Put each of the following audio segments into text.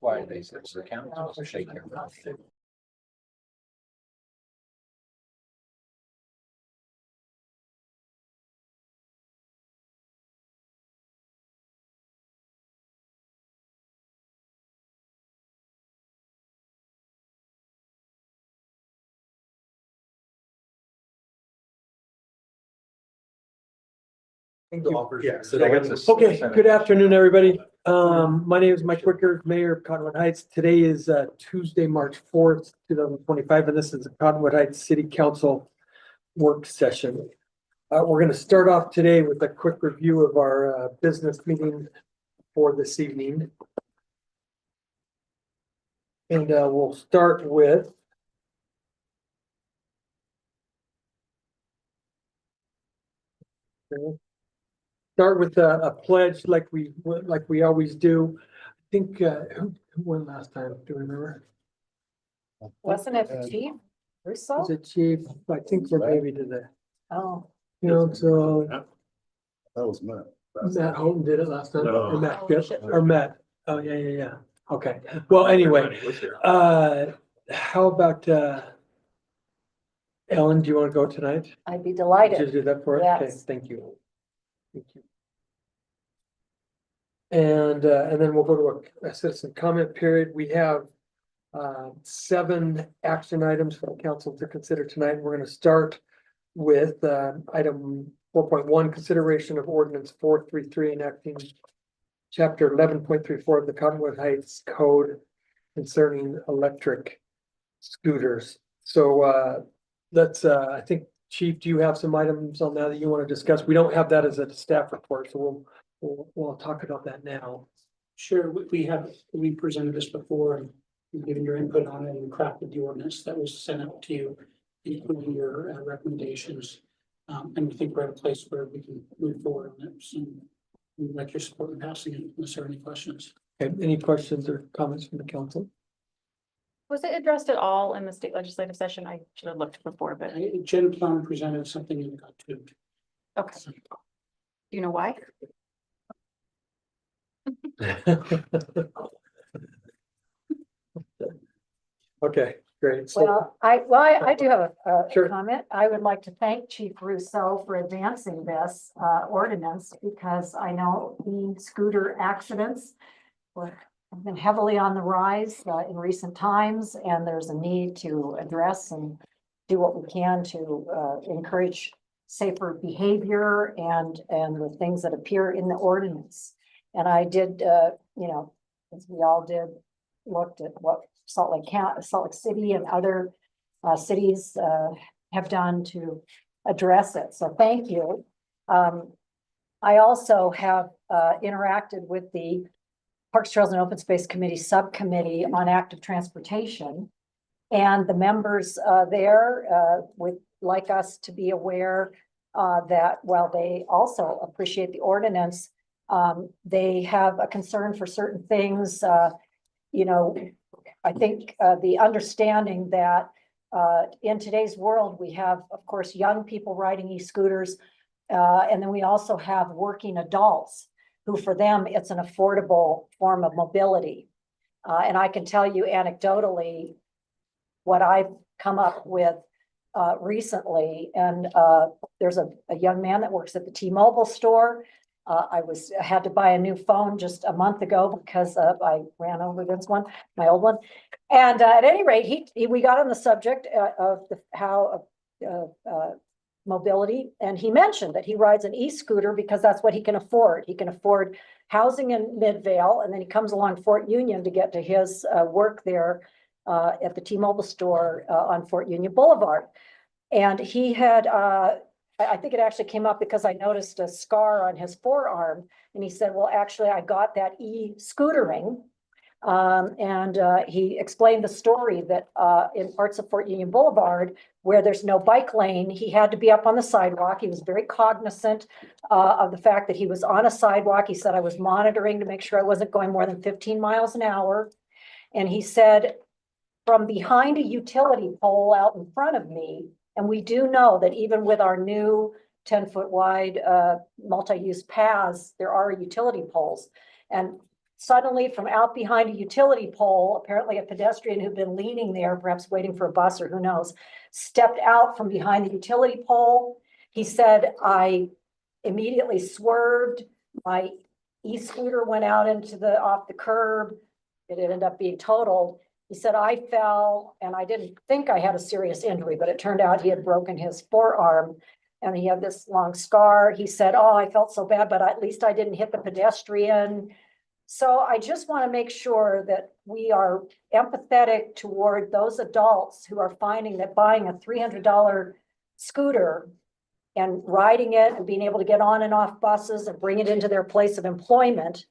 why they said the county was to take care of it. Yeah. Okay, good afternoon, everybody. My name is Mike Wicker, Mayor of Cottonwood Heights. Today is Tuesday, March 4th, 2025, and this is the Cottonwood Heights City Council work session. We're going to start off today with a quick review of our business meeting for this evening. And we'll start with a pledge like we always do. I think who won last time? Do you remember? Wasn't it Chief Russo? Was it Chief? I think we're maybe to the Oh, council. That was Matt. Matt Holton did it last time. No. Or Matt, Oh, Gibb- shit. or Matt. Oh, yeah. Okay. Well, anyway, how about Ellen, do you want to go tonight? I'd be Did you delighted. do that for us? Okay, Yes. thank you. Thank you. And then we'll go to a citizen comment period. We have 7 action items for the council to consider tonight. We're going to start with item 4.1, consideration of ordinance 433 enacting chapter 11.34 of the Cottonwood Heights Code concerning electric scooters. So let's, I think, Chief, do you have some items on that you want to discuss? We don't have that as a staff report, so we'll talk about that now. Sure, we presented this before and you've given your input on it and crafted the ordinance that was sent out to you, including your recommendations. And we think we're at a place where we can move forward on it. So we'd like your support in passing it, unless there are any questions. Okay, any questions or comments from the council? Was it addressed at all in the state legislative session? I should have looked before, but Jen Plum presented something and it got tubed. okay. Do you know why? Okay, great. So, Well, I do have a Sure. comment. I would like to thank Chief Russo for advancing this ordinance because I know e-scooter accidents have been heavily on the rise in recent times, and there's a need to address and do what we can to encourage safer behavior and the things that appear in the ordinance. And I did, as we all did, looked at what Salt Lake City and other cities have done to address it. So thank you. I also have interacted with the Parks, Trails and Open Space Committee Subcommittee on Active Transportation. And the members there would like us to be aware that while they also appreciate the ordinance, they have a concern for certain things. I think the understanding that in today's world, we have, of course, young people riding e-scooters, and then we also have working adults who, for them, it's an affordable form of mobility. And I can tell you anecdotally what I've come up with recently. And there's a young man that works at the T-Mobile store. I had to buy a new phone just a month ago because I ran over this one, my old one. And at any rate, we got on the subject of how mobility, and he mentioned that he rides an e-scooter because that's what he can afford. He can afford housing in Midvale, and then he comes along Fort Union to get to his work there at the T-Mobile store on Fort Union Boulevard. And he had I think it actually came up because I noticed a scar on his forearm, and he said, well, actually, I got that e-scootering. And he explained the story that in parts of Fort Union Boulevard, where there's no bike lane, he had to be up on the sidewalk. He was very cognizant of the fact that he was on a sidewalk. He said, I was monitoring to make sure I wasn't going more than 15 miles an hour. And he said, from behind a utility pole out in front of me, and we do know that even with our new 10-foot wide multi-use paths, there are utility poles. And suddenly from out behind a utility pole, apparently a pedestrian who'd been leaning there, perhaps waiting for a bus or who knows, stepped out from behind the utility pole. He said, I immediately swerved. My e-scooter went out off the curb. It ended up being totaled. He said, I fell and I didn't think I had a serious injury, but it turned out he had broken his forearm and he had this long scar. He said, oh, I felt so bad, but at least I didn't hit the pedestrian. So I just want to make sure that we are empathetic toward those adults who are finding that buying a $300 scooter and riding it and being able to get on and off buses and bring it into their place of employment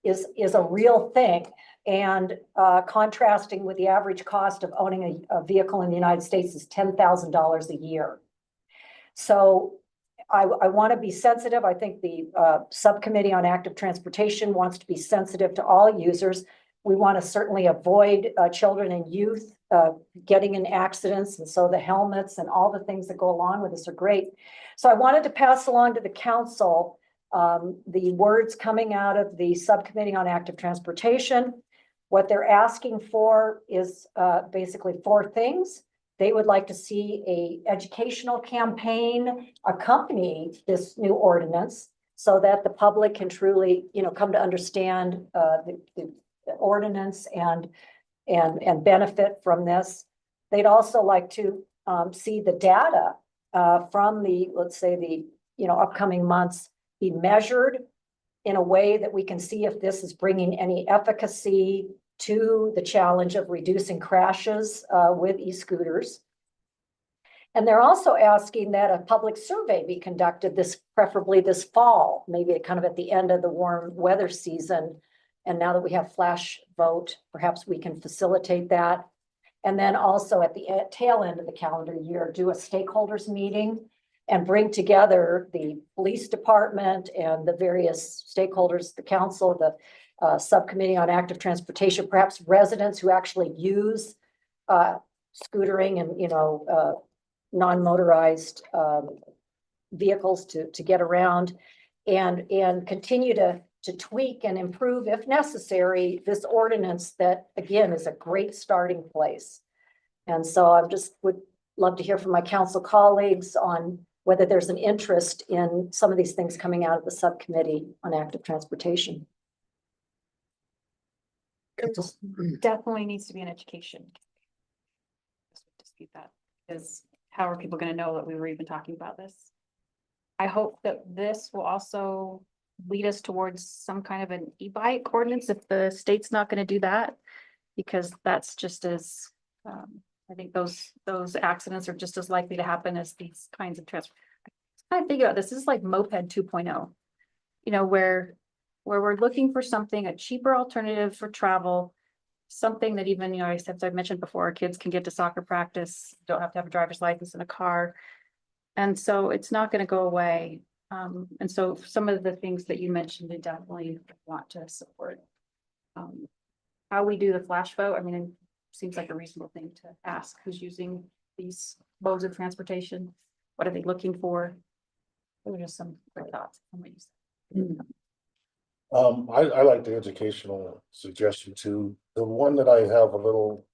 is a real thing. And contrasting with the average cost of owning a vehicle in the United States is $10,000 a year. So I want to be sensitive. I think the subcommittee on active transportation wants to be sensitive to all users. We want to certainly avoid children and youth getting in accidents. And so the helmets and all the things that go along with this are great. So I wanted to pass along to the council the words coming out of the subcommittee on active transportation. What they're asking for is basically 4 things. They would like to see a educational campaign accompany this new ordinance so that the public can truly, come to understand the ordinance and benefit from this. They'd also like to see the data from let's say the upcoming months be measured in a way that we can see if this is bringing any efficacy to the challenge of reducing crashes with e-scooters. And they're also asking that a public survey be conducted preferably this fall, maybe kind of at the end of the warm weather season. And now that we have flash vote, perhaps we can facilitate that. And then also at the tail end of the calendar year, do a stakeholders meeting and bring together the police department and the various stakeholders, the council, the subcommittee on active transportation, perhaps residents who actually use scootering and, non-motorized vehicles to get around and continue to tweak and improve, if necessary, this ordinance that, again, is a great starting place. And so I would love to hear from my council colleagues on whether there's an interest in some of these things coming out of the subcommittee on active transportation. Definitely needs to be an education. Dispute that, because how are people going to know that we were even talking about this? I hope that this will also lead us towards some kind of an e-bike ordinance if the state's not going to do that, because that's just as I think those accidents are just as likely to happen as these kinds of transport. I think about this is like moped 2.0, where we're looking for something, a cheaper alternative for travel, something that even, as I've mentioned before, our kids can get to soccer practice, don't have to have a driver's license in a car. And so it's not going to go away. And so some of the things that you mentioned, I definitely want to support. How we do the flash vote, it seems like a reasonable thing to ask who's using these modes of transportation. What are they looking for? Those are just some quick thoughts on what you said. I like the educational suggestion too. The one that I have a little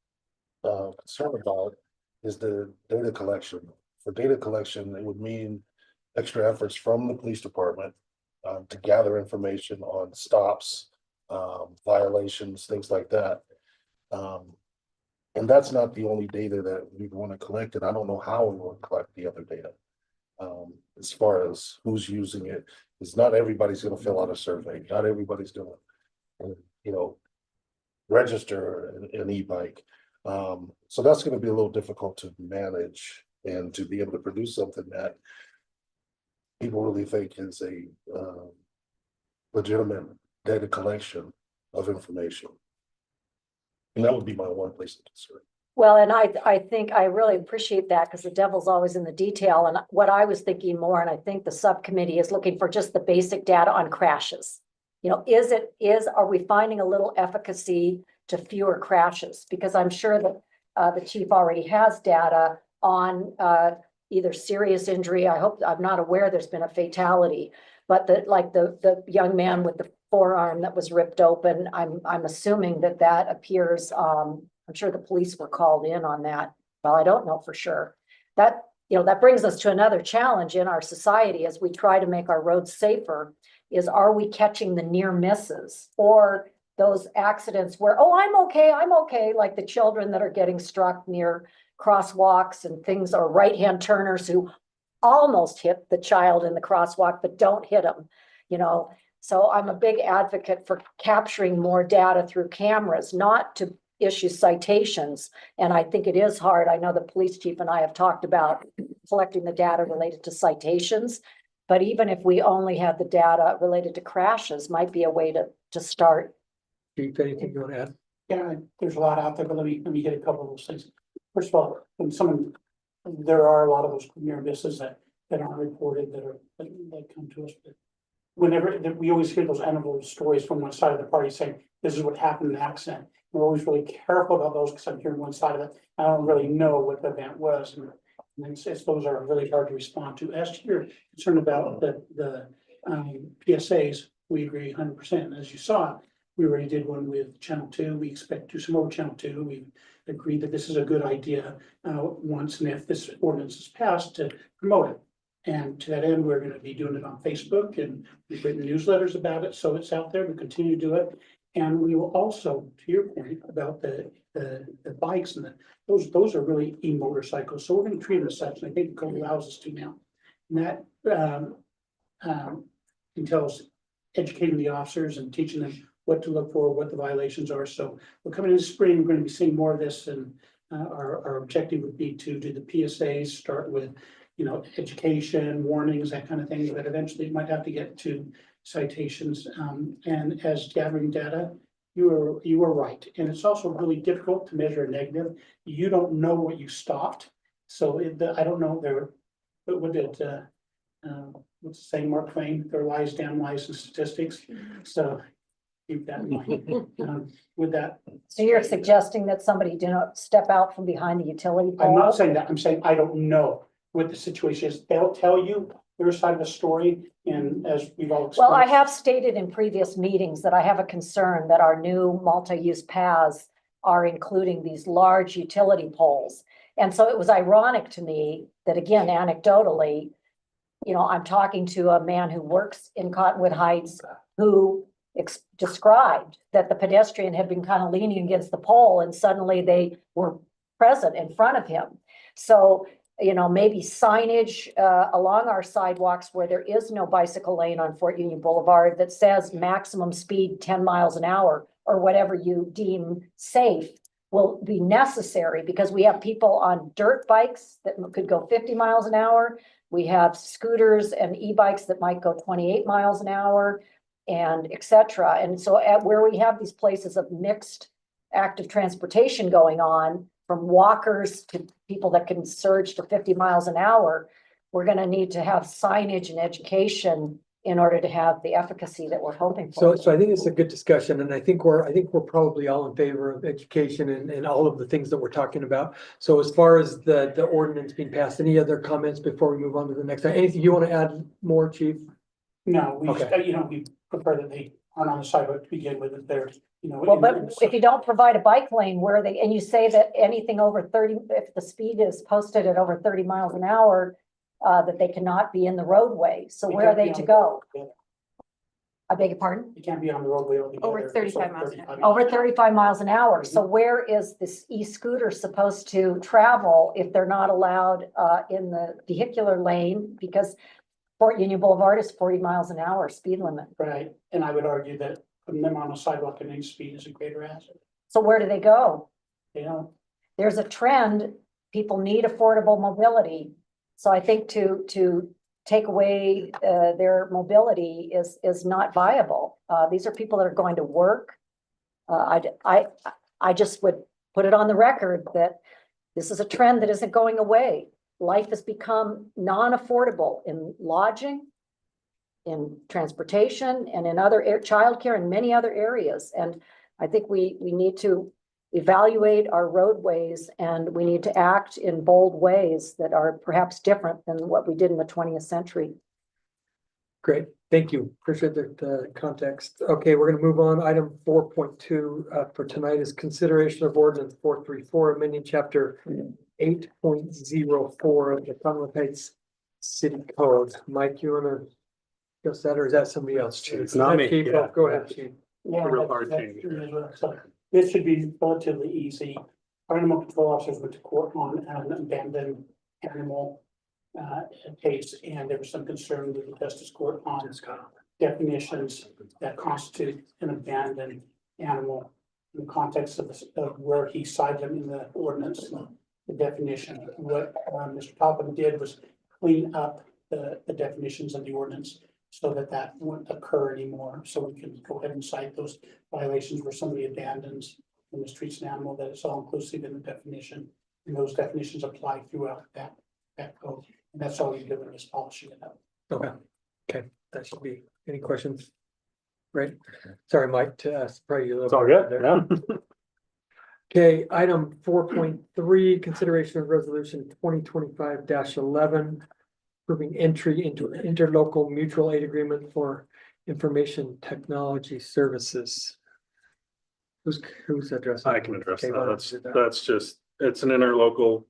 concern about is the data collection. For data collection, it would mean extra efforts from the police department to gather information on stops, violations, things like that. And that's not the only data that we want to collect, and I don't know how we want to collect the other data. As far as who's using it, because not everybody's going to fill out a survey. Not everybody's going to, register an e-bike. So that's going to be a little difficult to manage and to be able to produce something that people really think is a legitimate data collection of information. And that would be my one place of concern. Well, and I think I really appreciate that because the devil's always in the detail. And what I was thinking more, and I think the subcommittee is looking for just the basic data on crashes. Are we finding a little efficacy to fewer crashes? Because I'm sure that the chief already has data on either serious injury. I'm not aware there's been a fatality, But the young man with the forearm that was ripped open, I'm assuming that appears, I'm sure the police were called in on that. Well, I don't know for sure. That, that brings us to another challenge in our society as we try to make our roads safer, is are we catching the near misses or those accidents where, oh, I'm okay, like the children that are getting struck near crosswalks and things, or right-hand turners who almost hit the child in the crosswalk, but don't hit them, So I'm a big advocate for capturing more data through cameras, not to issue citations. And I think it is hard. I know the police chief and I have talked about collecting the data related to citations. But even if we only had the data related to crashes, might be a way to start. Chief, anything you want to add? Yeah, there's a lot out there, but let me hit a couple of those things. First of all, there are a lot of those near misses that aren't reported that come to us. But whenever we always hear those animal stories from one side of the party saying, this is what happened in the accident. We're always really careful about those because I'm hearing one side of it. I don't really know what the event was. And those are really hard to respond to. As to your concern about the PSAs, we agree 100%. As you saw, we already did one with Channel 2. We expect to do some more with Channel 2. We agreed that this is a good idea once and if this ordinance is passed to promote it. And to that end, we're going to be doing it on Facebook, and we've written newsletters about it, so it's out there. We continue to do it. And we will also, to your point about the bikes and those are really e-motorcycles. So we're going to treat them as such. And I think the code allows us to now. And that entails educating the officers and teaching them what to look for, what the violations are. So we're coming in the spring, we're going to be seeing more of this. And our objective would be to do the PSAs, start with, education, warnings, that kind of thing, but eventually it might have to get to citations. And as gathering data, you are right. And it's also really difficult to measure a negative. You don't know what you stopped. So I don't know what's the saying, Mark Twain, there lies, damn lies and statistics. So keep that in mind. With that. So you're suggesting that somebody do not step out from behind the utility pole? I'm not saying that. I'm saying I don't know what the situation is. They'll tell you their side of the story, and as we've all experienced. Well, I have stated in previous meetings that I have a concern that our new multi-use paths are including these large utility poles. And so it was ironic to me that, again, anecdotally, I'm talking to a man who works in Cottonwood Heights who described that the pedestrian had been kind of leaning against the pole and suddenly they were present in front of him. So maybe signage along our sidewalks where there is no bicycle lane on Fort Union Boulevard that says maximum speed 10 miles an hour or whatever you deem safe will be necessary, because we have people on dirt bikes that could go 50 miles an hour. We have scooters and e-bikes that might go 28 miles an hour and et cetera. And so where we have these places of mixed active transportation going on, from walkers to people that can surge to 50 miles an hour, we're going to need to have signage and education in order to have the efficacy that we're hoping for. So I think it's a good discussion, and I think we're probably all in favor of education and all of the things that we're talking about. So as far as the ordinance being passed, any other comments before we move on to the next? Anything you want to add more, Chief? No, we Okay. we prefer that they aren't on the sidewalk to begin with, if they're, Well, but if you don't provide a bike lane, where are they, and you say that anything over 30, if the speed is posted at over 30 miles an hour, that they cannot be in the roadway. So where are they to go? I beg your pardon? You can't be on the roadway altogether. Over 35 miles an hour. Over 35 miles an hour. So where is this e-scooter supposed to travel if they're not allowed in the vehicular lane? Because Fort Union Boulevard is 40 miles an hour speed limit. Right, and I would argue that putting them on a sidewalk at any speed is a greater asset. So where do they go? There's a trend, people need affordable mobility. So I think to take away their mobility is not viable. These are people that are going to work. I just would put it on the record that this is a trend that isn't going away. Life has become non-affordable in lodging, in transportation, and in other childcare and many other areas. And I think we need to evaluate our roadways, and we need to act in bold ways that are perhaps different than what we did in the 20th century. Great, thank you. Appreciate the context. Okay, we're gonna move on. Item 4.2 for tonight is consideration of ordinance 434, amending chapter 8.04 of the Commonwealth Heights City Code. Mike, you wanna discuss that, or is that somebody else? Chief? It's not me, Chief? yeah. Go ahead, Chief. Yeah, real that's- hard that's change. true as well. So this should be relatively easy. Our animal control officers went to court on an abandoned animal case, and there was some concern with the justice court on definitions that constitute an abandoned animal in the context of where he cited them in the ordinance, the definition. What Mr. Topham did was clean up the definitions of the ordinance so that that won't occur anymore. So we can go ahead and cite those violations where somebody abandons and mistreats an animal, that it's all inclusive in the definition. And those definitions apply throughout that code. And that's all you do in this policy. Okay, that should be, any questions? Right, sorry, Mike, to surprise you a little. It's all bit good, there. yeah. Okay, item 4.3, consideration of resolution 2025-11. Approving entry into an interlocal mutual aid agreement for information technology services. Who's addressing? I can address Okay, why that. don't you do That's just, it's an interlocal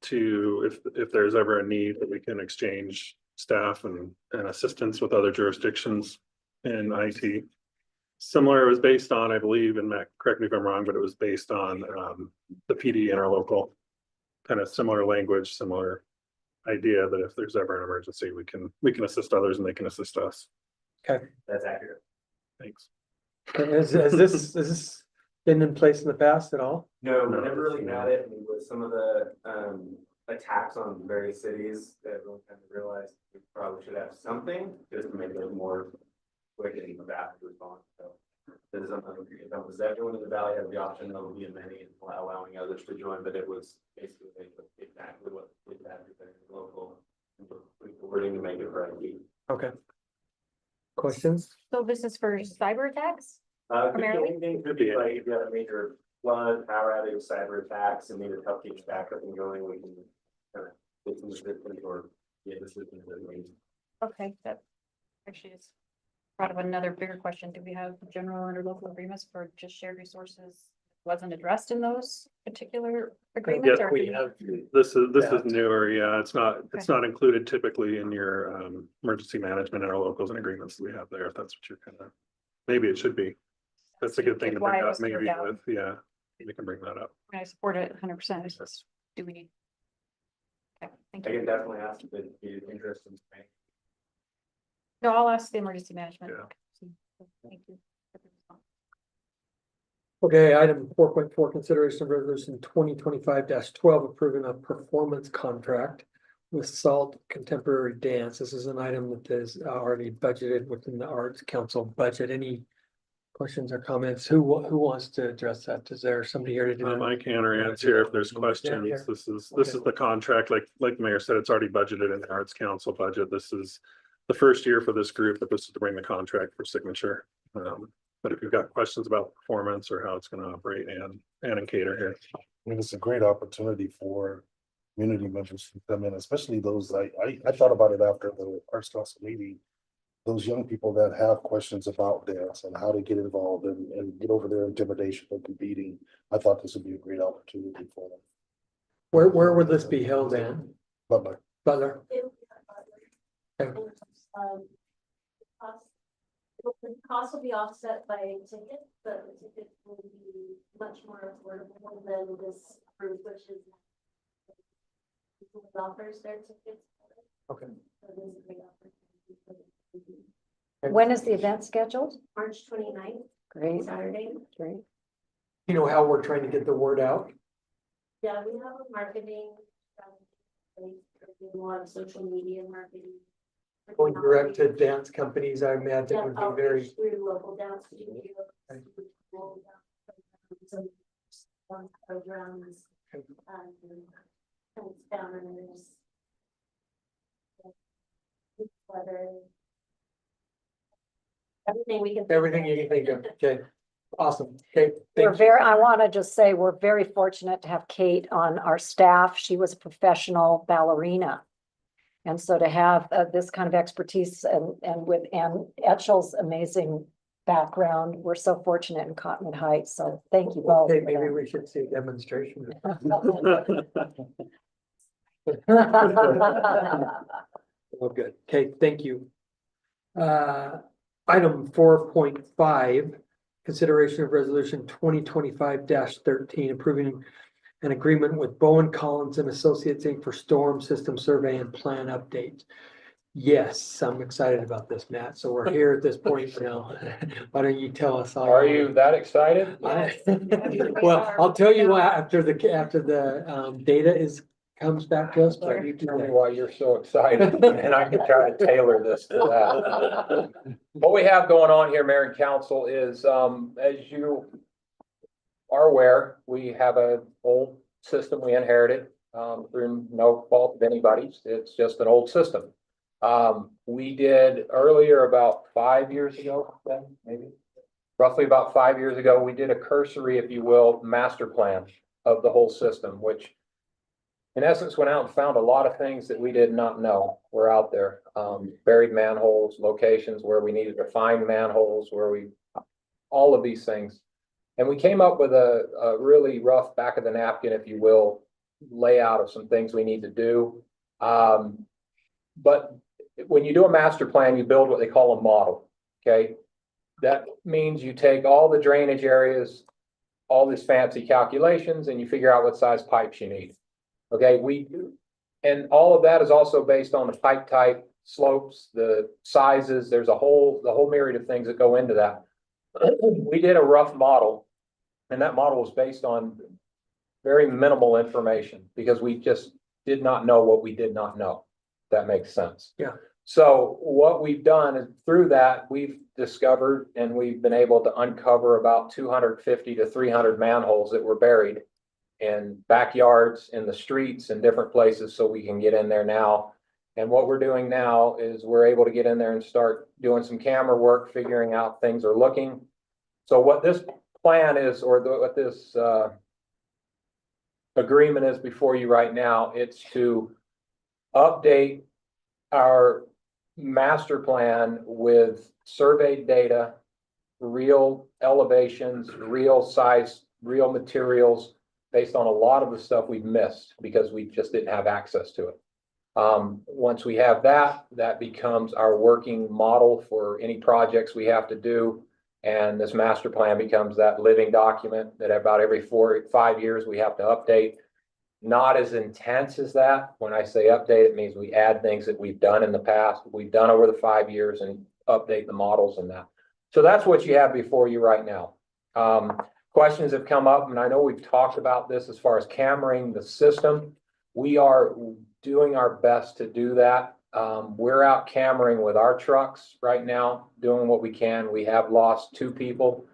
to, if there's ever a need that we can exchange staff and assistance with other jurisdictions in IT. Similar, it was based on, I believe, and Matt, correct me if I'm wrong, but it was based on the PD interlocal. Kind of similar language, similar idea that if there's ever an emergency, we can assist others and they can assist us. That's accurate. Thanks. Okay, has this been in place in the past at all? No, we never really had it, and with some of the attacks on various cities, everyone kind of realized we probably should have something just to make it more quick and fast to respond. So this is something that everyone in the valley has the option of being many and allowing others to join, but it was basically exactly what we had with the local wording to make it right. Okay. Questions? So this is for cyber attacks? Could be Primarily? anything, could be like if you had a major flood, power outage, cyber attacks, and needed help keep back up and going, we can kind of get some assistance or get assistance that we need. Okay, that actually is part of another bigger question. Do we have general interlocal agreements for just shared resources? Wasn't addressed in those particular agreements? Yeah, or we do have, this is that. newer, yeah, it's not included typically in your emergency management interlocals and agreements that we have there, if that's what you're kind of, maybe it should be. That's a good thing to Why bring it up, was turned maybe down. with, yeah, we can bring that up. I support it 100%. It's just, do we need? Okay, thank I you. can definitely ask if it'd be interest in Spain. No, I'll ask the emergency management. Yeah. Thank you. Okay, item 4.4, consideration of resolution 2025-12, approving a performance contract with Salt Contemporary Dance. This is an item that is already budgeted within the Arts Council budget. Any questions or comments? Who wants to address that? Is there somebody here to do that? I can answer if there's questions. here. This is the contract, like the mayor said, it's already budgeted in the Arts Council budget. This is the first year for this group, but this is to bring the contract for signature. But if you've got questions about performance or how it's gonna operate and cater here. I mean, it's a great opportunity for community members to come in, especially those, I thought about it after the Arts Council meeting. Those young people that have questions about dance and how to get involved and get over their intimidation of competing. I thought this would be a great opportunity for them. Where would this be held in? But like, Butler? The cost will be offset by tickets, but the tickets will be much more affordable than this group, which is offers their tickets. Okay. So this is a great opportunity for them. When is the event scheduled? March 29th, Great, Saturday. great. You know how we're trying to get the word out? Yeah, we have a marketing. A lot of social media marketing. Going direct to dance companies, I imagine Yeah, would be very. outreach through local dance studios. Okay. Local dance programs, and banners. Whether. Everything we can. Everything you can think of. Okay, awesome. Okay, We're thank you. I want to just say, we're very fortunate to have Kate on our staff. She was a professional ballerina. And so to have this kind of expertise and with Ann Etchel's amazing background, we're so fortunate in Cottonwood Heights. So thank you both. Okay, for maybe that. we should see a demonstration. Oh, good. Okay, thank you. Item 4.5, consideration of resolution 2025-13, approving an agreement with Bowen Collins and Associates Inc. for storm system survey and plan update. Yes, I'm excited about this, Matt. So we're here at this point now. Why don't you tell us? Are you that excited? Well, I'll tell you what, after the data comes back to us. but you do Tell me that. why you're so excited, and I can try to tailor this to that. What we have going on here, Mayor and Council, is, as you are aware, we have an old system we inherited, through no fault of anybody's. It's just an old system. We did earlier, about 5 years ago, then maybe, roughly about 5 years ago, we did a cursory, if you will, master plan of the whole system, which in essence went out and found a lot of things that we did not know were out there. Buried manholes, locations where we needed to find manholes, all of these things. And we came up with a really rough back of the napkin, if you will, layout of some things we need to do. But when you do a master plan, you build what they call a model, okay? That means you take all the drainage areas, all these fancy calculations, and you figure out what size pipes you need. Okay, and all of that is also based on the pipe type, slopes, the sizes. There's the whole myriad of things that go into that. We did a rough model, and that model was based on very minimal information because we just did not know what we did not know. If that makes sense. Yeah. So what we've done is through that, we've discovered and we've been able to uncover about 250 to 300 manholes that were buried in backyards, in the streets, in different places, so we can get in there now. And what we're doing now is we're able to get in there and start doing some camera work, figuring out things are looking. So what this plan is, or what this agreement is before you right now, it's to update our master plan with surveyed data, real elevations, real size, real materials, based on a lot of the stuff we've missed because we just didn't have access to it. Once we have that, that becomes our working model for any projects we have to do. And this master plan becomes that living document that about every 4 or 5 years we have to update. Not as intense as that. When I say update, it means we add things that we've done in the past, we've done over the 5 years, and update the models and that. So that's what you have before you right now. Questions have come up, and I know we've talked about this as far as cameraing the system. We are doing our best to do that. We're out cameraing with our trucks right now, doing what we can. We have lost 2 people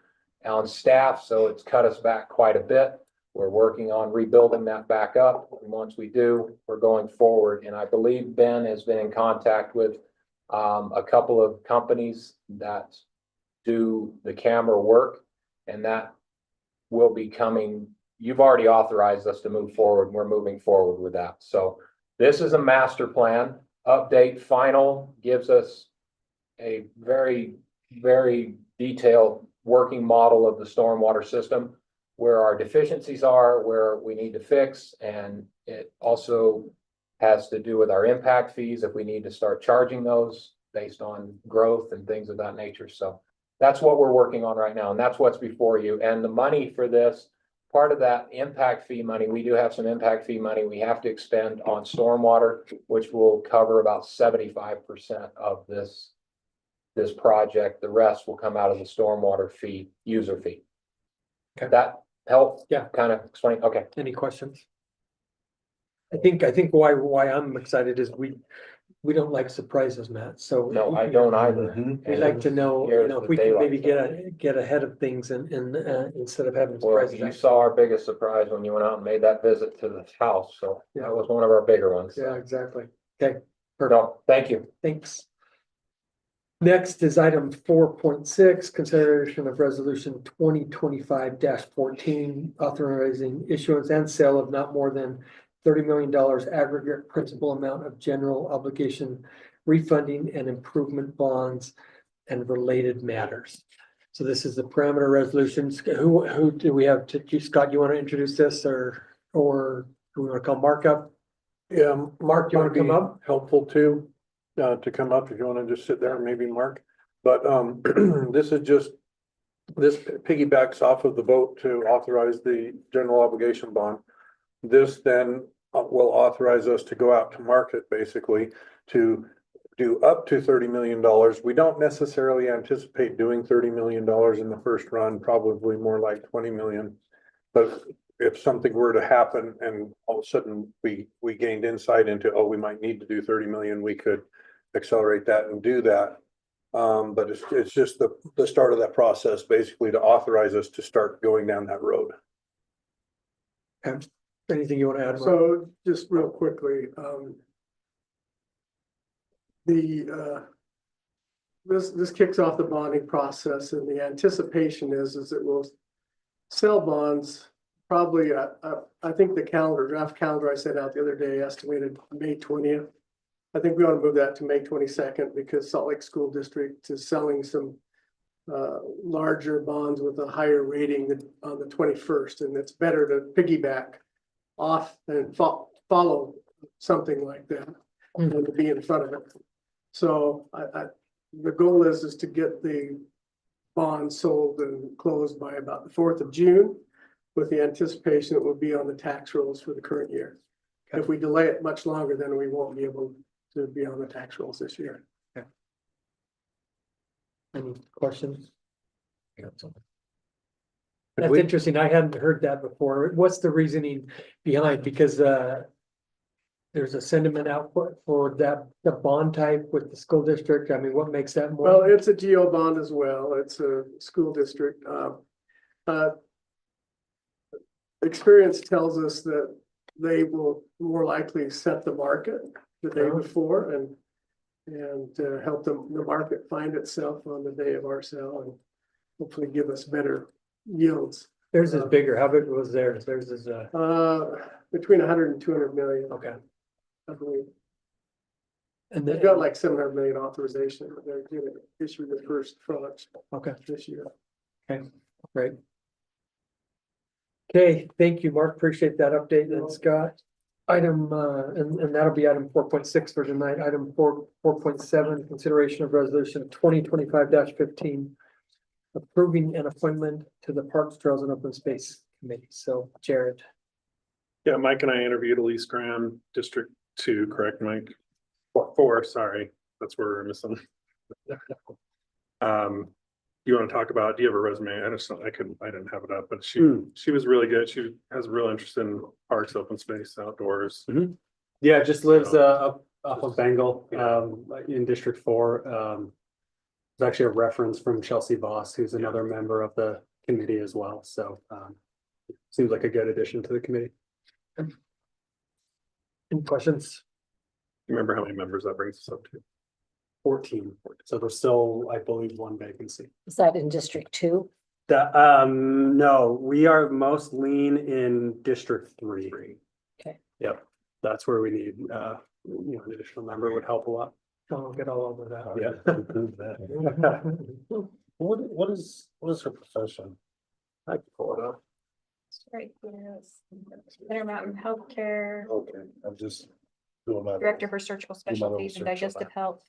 on staff, so it's cut us back quite a bit. We're working on rebuilding that back up. And once we do, we're going forward. And I believe Ben has been in contact with a couple of companies that do the camera work, and that will be coming. You've already authorized us to move forward. We're moving forward with that. So this is a master plan update. Final gives us a very, very detailed working model of the stormwater system, where our deficiencies are, where we need to fix. And it also has to do with our impact fees, if we need to start charging those based on growth and things of that nature. So that's what we're working on right now, and that's what's before you. And the money for this, part of that impact fee money, we do have some impact fee money we have to expend on stormwater, which will cover about 75% of this project. The rest will come out of the stormwater fee, user fee. Okay. That help? Yeah. Kind of explain, okay. Any questions? I think why I'm excited is we don't like surprises, Matt, so. No, I don't either. We'd like to know, Here's if the we can daylight. maybe get ahead of things and instead of having Well, surprises. you saw our biggest surprise when you went out and made that visit to the house, so Yeah. that was one of our bigger ones. Yeah, exactly. Okay, perfect. No, thank you. Thanks. Next is item 4.6, consideration of resolution 2025-14, authorizing issuance and sale of not more than $30 million aggregate principal amount of general obligation refunding and improvement bonds and related matters. So this is the parameter resolutions. Who do we have? Scott, you want to introduce this or do we want to call Mark up? Yeah, Mark, you want to come up? helpful too, to come up if you want to just sit there, maybe Mark. But, this is just, this piggybacks off of the vote to authorize the general obligation bond. This then will authorize us to go out to market basically to do up to $30 million. We don't necessarily anticipate doing $30 million in the first run, probably more like 20 million. But if something were to happen and all of a sudden we gained insight into, oh, we might need to do 30 million, we could accelerate that and do that. But it's just the start of that process, basically to authorize us to start going down that road. Anything you want to add? Mark? So just real quickly, this kicks off the bonding process, and the anticipation is it will sell bonds probably, I think the draft calendar I sent out the other day estimated May 20th. I think we want to move that to May 22nd because Salt Lake School District is selling some larger bonds with a higher rating on the 21st, and it's better to piggyback off and follow something like that than to be in front of it. So the goal is to get the bond sold and closed by about the 4th of June, with the anticipation it will be on the tax rolls for the current year. Okay. If we delay it much longer, then we won't be able to be on the tax rolls this year. Any questions? Could That's we- interesting. I hadn't heard that before. What's the reasoning behind? Because there's a sentiment output for the bond type with the school district. I mean, what makes that more? Well, it's a GO bond as well. It's a school district. Experience tells us that they will more likely set the market the day before and help the market find itself on the day of our sale and hopefully give us better yields. Theirs is bigger. How big was theirs? Theirs is Between 100 and 200 million, okay. I believe. And They've got like 700 million authorization. They're gonna issue the first tranche okay, this year. great. Okay, thank you, Mark. Appreciate that update. And Scott, item and that'll be item 4.6 for tonight. Item 4.7, consideration of resolution 2025-15. Approving an appointment to the Parks, Trails and Open Space Committee. So Jared. Yeah, Mike and I interviewed Elise Graham, District 2, correct, Mike? 4, sorry, that's where we're missing. You want to talk about, do you have a resume? I didn't have it up, but she was really good. She has a real interest in parks, open space, outdoors. Yeah, just lives up off of Bengal, in District 4. There's actually a reference from Chelsea Voss, who's another member of the committee as well. So seems like a good addition to the committee. Any questions? You remember how many members that brings us up to? 14. So there's still, I believe, one vacancy. Is that in District 2? No, we are most lean in District 3. Okay. Yep, that's where we need, an additional member would help a lot. I'll get all over that. Yeah. What is her profession? I can pull it up. Right here. Intermountain Healthcare, Okay, I'm just doing my. Director for Surgical Specialties and research on Digestive that. Health.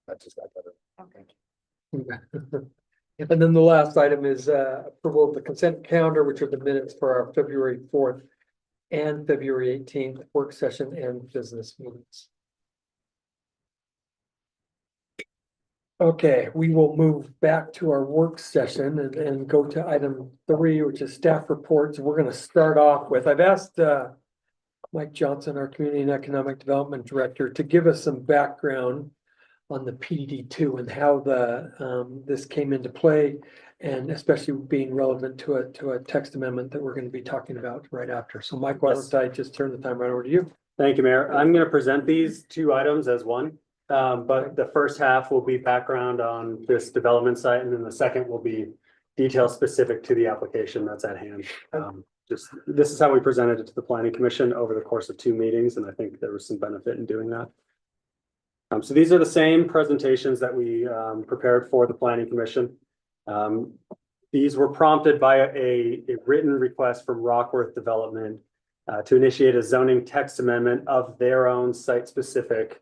I got it. Okay. And then the last item is approval of the consent calendar, which are the minutes for our February 4th and February 18th work session and business meetings. Okay, we will move back to our work session and go to item 3, which is staff reports. We're going to start off with, I've asked Mike Johnson, our Community and Economic Development Director, to give us some background on the PDD2 and how this came into play, and especially being relevant to a text amendment that we're going to be talking about right after. So Mike, why don't I just turn the time right over to you? Thank you, Mayor. I'm going to present these 2 items as one. But the first half will be background on this development site, and then the second will be details specific to the application that's at hand. just, this is how we presented it to the planning commission over the course of 2 meetings, and I think there was some benefit in doing that. So these are the same presentations that we prepared for the planning commission. These were prompted by a written request from Rockworth Development to initiate a zoning text amendment of their own site-specific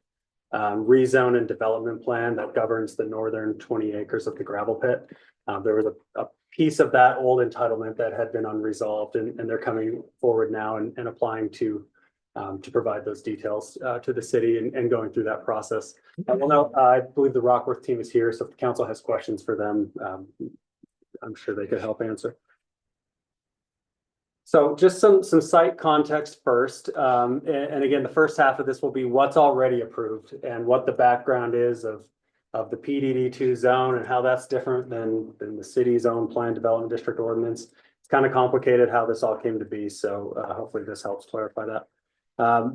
rezone and development plan that governs the northern 20 acres of the gravel pit. There was a piece of that old entitlement that had been unresolved, and they're coming forward now and applying to provide those details to the city and going through that process. Well, now, I believe the Rockworth team is here, so if the council has questions for them, I'm sure they could help answer. So just some site context first. And again, the first half of this will be what's already approved and what the background is of the PDD2 zone and how that's different than the city's own planned development district ordinance. It's kind of complicated how this all came to be. So hopefully this helps clarify that.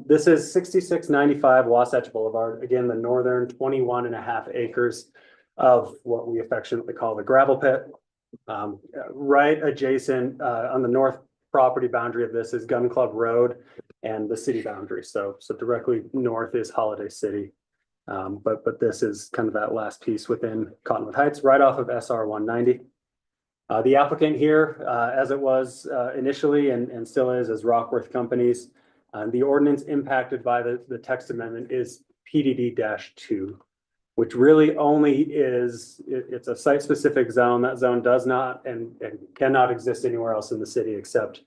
This is 6695 Wasatch Boulevard. Again, the northern 21.5 acres of what we affectionately call the gravel pit. Right adjacent on the north property boundary of this is Gun Club Road and the city boundary. So directly north is Holiday City. But this is kind of that last piece within Cottonwood Heights, right off of SR 190. The applicant here, as it was initially and still is as Rockworth Companies, the ordinance impacted by the text amendment is PDD-2. Which really only is, it's a site-specific zone. That zone does not and cannot exist anywhere else in the city except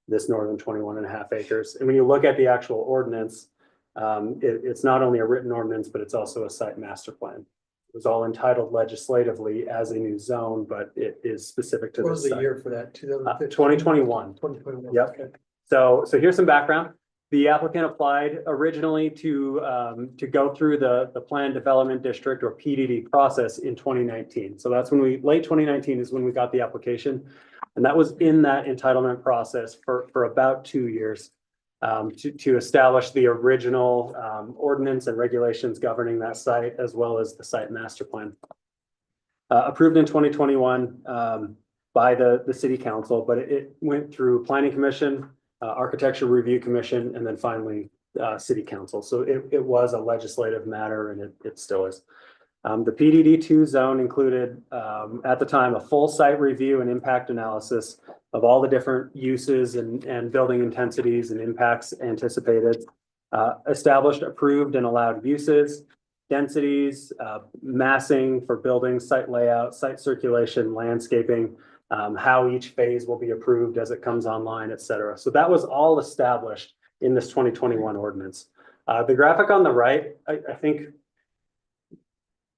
this northern 21.5 acres. And when you look at the actual ordinance, it's not only a written ordinance, but it's also a site master plan. It was all entitled legislatively as a new zone, but it is specific to What this was the site. year for that? 2021. 2021. Yep. Okay. So here's some background. The applicant applied originally to go through the Planned Development District or PDD process in 2019. So that's when late 2019 is when we got the application. And that was in that entitlement process for about 2 years to establish the original ordinance and regulations governing that site, as well as the site master plan. Approved in 2021 by the city council, but it went through Planning Commission, Architecture Review Commission, and then finally City Council. So it was a legislative matter, and it still is. The PDD2 zone included at the time a full site review and impact analysis of all the different uses and building intensities and impacts anticipated. Established, approved, and allowed uses, densities, massing for buildings, site layout, site circulation, landscaping. How each phase will be approved as it comes online, et cetera. So that was all established in this 2021 ordinance. The graphic on the right, I think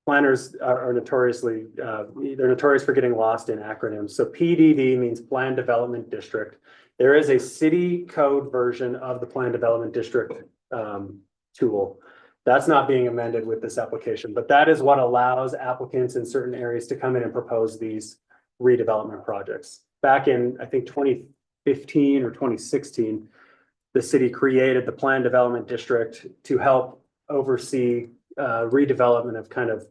planners are notoriously, they're notorious for getting lost in acronyms. So PDD means Planned Development District. There is a city code version of the Planned Development District tool. That's not being amended with this application, but that is what allows applicants in certain areas to come in and propose these redevelopment projects. Back in, I think, 2015 or 2016, the city created the Planned Development District to help oversee redevelopment of kind of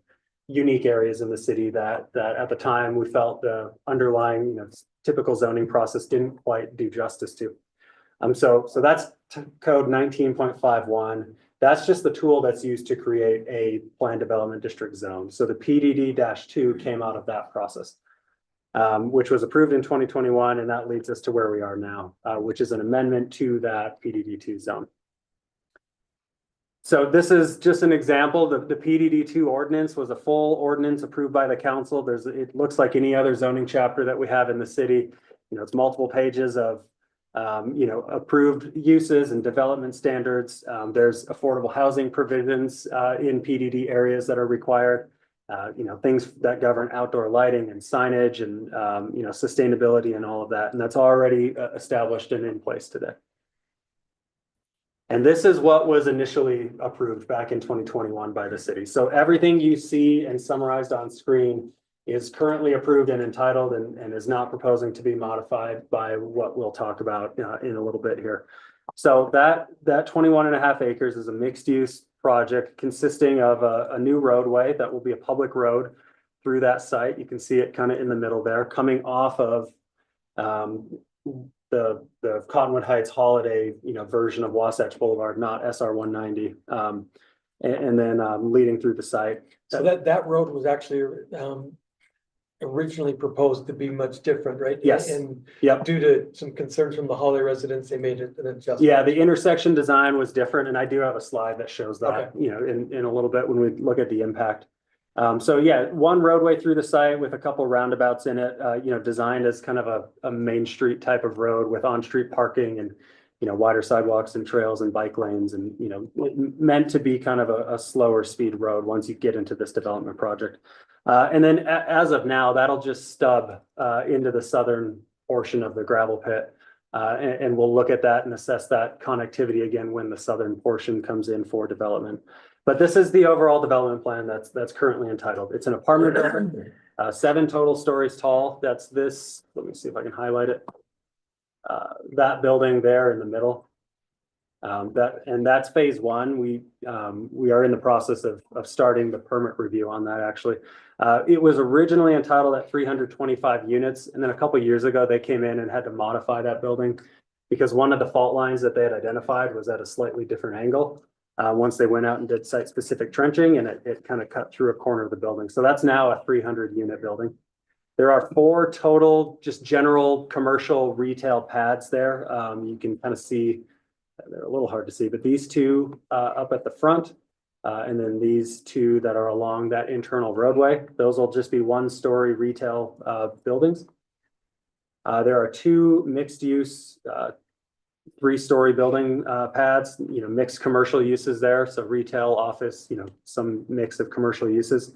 unique areas in the city that at the time we felt the underlying, typical zoning process didn't quite do justice to. So that's code 19.51. That's just the tool that's used to create a Planned Development District zone. So the PDD-2 came out of that process. Which was approved in 2021, and that leads us to where we are now, which is an amendment to that PDD2 zone. So this is just an example. The PDD2 ordinance was a full ordinance approved by the council. It looks like any other zoning chapter that we have in the city. It's multiple pages of approved uses and development standards. There's affordable housing provisions in PDD areas that are required. Things that govern outdoor lighting and signage and, sustainability and all of that. And that's already established and in place today. And this is what was initially approved back in 2021 by the city. So everything you see and summarized on screen is currently approved and entitled and is not proposing to be modified by what we'll talk about in a little bit here. So that 21.5 acres is a mixed use project consisting of a new roadway that will be a public road through that site. You can see it kind of in the middle there, coming off of the Cottonwood Heights Holiday, version of Wasatch Boulevard, not SR 190. And then leading through the site. So that road was actually, originally proposed to be much different, right? Yes. And Yep. due to some concerns from the Holly residents, they made it an adjustment. Yeah, the intersection design was different, and I do have a slide that shows that, in a little bit when we look at the impact. So yeah, one roadway through the site with a couple roundabouts in it, designed as kind of a main street type of road with on-street parking and, wider sidewalks and trails and bike lanes and, meant to be kind of a slower speed road once you get into this development project. And then as of now, that'll just stub into the southern portion of the gravel pit. And we'll look at that and assess that connectivity again when the southern portion comes in for development. But this is the overall development plan that's currently entitled. It's an apartment building, 7 total stories tall. That's this, let me see if I can highlight it. That building there in the middle. That's phase 1. We are in the process of starting the permit review on that actually. It was originally entitled at 325 units, and then a couple of years ago, they came in and had to modify that building because one of the fault lines that they had identified was at a slightly different angle. Once they went out and did site-specific trenching, and it kind of cut through a corner of the building. So that's now a 300-unit building. There are 4 total, just general commercial retail pads there. You can kind of see, they're a little hard to see, but these 2 up at the front, and then these 2 that are along that internal roadway, those will just be 1-story retail buildings. There are 2 mixed-use 3-story building pads, mixed commercial uses there. So retail, office, some mix of commercial uses.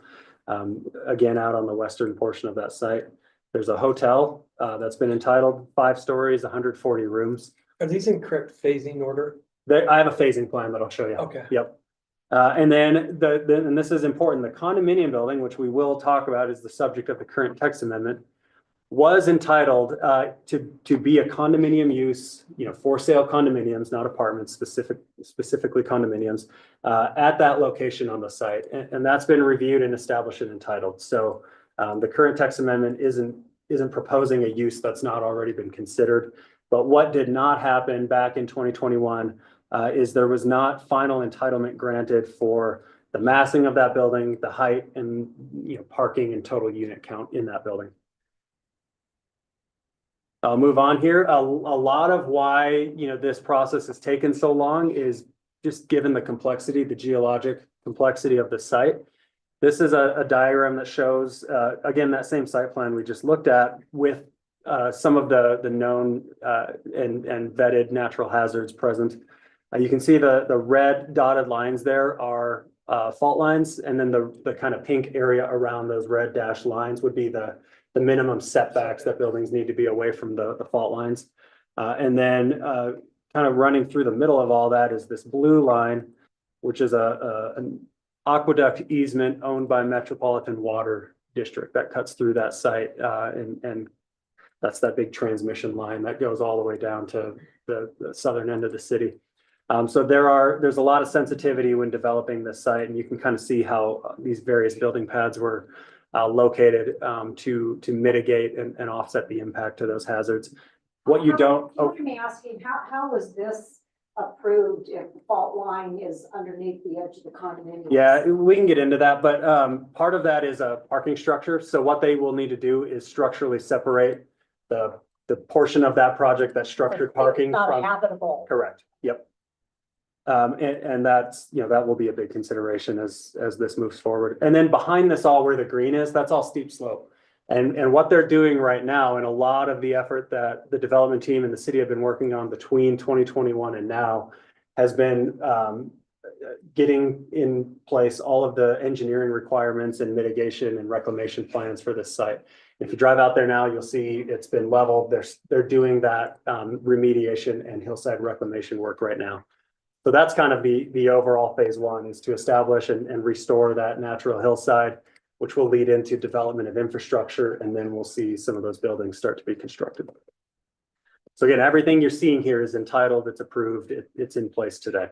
Again, out on the western portion of that site. There's a hotel that's been entitled 5 stories, 140 rooms. Are these in correct phasing order? I have a phasing plan that I'll show you. Okay. Yep. And then and this is important, the condominium building, which we will talk about, is the subject of the current text amendment, was entitled to be a condominium use, for sale condominiums, not apartments, specifically condominiums, at that location on the site. And that's been reviewed and established and entitled. So the current text amendment isn't proposing a use that's not already been considered. But what did not happen back in 2021 is there was not final entitlement granted for the massing of that building, the height, and parking and total unit count in that building. I'll move on here. A lot of why, this process has taken so long is just given the complexity, the geologic complexity of the site. This is a diagram that shows, again, that same site plan we just looked at with some of the known and vetted natural hazards present. You can see the red dotted lines there are fault lines, and then the kind of pink area around those red dashed lines would be the minimum setbacks that buildings need to be away from the fault lines. And then kind of running through the middle of all that is this blue line, which is an aqueduct easement owned by Metropolitan Water District that cuts through that site. And that's that big transmission line that goes all the way down to the southern end of the city. So there's a lot of sensitivity when developing this site, and you can kind of see how these various building pads were located to mitigate and offset the impact to those hazards. What you don't. You want me asking, how was this approved if the fault line is underneath the edge of the condominium? Yeah, we can get into that, but part of that is a parking structure. So what they will need to do is structurally separate the portion of that project that's structured parking. Not habitable. Correct. Yep. And that's, that will be a big consideration as this moves forward. And then behind this all where the green is, that's all steep slope. And what they're doing right now, and a lot of the effort that the development team and the city have been working on between 2021 and now has been getting in place all of the engineering requirements and mitigation and reclamation plans for this site. If you drive out there now, you'll see it's been leveled. They're doing that remediation and hillside reclamation work right now. So that's kind of the overall phase 1 is to establish and restore that natural hillside, which will lead into development of infrastructure. And then we'll see some of those buildings start to be constructed. So again, everything you're seeing here is entitled, it's approved, it's in place today.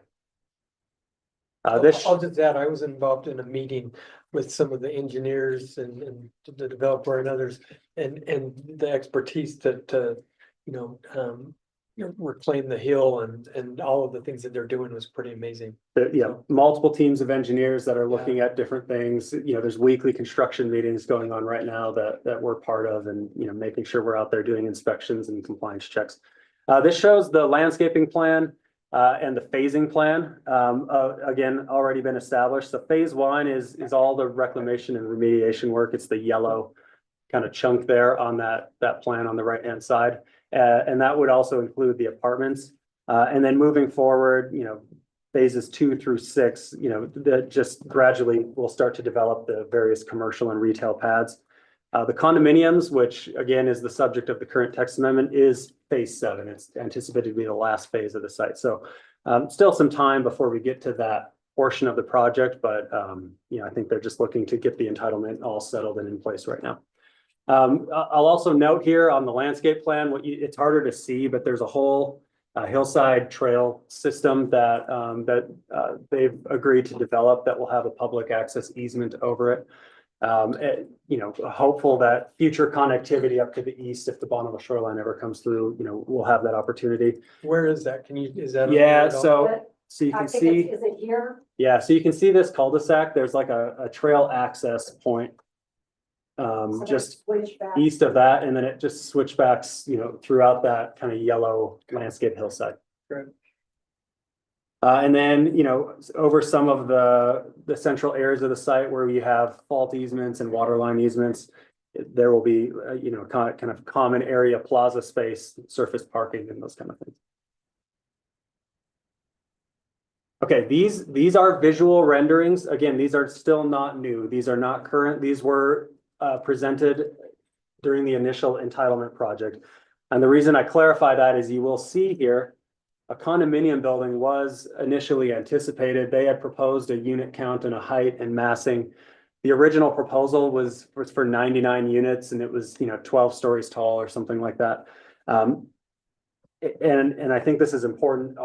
I'll just add, I was involved in a meeting with some of the engineers and the developer and others, and the expertise to reclaim the hill and all of the things that they're doing was pretty amazing. Yeah, multiple teams of engineers that are looking at different things. There's weekly construction meetings going on right now that we're part of, and, making sure we're out there doing inspections and compliance checks. This shows the landscaping plan and the phasing plan, again, already been established. So phase one is all the reclamation and remediation work. It's the yellow kind of chunk there on that plan on the right-hand side. And that would also include the apartments. And then moving forward, phases 2 through 6, that just gradually will start to develop the various commercial and retail pads. The condominiums, which again is the subject of the current text amendment, is phase 7. It's anticipated to be the last phase of the site. So still some time before we get to that portion of the project, but I think they're just looking to get the entitlement all settled and in place right now. I'll also note here on the landscape plan, it's harder to see, but there's a whole hillside trail system that they've agreed to develop that will have a public access easement over it. Hopeful that future connectivity up to the east, if the Bonneville shoreline ever comes through, we'll have that opportunity. Where is that? Is that? Yeah, so you I can think see, is it here? yeah, so you can see this cul-de-sac. There's like a trail access point. So Just switch back. east of that, and then it just switchbacks, throughout that kind of yellow landscape hillside. Great. And then, over some of the central areas of the site where we have fault easements and water line easements, there will be, kind of common area plaza space, surface parking and those kind of things. Okay, these are visual renderings. Again, these are still not new. These are not current. These were presented during the initial entitlement project. And the reason I clarify that is you will see here, a condominium building was initially anticipated. They had proposed a unit count and a height and massing. The original proposal was for 99 units, and it was, 12 stories tall or something like that. And I think this is important.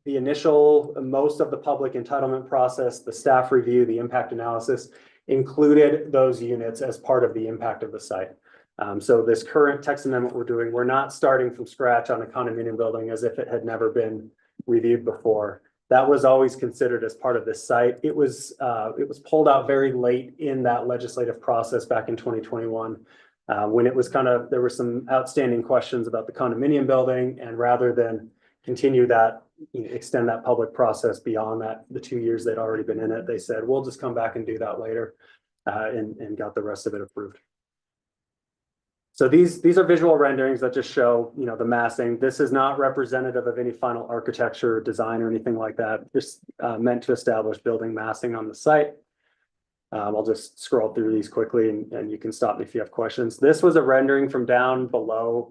The initial, most of the public entitlement process, the staff review, the impact analysis included those units as part of the impact of the site. So this current text amendment we're not starting from scratch on a condominium building as if it had never been reviewed before. That was always considered as part of this site. It was pulled out very late in that legislative process back in 2021. When it was there were some outstanding questions about the condominium building, and rather than continue that, extend that public process beyond the 2 years they'd already been in it, they said, we'll just come back and do that later, and got the rest of it approved. So these are visual renderings that just show, the massing. This is not representative of any final architecture, design, or anything like that. Just meant to establish building massing on the site. I'll just scroll through these quickly, and you can stop me if you have questions. This was a rendering from down below,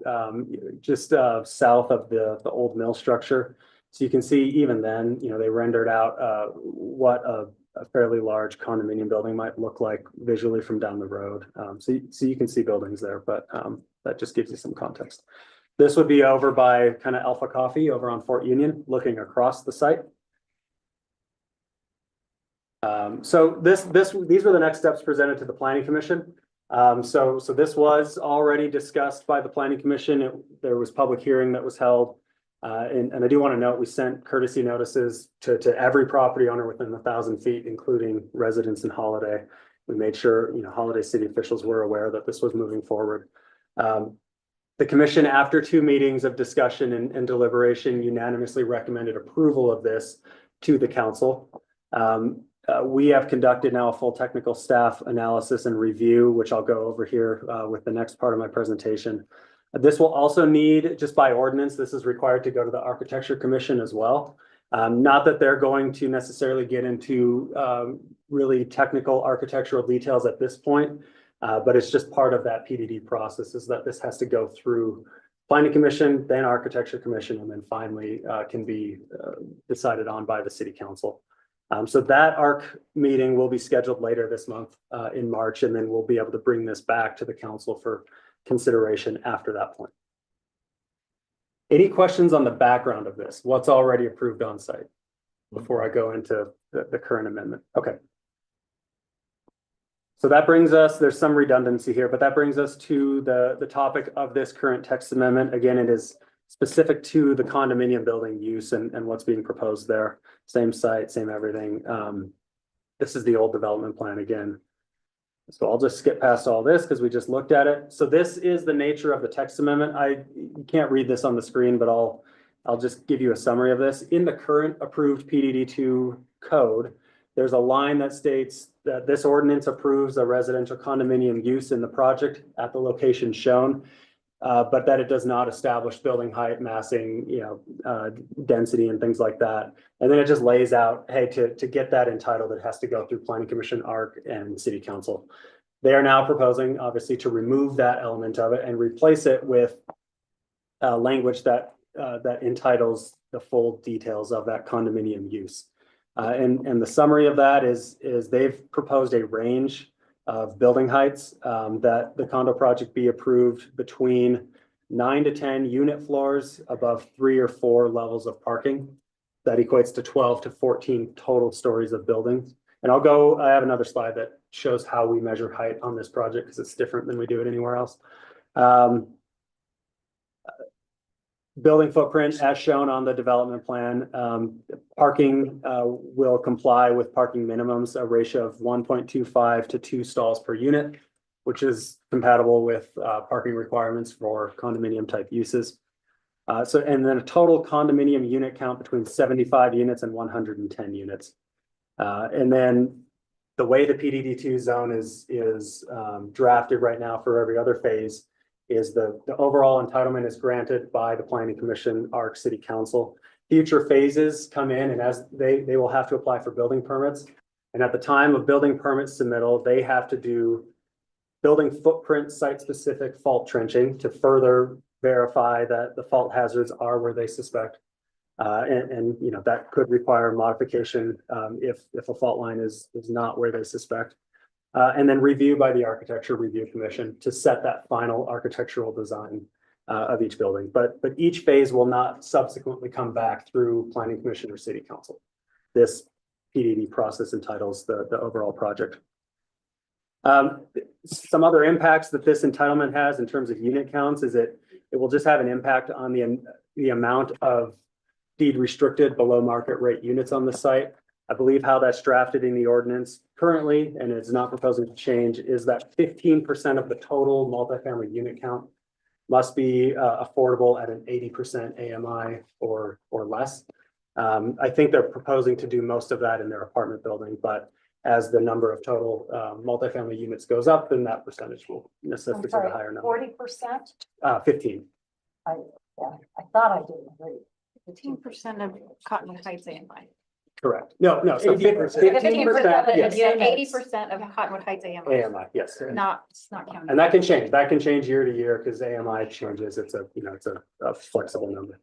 just south of the old mill structure. So you can see even then, they rendered out what a fairly large condominium building might look like visually from down the road. So you can see buildings there, but that just gives you some context. This would be over by kind of Alpha Coffee over on Fort Union, looking across the site. So these were the next steps presented to the Planning Commission. So this was already discussed by the Planning Commission. There was public hearing that was held. And I do want to note, we sent courtesy notices to every property owner within 1,000 feet, including residents in Holiday. We made sure, Holiday city officials were aware that this was moving forward. The commission, after 2 meetings of discussion and deliberation, unanimously recommended approval of this to the council. We have conducted now a full technical staff analysis and review, which I'll go over here with the next part of my presentation. This will also need, just by ordinance, this is required to go to the Architecture Commission as well. Not that they're going to necessarily get into really technical architectural details at this point, but it's just part of that PDD process, is that this has to go through Planning Commission, then Architecture Commission, and then finally can be decided on by the City Council. So that ARC meeting will be scheduled later this month in March, and then we'll be able to bring this back to the council for consideration after that point. Any questions on the background of this? What's already approved on site before I go into the current amendment? Okay. So that brings us, there's some redundancy here, but that brings us to the topic of this current text amendment. Again, it is specific to the condominium building use and what's being proposed there. Same site, same everything. This is the old development plan again. So I'll just skip past all this because we just looked at it. So this is the nature of the text amendment. You can't read this on the screen, but I'll just give you a summary of this. In the current approved PDD2 code, there's a line that states that this ordinance approves a residential condominium use in the project at the location shown, but that it does not establish building height, massing, density and things like that. And then it just lays out, hey, to get that entitled, it has to go through Planning Commission, ARC, and City Council. They are now proposing, obviously, to remove that element of it and replace it with language that entitles the full details of that condominium use. And the summary of that is they've proposed a range of building heights that the condo project be approved between 9 to 10 unit floors above 3 or 4 levels of parking. That equates to 12 to 14 total stories of buildings. And I have another slide that shows how we measure height on this project because it's different than we do it anywhere else. Building footprint as shown on the development plan. Parking will comply with parking minimums, a ratio of 1.25 to 2 stalls per unit, which is compatible with parking requirements for condominium type uses. And then a total condominium unit count between 75 units and 110 units. And then the way the PDD2 zone is drafted right now for every other phase is the overall entitlement is granted by the Planning Commission, ARC, City Council. Future phases come in and as they will have to apply for building permits. And at the time of building permit submittal, they have to do building footprint site-specific fault trenching to further verify that the fault hazards are where they suspect. And that could require modification if a fault line is not where they suspect. And then review by the Architecture Review Commission to set that final architectural design of each building. But each phase will not subsequently come back through Planning Commission or City Council. This PDD process entitles the overall project. Some other impacts that this entitlement has in terms of unit counts is it will just have an impact on the amount of deed restricted below market rate units on the site. I believe how that's drafted in the ordinance currently, and it's not proposing to change, is that 15% of the total multifamily unit count must be affordable at an 80% AMI or less. I think they're proposing to do most of that in their apartment building, but as the number of total multifamily units goes up, then that percentage will necessitate a higher number. 40%? 15. I thought I didn't agree. 15% of Cottonwood Heights AMI. Correct. No. So 15%. 15%, Yes. Yeah, 80% of Cottonwood Heights AMI. AMI, yes. It's not counting. And that can change. That can change year to year because AMI changes. It's a flexible number.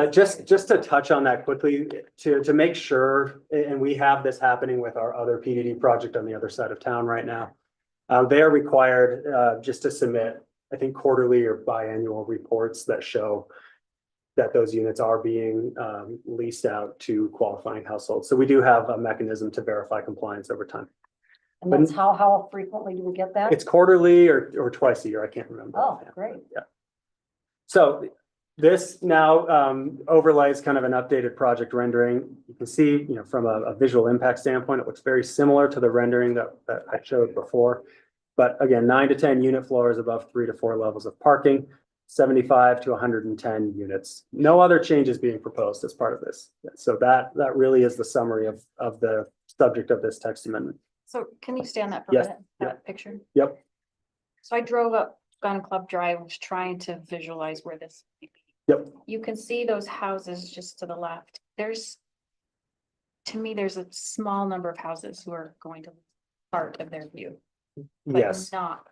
Just to touch on that quickly, to make sure, and we have this happening with our other PDD project on the other side of town right now. They are required just to submit, I think, quarterly or biannual reports that show that those units are being leased out to qualifying households. So we do have a mechanism to verify compliance over time. And that's how frequently do we get that? It's quarterly or twice a year. I can't remember. Oh, great. Yeah. So this now overlays kind of an updated project rendering. You can see, from a visual impact standpoint, it looks very similar to the rendering that I showed before. But again, 9 to 10 unit floors above 3 to 4 levels of parking, 75 to 110 units. No other changes being proposed as part of this. So that really is the summary of the subject of this text amendment. So can you stay on that for a Yes. minute, that picture? Yep. So I drove up Gun Club Drive, was trying to visualize where this might be. Yep. You can see those houses just to the left. To me, there's a small number of houses who are going to part of their view. But Yes. not.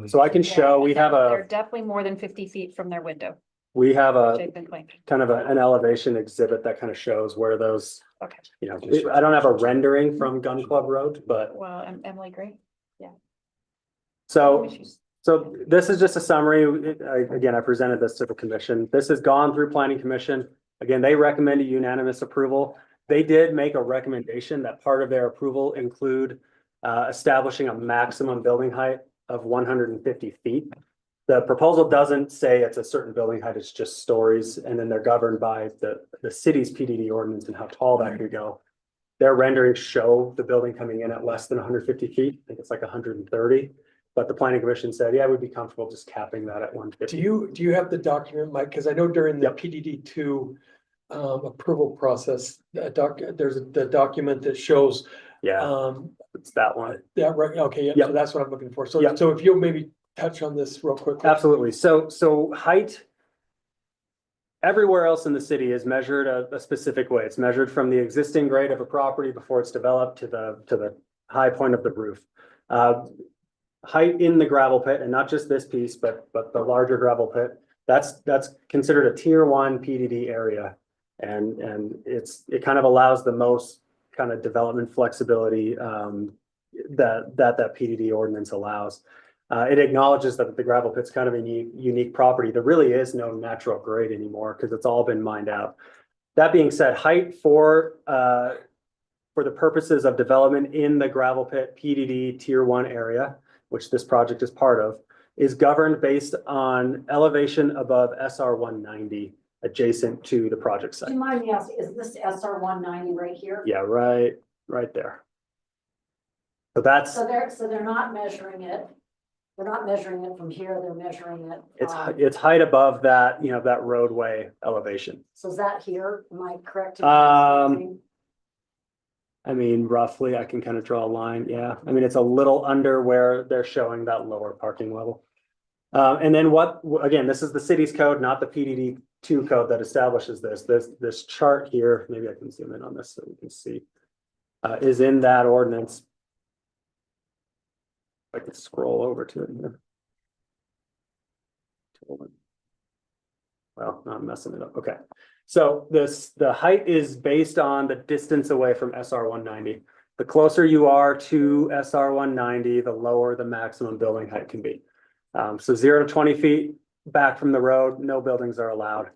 So I can show we have They're a definitely more than 50 feet from their window, which which I've been claiming. kind of an elevation exhibit that kind of shows where those, Okay, I don't have a rendering from Gun Club Road, but well, Emily, great. so this is just a summary. I presented this to the commission. This has gone through Planning Commission. Again, they recommended unanimous approval. They did make a recommendation that part of their approval include establishing a maximum building height of 150 feet. The proposal doesn't say it's a certain building height, it's just stories, and then they're governed by the city's PDD ordinance and how tall that could go. Their renderings show the building coming in at less than 150 feet. I think it's like 130. But the planning commission said, yeah, we'd be comfortable just capping that at 150. Do you have the document, Mike? Because I know during the Yep. PDD two approval process, there's the document that shows Yeah, it's that one. that, right, okay, yeah, Yep. so that's what I'm looking for. So, Yep. so if you'll maybe touch on this real quick. Absolutely. So height. Everywhere else in the city is measured a specific way. It's measured from the existing grade of a property before it's developed to the high point of the roof. Height in the gravel pit, and not just this piece, but the larger gravel pit, that's considered a tier 1 PDD area. And it kind of allows the most kind of development flexibility that PDD ordinance allows. It acknowledges that the gravel pit's kind of a unique property. There really is no natural grade anymore because it's all been mined out. That being said, height for the purposes of development in the gravel pit PDD tier 1 area, which this project is part of, is governed based on elevation above SR 190 adjacent to the project Do site. you mind me asking, is this SR 190 right here? Yeah, right there. So that's, So they're not measuring it. They're not measuring it from here, they're measuring it. it's height above that, that roadway elevation. So is that here? Am I correct? I mean, roughly, I can kind of draw a line, yeah. I mean, it's a little under where they're showing that lower parking level. And then again, this is the city's code, not the PDD 2 code that establishes this. This chart here, maybe I can zoom in on this so we can see, is in that ordinance. I could scroll over to it here. Well, no, I'm messing it up. Okay. So the height is based on the distance away from SR 190. The closer you are to SR 190, the lower the maximum building height can be. So 0 to 20 feet back from the road, no buildings are allowed.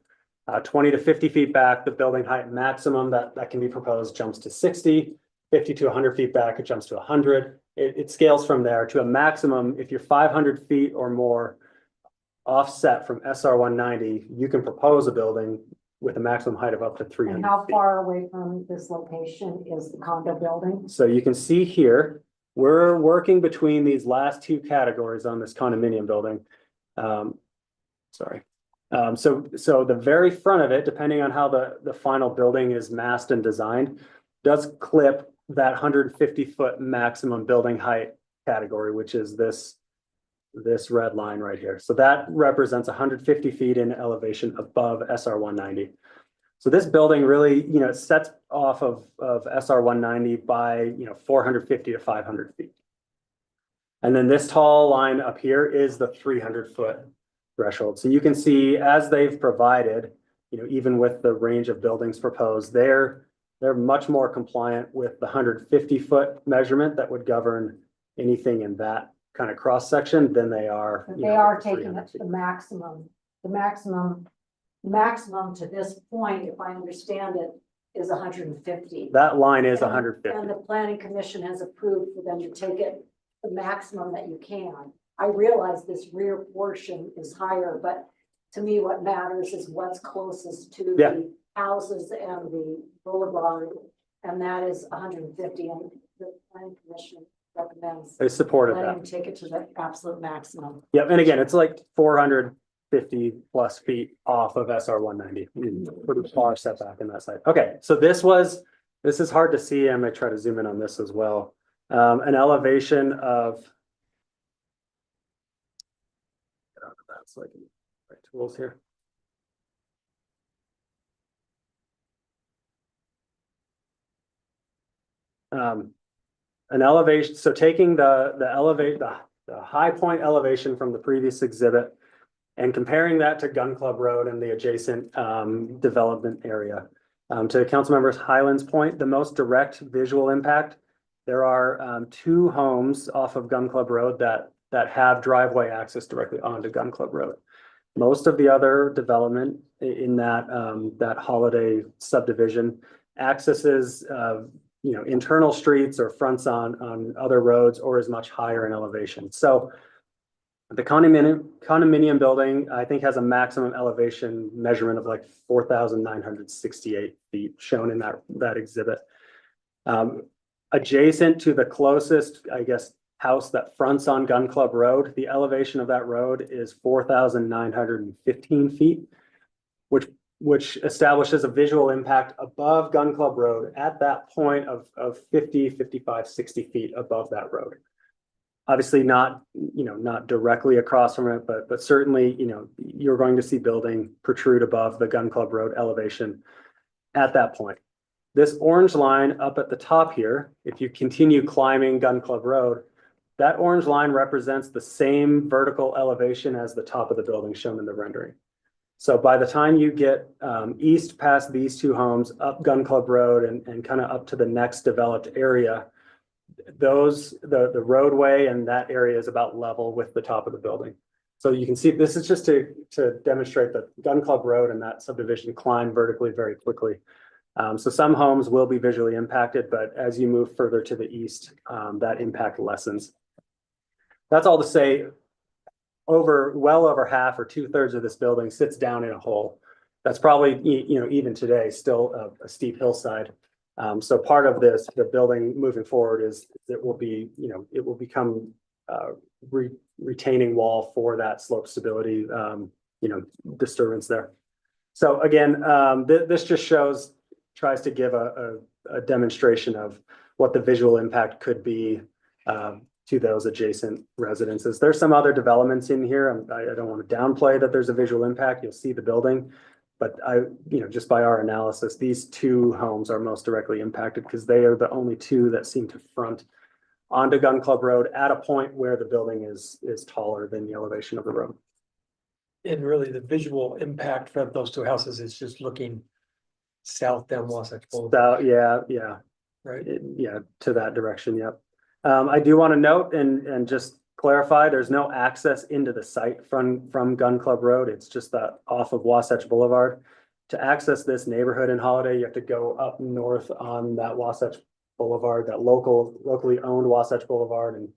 20 to 50 feet back, the building height maximum that can be proposed jumps to 60. 50 to 100 feet back, it jumps to 100. It scales from there to a maximum. If you're 500 feet or more offset from SR 190, you can propose a building with a maximum height of up to 300 And how feet. far away from this location is the condo building? So you can see here, we're working between these last two categories on this condominium building. Sorry. So the very front of it, depending on how the final building is massed and designed, does clip that 150-foot maximum building height category, which is this red line right here. So that represents 150 feet in elevation above SR 190. So this building really, it sets off of SR 190 by, 450 to 500 feet. And then this tall line up here is the 300-foot threshold. So you can see as they've provided, even with the range of buildings proposed, they're much more compliant with the 150-foot measurement that would govern anything in that kind of cross section than they are. But they are taking it to the maximum. The maximum to this point, if I understand it, is 150. That line is And 150. the planning commission has approved for them to take it the maximum that you can. I realize this rear portion is higher, but to me, what matters is what's closest to Yeah. the houses and the boulevard, and that is 150, and the planning commission recommends They supported letting that. them take it to the absolute maximum. Yep, and again, it's like 450 plus feet off of SR 190. Pretty far setback in that side. Okay, so this is hard to see. I might try to zoom in on this as well. An elevation of. Get out of that so I can write tools here. An elevation, so taking the high point elevation from the previous exhibit and comparing that to Gun Club Road and the adjacent development area. To Councilmember Highland's point, the most direct visual impact, there are 2 homes off of Gun Club Road that have driveway access directly onto Gun Club Road. Most of the other development in that holiday subdivision accesses internal streets or fronts on other roads or is much higher in elevation. So the condominium building, I think, has a maximum elevation measurement of like 4,968 feet shown in that exhibit. Adjacent to the closest, I guess, house that fronts on Gun Club Road, the elevation of that road is 4,915 feet, which establishes a visual impact above Gun Club Road at that point of 50, 55, 60 feet above that road. Obviously not directly across from it, but certainly, you're going to see building protrude above the Gun Club Road elevation at that point. This orange line up at the top here, if you continue climbing Gun Club Road, that orange line represents the same vertical elevation as the top of the building shown in the rendering. So by the time you get east past these two homes, up Gun Club Road and kind of up to the next developed area, the roadway and that area is about level with the top of the building. So you can see this is just to demonstrate that Gun Club Road and that subdivision climb vertically very quickly. So some homes will be visually impacted, but as you move further to the east, that impact lessens. That's all to say, well over half or 2/3 of this building sits down in a hole. That's probably, even today, still a steep hillside. So part of this, the building moving forward is it will become retaining wall for that slope stability, disturbance there. So again, this just tries to give a demonstration of what the visual impact could be to those adjacent residences. There's some other developments in here. I don't want to downplay that there's a visual impact. You'll see the building. But just by our analysis, these two homes are most directly impacted because they are the only two that seem to front onto Gun Club Road at a point where the building is taller than the elevation of the road. And really the visual impact for those two houses is just looking south down Wasatch Boulevard. So, yeah. Right. To that direction, yep. I do want to note and just clarify, there's no access into the site from Gun Club Road. It's just that off of Wasatch Boulevard. To access this neighborhood in Holiday, you have to go up north on that Wasatch Boulevard, that locally owned Wasatch Boulevard, and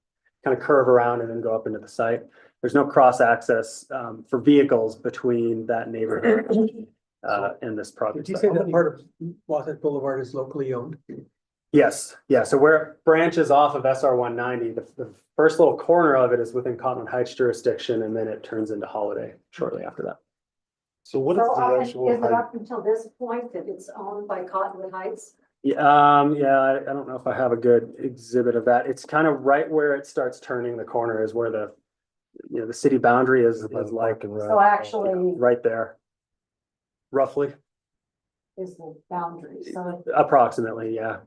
kind of curve around and then go up into the site. There's no cross access for vehicles between that neighborhood and this project. Did you say that part of Wasatch Boulevard is locally owned? Yes, yeah. So where it branches off of SR 190, the first little corner of it is within Cottonwood Heights jurisdiction, and then it turns into Holiday shortly after that. So what is So the actual is it height? up until this point that it's owned by Cottonwood Heights? Yeah, I don't know if I have a good exhibit of that. It's kind of right where it starts turning the corner is where the city boundary is like So actually right there. Roughly, is the boundary, so approximately, yeah.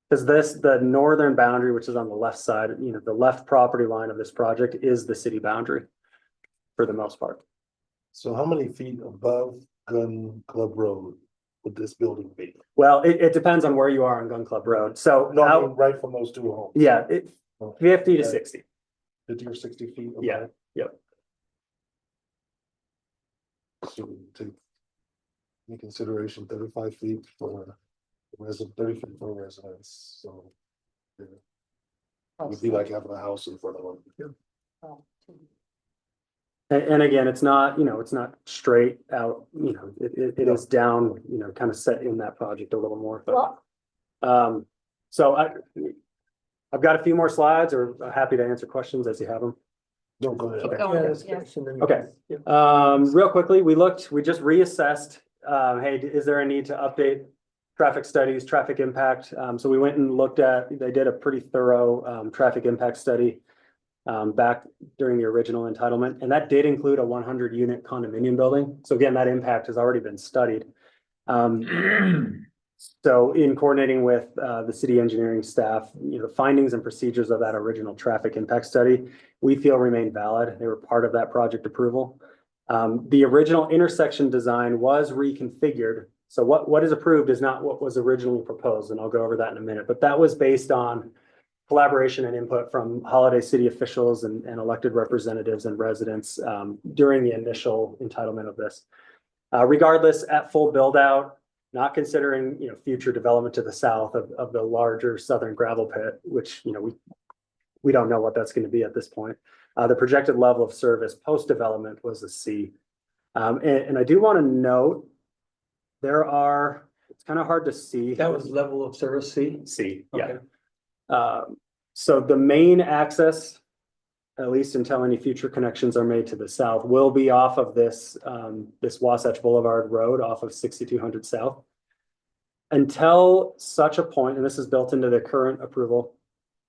Because the northern boundary, which is on the left side, the left property line of this project is the city boundary for the most part. So how many feet above Gun Club Road would this building be? Well, it depends on where you are on Gun Club Road. So No, I mean, right from those two homes. yeah, 50 to Okay. 60. 50 or 60 feet. above? Yeah, yep. So we take into consideration 35 feet for resident, 30 feet for residents, so. yeah, it would be like having a house in front of them. And again, it's not straight out, it is down, kind of set in that project a little more, but. well, So I've got a few more slides, or happy to answer questions as you have them. No, go ahead. Keep Yeah, going. that's Yeah. good. And then- Okay. Yeah. Real quickly, we just reassessed, hey, is there a need to update traffic studies, traffic impact? So we went and they did a pretty thorough, traffic impact study back during the original entitlement, and that did include a 100-unit condominium building. So again, that impact has already been studied. So in coordinating with the city engineering staff, the findings and procedures of that original traffic impact study, we feel remain valid. They were part of that project approval. The original intersection design was reconfigured. So what is approved is not what was originally proposed, and I'll go over that in a minute, but that was based on collaboration and input from Holiday city officials and elected representatives and residents during the initial entitlement of this. Regardless, at full build out, not considering, future development to the south of the larger southern gravel pit, which, we don't know what that's going to be at this point. The projected level of service post-development was a C. And I do want to note, it's kind of hard to see. That was level of service C? C, yeah. Okay. So the main access, at least until any future connections are made to the south, will be off of this Wasatch Boulevard Road off of 6200 South. Until such a point, and this is built into the current approval,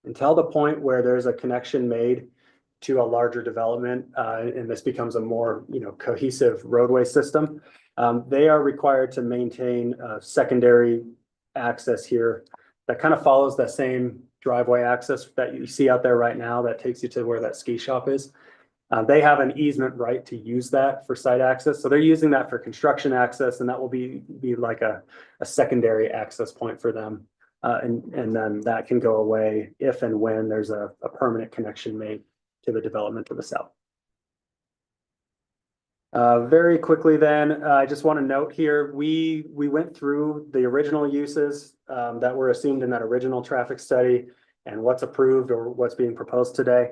until the point where there's a connection made to a larger development, and this becomes a more, cohesive roadway system, they are required to maintain secondary access here that kind of follows that same driveway access that you see out there right now that takes you to where that ski shop is. They have an easement right to use that for site access. So they're using that for construction access, and that will be like a secondary access point for them. And then that can go away if and when there's a permanent connection made to the development to the south. Very quickly then, I just want to note here, we went through the original uses that were assumed in that original traffic study and what's approved or what's being proposed today.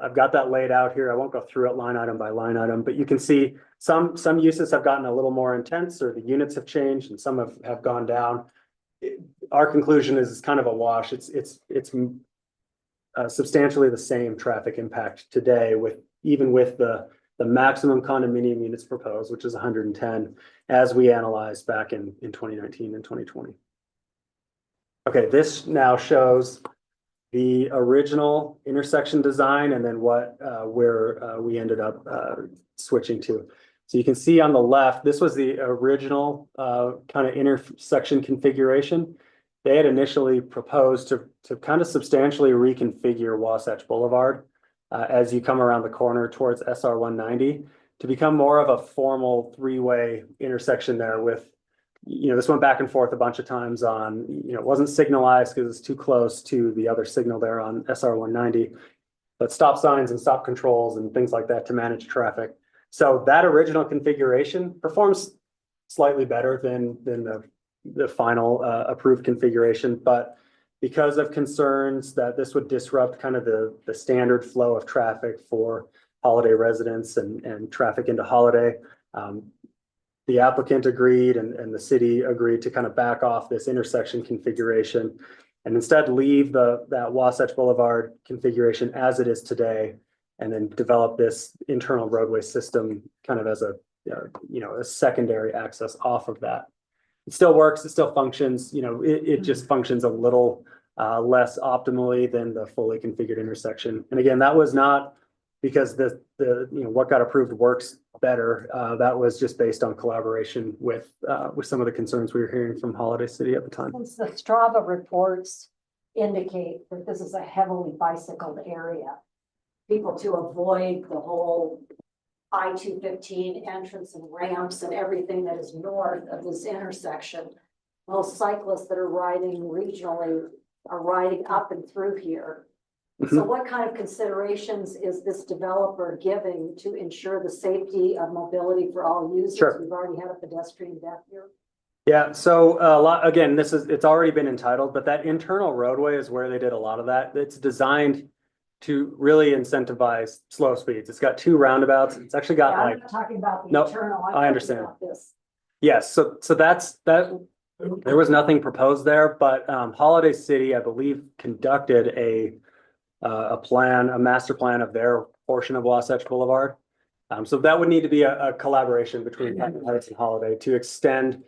I've got that laid out here. I won't go through it line item by line item, but you can see some uses have gotten a little more intense, or the units have changed, and some have gone down. Our conclusion is it's kind of a wash. It's substantially the same traffic impact today, even with the maximum condominium units proposed, which is 110, as we analyzed back in 2019 and 2020. Okay, this now shows the original intersection design and then where we ended up switching to. So you can see on the left, this was the original kind of intersection configuration. They had initially proposed to kind of substantially reconfigure Wasatch Boulevard as you come around the corner towards SR 190 to become more of a formal three-way intersection there with, this went back and forth a bunch of times on, it wasn't signalized because it's too close to the other signal there on SR 190, but stop signs and stop controls and things like that to manage traffic. So that original configuration performs slightly better than the final approved configuration, but because of concerns that this would disrupt kind of the standard flow of traffic for Holiday residents and traffic into Holiday, the applicant agreed and the city agreed to kind of back off this intersection configuration and instead leave that Wasatch Boulevard configuration as it is today, and then develop this internal roadway system kind of as a secondary access off of that. It still works, it still functions, it just functions a little less optimally than the fully configured intersection. And again, that was not because what got approved works better. That was just based on collaboration with some of the concerns we were hearing from Holiday City at the time. Since the Strava reports indicate that this is a heavily bicycled area, people to avoid the whole I-215 entrance and ramps and everything that is north of this intersection. Most cyclists that are riding regionally are riding up and through here. So what kind of considerations is this developer giving to ensure the safety of mobility for all users? Sure. We've already had a pedestrian death here. Yeah, so again, it's already been entitled, but that internal roadway is where they did a lot of that. It's designed to really incentivize slow speeds. It's got two roundabouts. It's actually got I'm not talking about the No, internal. I'm I talking understand. about this. Yes, so that's that. There was nothing proposed there, but Holiday City, I believe, conducted a master plan of their portion of Wasatch Boulevard. So that would need to be a collaboration between Heights and Holiday to extend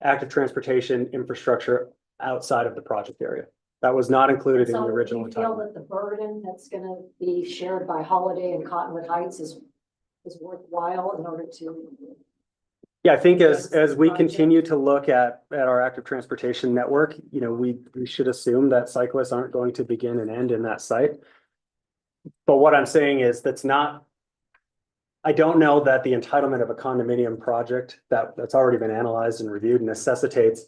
active transportation infrastructure outside of the project area. That was not included in the So original you feel entitlement. that the burden that's gonna be shared by Holiday and Cottonwood Heights is worthwhile in order to. Yeah, I think as we Project. continue to look at our active transportation network, we should assume that cyclists aren't going to begin and end in that site. But what I'm saying is I don't know that the entitlement of a condominium project that's already been analyzed and reviewed necessitates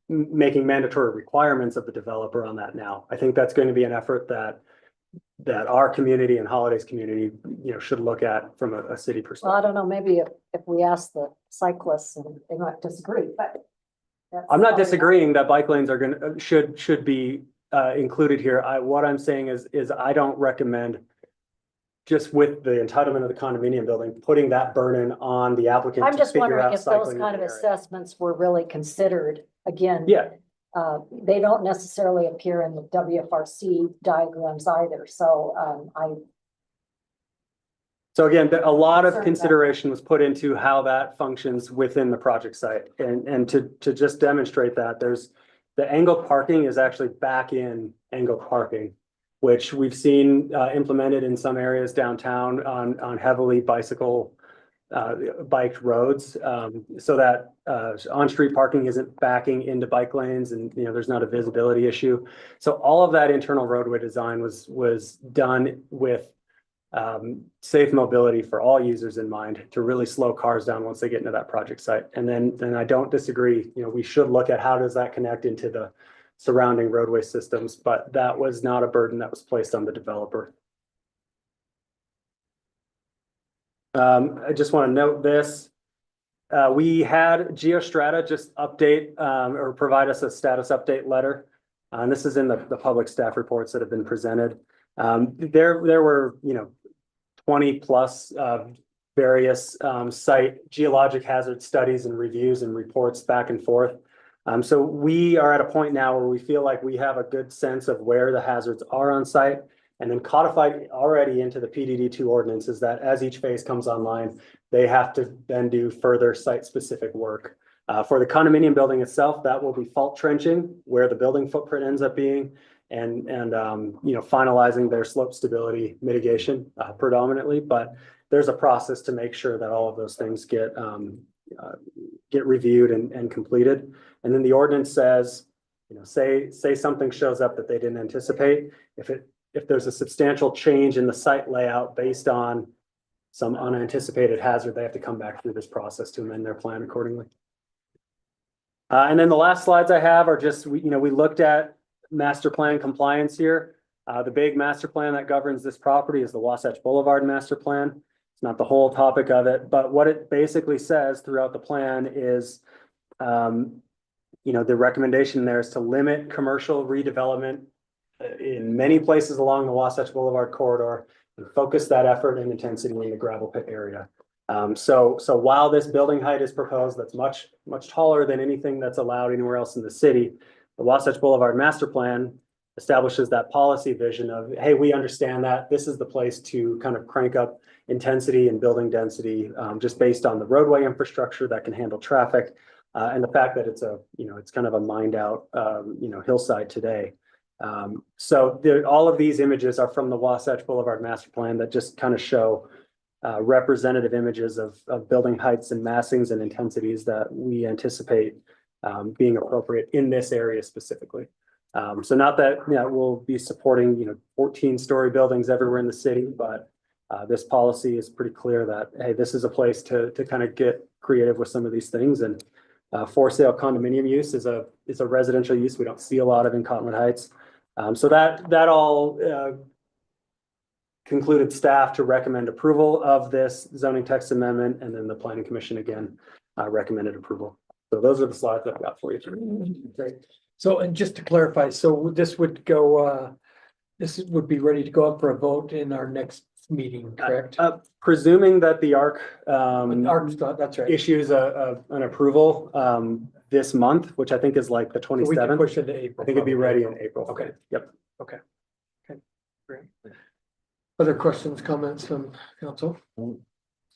making mandatory requirements of the developer on that now. I think that's going to be an effort that our community and Holiday's community, should look at from a city perspective. Well, I don't know, maybe if we ask the cyclists and they might disagree, but I'm not disagreeing that bike lanes are gonna, should be included here. What I'm saying is I don't recommend just with the entitlement of the condominium building, putting that burden on the applicant I'm to just figure wondering out if those cycling in kind of the area. assessments were really considered, again. Yeah, They don't necessarily appear in the WFRC diagrams either, so, so again, a lot of Concerned about consideration was put into how that functions within the project site. And to just demonstrate that, there's, the angled parking is actually back in angled parking, which we've seen implemented in some areas downtown on heavily biked roads. So that on-street parking isn't backing into bike lanes and, you know, there's not a visibility issue. So all of that internal roadway design was done with safe mobility for all users in mind to really slow cars down once they get into that project site. And then I don't disagree, you know, we should look at how does that connect into the surrounding roadway systems, but that was not a burden that was placed on the developer. I just want to note this. We had Geostrata just update or provide us a status update letter. And this is in the public staff reports that have been presented. There were, you know, 20 plus various site geologic hazard studies and reviews and reports back and forth. So we are at a point now where we feel like we have a good sense of where the hazards are on site and then codified already into the PDD2 ordinances that as each phase comes online, they have to then do further site specific work. For the condominium building itself, that will be fault trenching where the building footprint ends up being and you know, finalizing their slope stability mitigation predominantly, but there's a process to make sure that all of those things get reviewed and completed. And then the ordinance says, you know, say something shows up that they didn't anticipate. If there's a substantial change in the site layout based on some unanticipated hazard, they have to come back through this process to amend their plan accordingly. And then the last slides I have are just, we looked at master plan compliance here. The big master plan that governs this property is the Wasatch Boulevard master plan. It's not the whole topic of it, but what it basically says throughout the plan is, you know, the recommendation there is to limit commercial redevelopment in many places along the Wasatch Boulevard corridor and focus that effort and intensity in the gravel pit area. So while this building height is proposed, that's much taller than anything that's allowed anywhere else in the city, the Wasatch Boulevard master plan establishes that policy vision of, hey, we understand that this is the place to kind of crank up intensity and building density, just based on the roadway infrastructure that can handle traffic, and the fact that it's it's kind of a mined out, hillside today. So all of these images are from the Wasatch Boulevard master plan that just kind of show representative images of building heights and massings and intensities that we anticipate being appropriate in this area specifically. So not that we'll be supporting 14-story buildings everywhere in the city, but this policy is pretty clear that, hey, this is a place to kind of get creative with some of these things. And for sale condominium use is a residential use we don't see a lot of in Cottonwood Heights. So that all concluded staff to recommend approval of this zoning text amendment, and then the planning commission again recommended approval. So those are the slides I've got for you. Great. So, and just to clarify, so this would go, this would be ready to go up for a vote in our next meeting, correct? Presuming that the ARC That's right. issues an approval this month, which I think is like the So we can 27th. push into April. I think it'd be probably. ready in April. Okay. Yep. Great. Other questions, comments from council?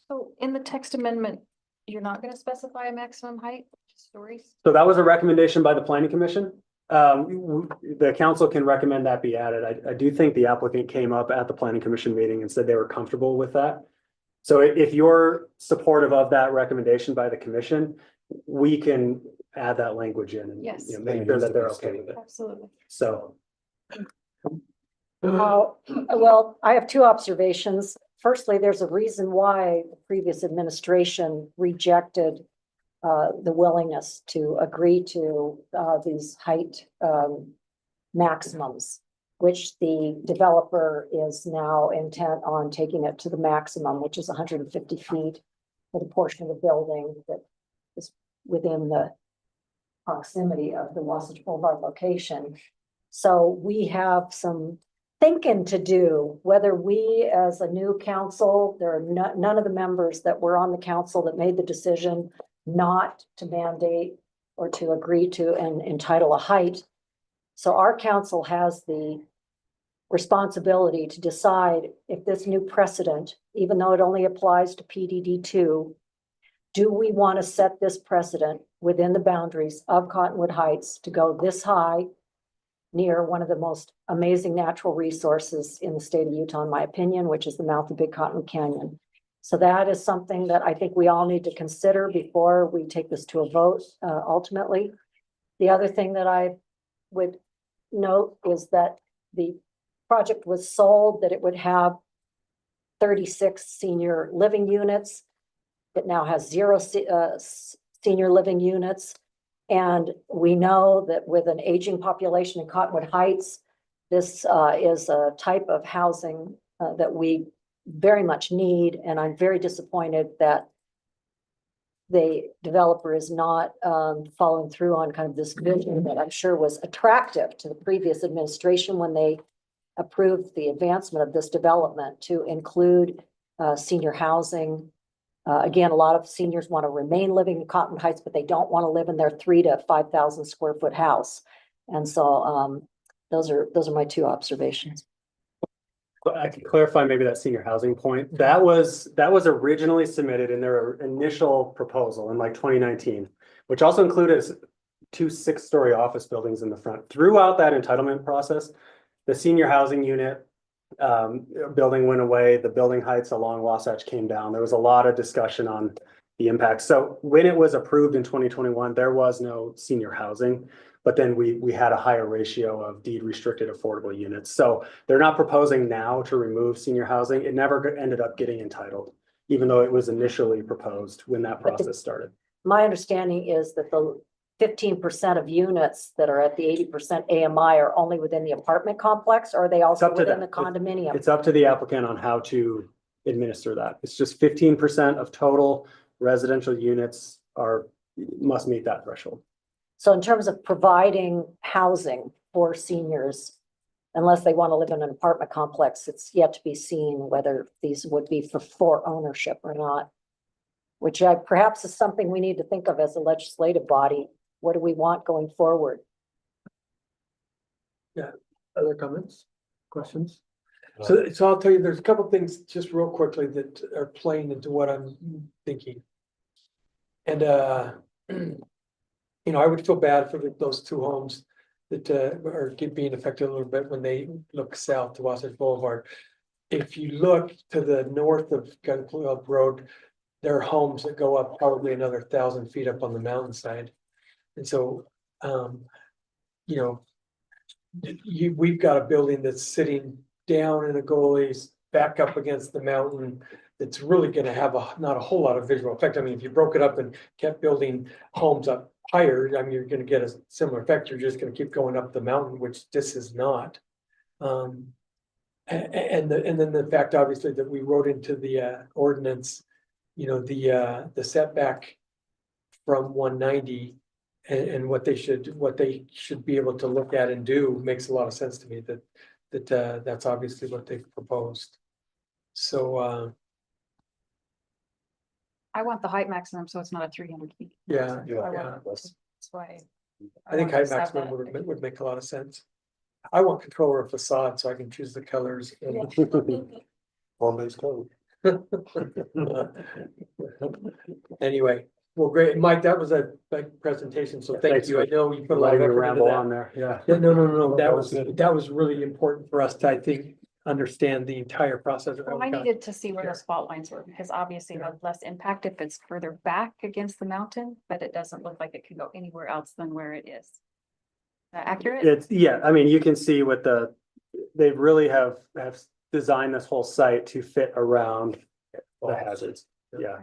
So in the text amendment, you're not gonna specify a maximum height stories? So that was a recommendation by the planning commission. The council can recommend that be added. I do think the applicant came up at the planning commission meeting and said they were comfortable with that. So if you're supportive of that recommendation by the commission, we can add that language in and Yes. make sure that they're okay with it. Absolutely. So well, I have two observations. Firstly, there's a reason why the previous administration rejected the willingness to agree to these height maximums, which the developer is now intent on taking it to the maximum, which is 150 feet for the portion of the building that is within the proximity of the Wasatch Boulevard location. So we have some thinking to do, whether we as a new council, there are none of the members that were on the council that made the decision not to mandate or to agree to and entitle a height. So our council has the responsibility to decide if this new precedent, even though it only applies to PDD 2, do we want to set this precedent within the boundaries of Cottonwood Heights to go this high near one of the most amazing natural resources in the state of Utah, in my opinion, which is the mouth of Big Cottonwood Canyon. So that is something that I think we all need to consider before we take this to a vote, ultimately. The other thing that I would note is that the project was sold, that it would have 36 senior living units. It now has 0 senior living units. And we know that with an aging population in Cottonwood Heights, this is a type of housing that we very much need. And I'm very disappointed that the developer is not following through on kind of this vision that I'm sure was attractive to the previous administration when they approved the advancement of this development to include senior housing. Again, a lot of seniors want to remain living in Cottonwood Heights, but they don't want to live in their 3,000 to 5,000 square foot house. And so those are my two observations. But I can clarify maybe that senior housing point. That was originally submitted in their initial proposal in like 2019, which also included 2 6-story office buildings in the front. Throughout that entitlement process, the senior housing unit building went away, the building heights along Wasatch came down. There was a lot of discussion on the impact. So when it was approved in 2021, there was no senior housing, but then we had a higher ratio of deed restricted affordable units. So they're not proposing now to remove senior housing. It never ended up getting entitled, even though it was initially proposed when that process started. My understanding is that the 15% of units that are at the 80% AMI are only within the apartment complex, or are they also up to within them. the condominium? It's up to the applicant on how to administer that. It's just 15% of total residential units must meet that threshold. So in terms of providing housing for seniors, unless they want to live in an apartment complex, it's yet to be seen whether these would be for ownership or not, which perhaps is something we need to think of as a legislative body. What do we want going forward? Yeah, other comments, questions? So I'll tell you, there's a couple things just real quickly that are playing into what I'm thinking. And, you know, I would feel bad for those 2 homes that are being affected a little bit when they look south to Wasatch Boulevard. If you look to the north of Gun Club Road, there are homes that go up probably another 1,000 feet up on the mountainside. And so, you know, we've got a building that's sitting down in a gully's back up against the mountain. That's really going to have not a whole lot of visual effect. I mean, if you broke it up and kept building homes up higher, I mean, you're going to get a similar effect. You're just going to keep going up the mountain, which this is not. And then the fact, obviously, that we wrote into the ordinance, you know, the setback from 190 and what they should be able to look at and do makes a lot of sense to me. That's obviously what they've proposed. So I want the height maximum, so it's not a 300 feet. yeah, That's why. I think want to height just have maximum that. would make a lot of sense. I want control over a facade so I can choose the colors. Form-based code. Anyway, well, great, Mike, that was a big presentation, so thank Thanks you. I for know you put a lot of Letting me effort into ramble that. on there, yeah. Yeah, no, That was good. that was really important for us to, I think, understand the entire process. Well, I needed to see where those fault lines were, because obviously have less impact if it's further back against the mountain, but it doesn't look like it can go anywhere else than where it is. Accurate? Yeah, I mean, you can see they really have designed this whole site to fit around the hazards, yeah.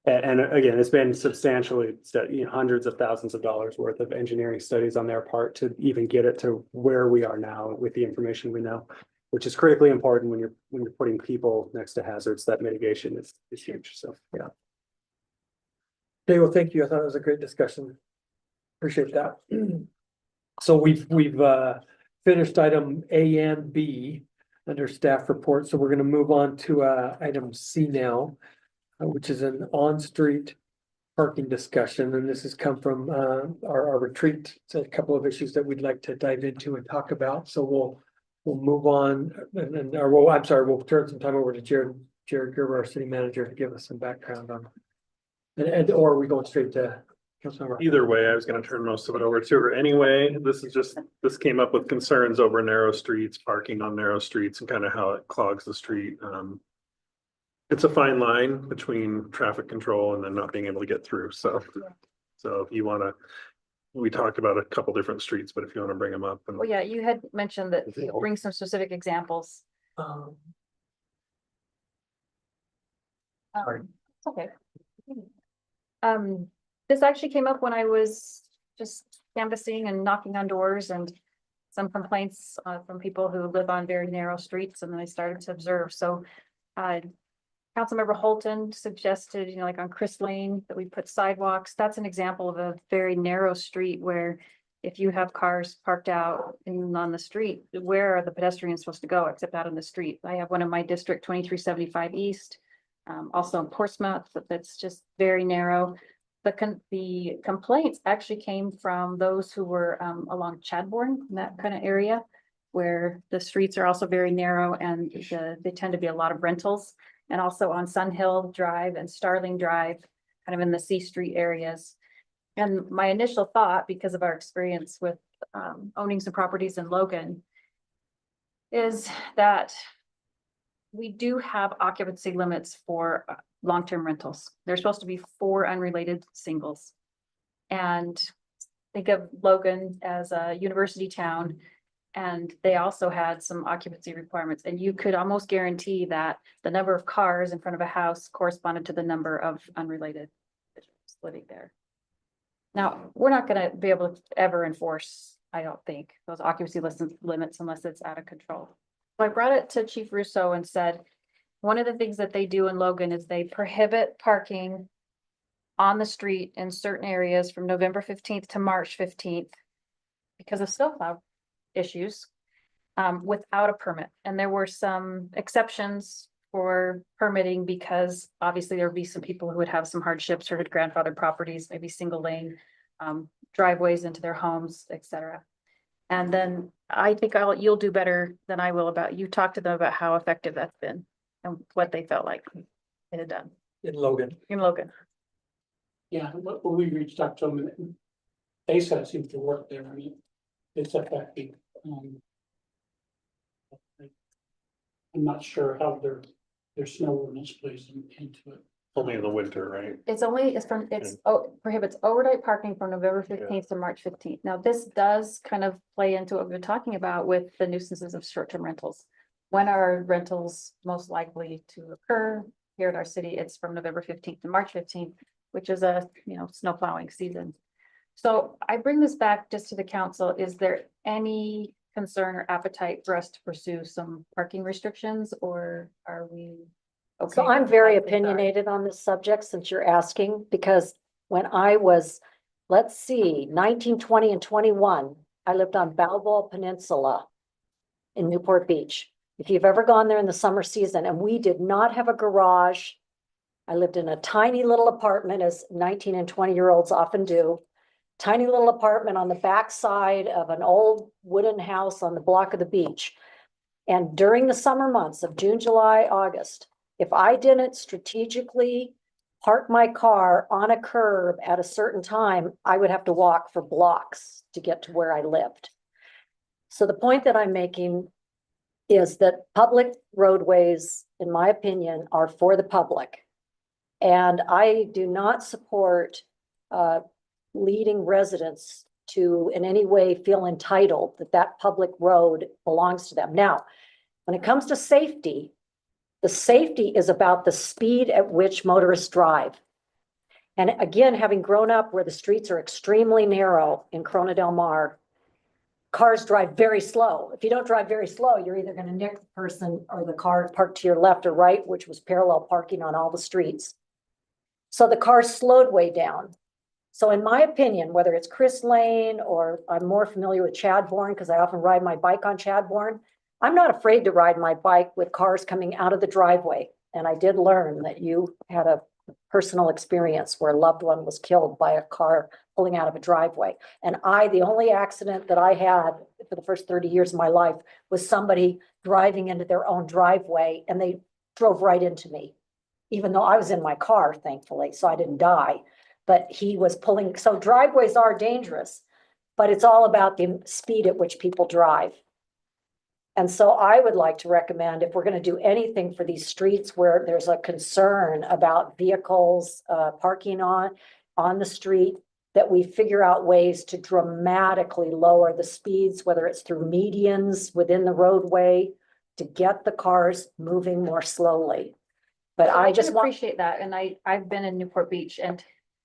And again, it's been substantially, hundreds of thousands of dollars worth of engineering studies on their part to even get it to where we are now with the information we know, which is critically important when you're putting people next to hazards. That mitigation is huge, so, yeah. Okay, well, thank you. I thought it was a great discussion. Appreciate that. So we've finished item A and B under staff report, so we're gonna move on to item C now, which is an on-street parking discussion, and this has come from our retreat. It's a couple of issues that we'd like to dive into and talk about, so we'll move on we'll turn some time over to Jared Gerber, our city manager, to give us some background on. Or are we going straight to Councilmember? Either way, I was gonna turn most of it over to her anyway. This came up with concerns over narrow streets, parking on narrow streets and kind of how it clogs the street. It's a fine line between traffic control and then not being able to get through, so if you wanna, we talked about a couple different streets, but if you wanna bring them up and. Well, yeah, you had mentioned that you'll bring some specific examples. It's okay. This actually came up when I was just canvassing and knocking on doors and some complaints from people who live on very narrow streets, and then I started to observe, so Councilmember Holton suggested, like on Chris Lane, that we put sidewalks. That's an example of a very narrow street where if you have cars parked out on the street, where are the pedestrians supposed to go except out on the street? I have one in my district, 2375 East, also in Portsmouth, that's just very narrow. The complaints actually came from those who were along Chadbourne, in that kind of area, where the streets are also very narrow and they tend to be a lot of rentals. And also on Sun Hill Drive and Starling Drive, kind of in the C Street areas. And my initial thought, because of our experience with owning some properties in Logan, is that we do have occupancy limits for long-term rentals. They're supposed to be 4 unrelated singles. And think of Logan as a university town. And they also had some occupancy requirements, and you could almost guarantee that the number of cars in front of a house corresponded to the number of unrelated individuals living there. Now, we're not gonna be able to ever enforce, I don't think, those occupancy limits unless it's out of control. So I brought it to Chief Russo and said, one of the things that they do in Logan is they prohibit parking on the street in certain areas from November 15th to March 15th because of snowplow issues without a permit. And there were some exceptions for permitting because obviously there would be some people who would have some hardships or had grandfathered properties, maybe single lane driveways into their homes, etc. And then I think you'll do better than I will about, you talk to them about how effective that's been and what they felt like it had done. In Logan. In Logan. Yeah, when we reached out to them, they said it seems to work there. I mean, it's effective. I'm not sure how their snow ordinance plays into it. Only in the winter, right? Prohibits overnight parking from November 15th to March 15th. Now, this does kind of play into what we're talking about with the nuisances of short-term rentals. When are rentals most likely to occur here in our city? It's from November 15th to March 15th, which is a, snow plowing season. So I bring this back just to the council. Is there any concern or appetite for us to pursue some parking restrictions, or are we? Okay. So I'm very opinionated on this subject since you're asking, because when I was, 19, 20, and 21, I lived on Balboa Peninsula in Newport Beach. If you've ever gone there in the summer season, and we did not have a garage. I lived in a tiny little apartment, as 19 and 20-year-olds often do. Tiny little apartment on the backside of an old wooden house on the block of the beach. And during the summer months of June, July, August, if I didn't strategically park my car on a curb at a certain time, I would have to walk for blocks to get to where I lived. So the point that I'm making is that public roadways, in my opinion, are for the public. And I do not support leading residents to in any way feel entitled that public road belongs to them. Now, when it comes to safety, the safety is about the speed at which motorists drive. And again, having grown up where the streets are extremely narrow in Corona del Mar, cars drive very slow. If you don't drive very slow, you're either going to nick the person or the car parked to your left or right, which was parallel parking on all the streets. So the cars slowed way down. So in my opinion, whether it's Chris Lane or I'm more familiar with Chadbourne because I often ride my bike on Chadbourne, I'm not afraid to ride my bike with cars coming out of the driveway. And I did learn that you had a personal experience where a loved one was killed by a car pulling out of a driveway. And the only accident that I had for the first 30 years of my life was somebody driving into their own driveway and they drove right into me. Even though I was in my car, thankfully, so I didn't die. But he was pulling, so driveways are dangerous, but it's all about the speed at which people drive. And so I would like to recommend, if we're going to do anything for these streets where there's a concern about vehicles parking on the street, that we figure out ways to dramatically lower the speeds, whether it's through medians within the roadway, to get the cars moving more slowly. But I just want. Appreciate that, and I've been in Newport Beach, and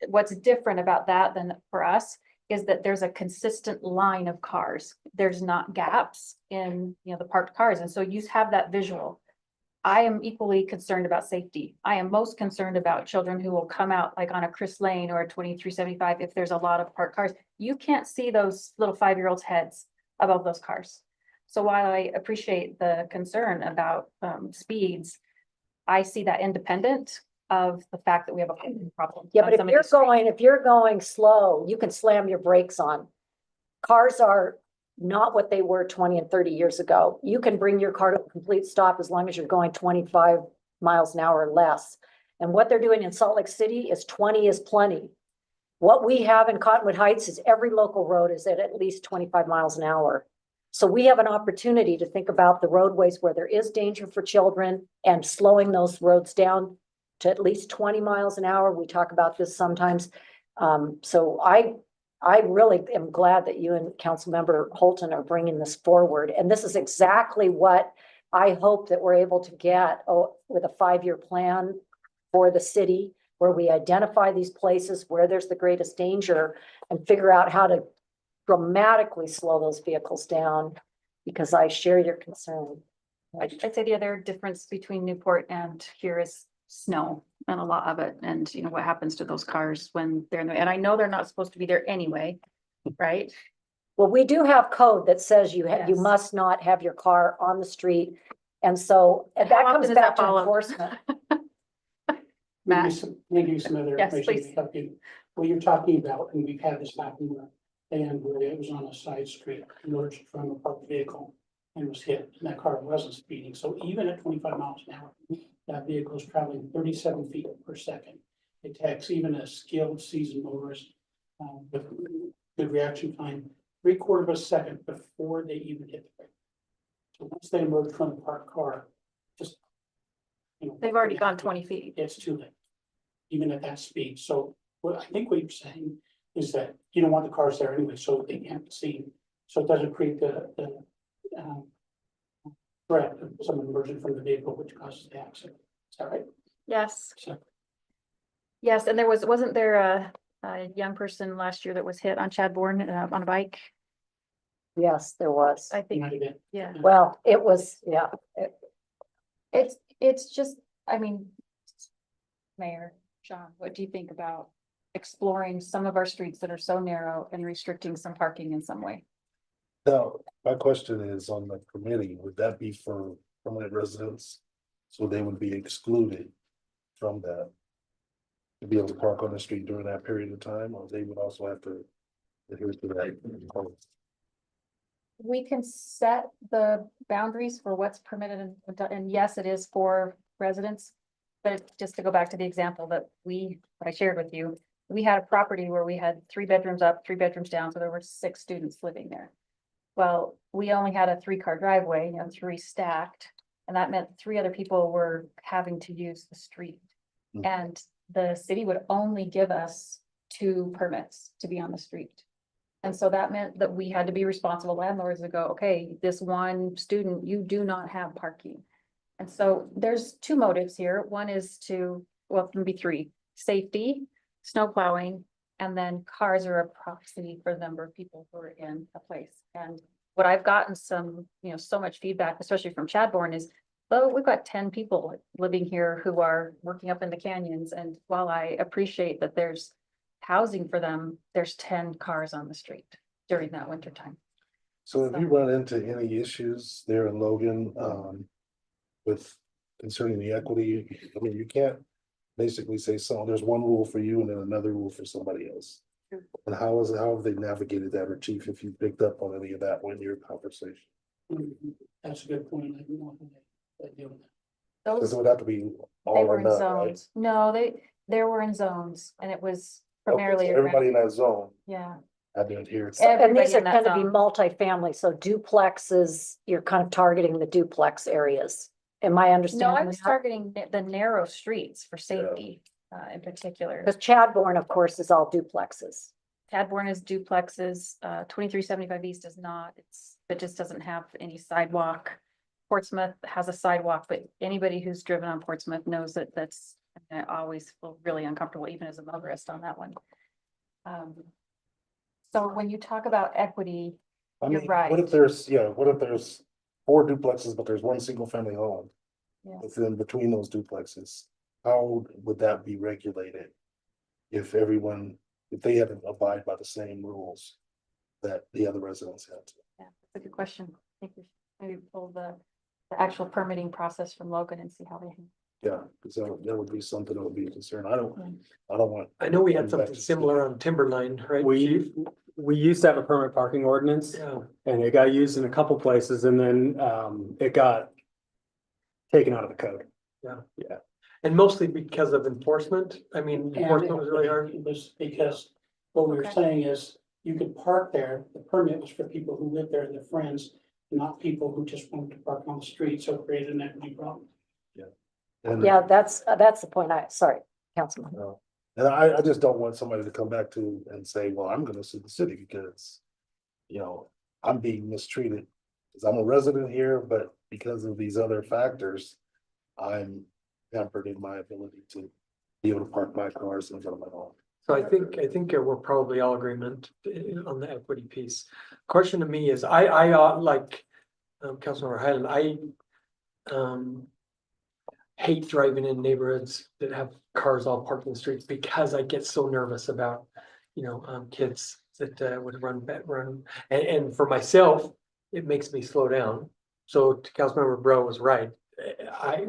what's different about that than for us is that there's a consistent line of cars. There's not gaps in, the parked cars, and so you have that visual. I am equally concerned about safety. I am most concerned about children who will come out like on a Chris Lane or a 2375 if there's a lot of parked cars. You can't see those little 5-year-olds' heads above those cars. So while I appreciate the concern about speeds, I see that independent of the fact that we have a parking problem. Yeah, but if you're going slow, you can slam your brakes on. Cars are not what they were 20 and 30 years ago. You can bring your car to a complete stop as long as you're going 25 miles an hour or less. And what they're doing in Salt Lake City is 20 is plenty. What we have in Cottonwood Heights is every local road is at least 25 miles an hour. So we have an opportunity to think about the roadways where there is danger for children and slowing those roads down to at least 20 miles an hour. We talk about this sometimes. So I really am glad that you and Councilmember Holton are bringing this forward. And this is exactly what I hope that we're able to get with a 5-year plan for the city, where we identify these places where there's the greatest danger and figure out how to dramatically slow those vehicles down, because I share your concern. I'd say the other difference between Newport and here is snow and a lot of it, and what happens to those cars when they're in there. And I know they're not supposed to be there anyway, right? Well, we do have code that says you Yes. must not have your car on the street. And so And that how comes often is back that to followed? enforcement. Matt? Let me give you some other Yes, information. please. to help you. What you're talking about, and we've had this happen and where it was on a side street, emerged from a parked vehicle and was hit, and that car wasn't speeding. So even at 25 miles an hour, that vehicle is traveling 37 feet per second. It takes even a skilled seasoned motorist with good reaction time, 3/4 of a second before they even hit the brake. So once they emerge from the parked car, just. They've already gone 20 feet. It's too late, even at that speed. So I think what you're saying is that you don't want the cars there anyway, so they can't be seen. So it doesn't create the threat of someone emerging from the vehicle, which causes the accident. Is that right? Yes. So Yes, and wasn't there a young person last year that was hit on Chadbourne on a bike? Yes, there was. I it think, might have been. yeah. Well, it was, yeah. It's just, I mean, Mayor John, what do you think about exploring some of our streets that are so narrow and restricting some parking in some way? Now, my question is on the committee, would that be for permanent residents? So they would be excluded from that? To be able to park on the street during that period of time, or they would also have to adhere to that? We can set the boundaries for what's permitted and yes, it is for residents. But just to go back to the example that I shared with you, we had a property where we had 3 bedrooms up, 3 bedrooms down, so there were 6 students living there. Well, we only had a 3-car driveway, 3 stacked, and that meant 3 other people were having to use the street. Mhm. And the city would only give us 2 permits to be on the street. And so that meant that we had to be responsible landlords to go, okay, this one student, you do not have parking. And so there's 2 motives here. One is maybe 3, safety, snow plowing, and then cars are a proxy for the number of people who are in a place. And what I've gotten so much feedback, especially from Chadbourne, is, oh, we've got 10 people living here who are working up in the canyons. And while I appreciate that there's housing for them, there's 10 cars on the street during that winter time. So have you run into any issues there in Logan, with concerning the equity? I mean, you can't basically say, so there's one rule for you and then another rule for somebody else. Sure. And how have they navigated that, or chief, if you picked up on any of that in your conversation? That's a good point. I don't know how they deal with that. Because Those, it would have to be they all were or in none, right? zones. No, they were in zones and it was Okay, so primarily. everybody in that zone Yeah. had to adhere. to- And these Everybody are in that going to be zone. multifamily, so duplexes, you're kind of targeting the duplex areas. Am I No, I understanding was that? targeting the narrow streets for safety, in particular. Because Chadbourne, of course, is all duplexes. Tadborn is duplexes, 2375 East does not, it just doesn't have any sidewalk. Portsmouth has a sidewalk, but anybody who's driven on Portsmouth knows that I always feel really uncomfortable, even as a motorist on that one. So when you talk about equity, I You're mean, right. what if there's 4 duplexes, but there's one single family home? Yeah. Within between those duplexes, how would that be regulated? If they had to abide by the same rules that the other residents had to? yeah, that's a good question. I think we should maybe pull the actual permitting process from Logan and see how they. Yeah, because that would be something that would be a concern. I don't want. I know we had something similar on Timberline, right? Chief? We used to have a permit parking ordinance. Yeah. And it got used in a couple places and then it got taken out of the code. And mostly because of enforcement. I mean, And enforcement was really hard. it was because what we were Okay. saying is you could park there. The permit was for people who live there and their friends, not people who just wanted to park on the street. So it created an equity problem. And- Yeah, that's the point. Sorry, Councilman. No. And I just don't want somebody to come back to and say, well, I'm gonna sue the city because, I'm being mistreated. Cause I'm a resident here, but because of these other factors, I'm hampered in my ability to be able to park my cars in front of my home. So I think we're probably all agreement on the equity piece. Question to me is, I like, Councilmember Highland, hate driving in neighborhoods that have cars all parked in the streets because I get so nervous about, kids that would run. And for myself, it makes me slow down. So Councilmember Bro was right.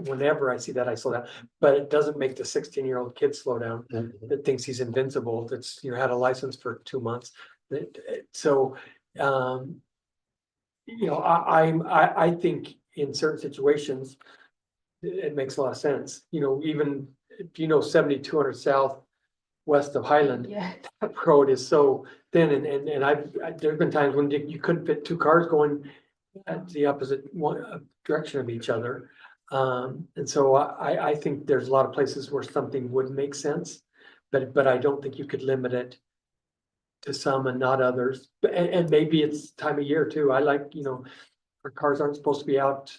Whenever I see that, I slow down, but it doesn't make the 16-year-old kid slow down that thinks he's invincible, that's, had a license for 2 months. So, I think in certain situations, it makes a lot of sense, even if 7200 south west of Highland, Yeah. that road is so thin and there've been times when you couldn't fit 2 cars going at the opposite direction of each other. And so I think there's a lot of places where something would make sense, but I don't think you could limit it to some and not others. And maybe it's time of year too. I like, our cars aren't supposed to be out,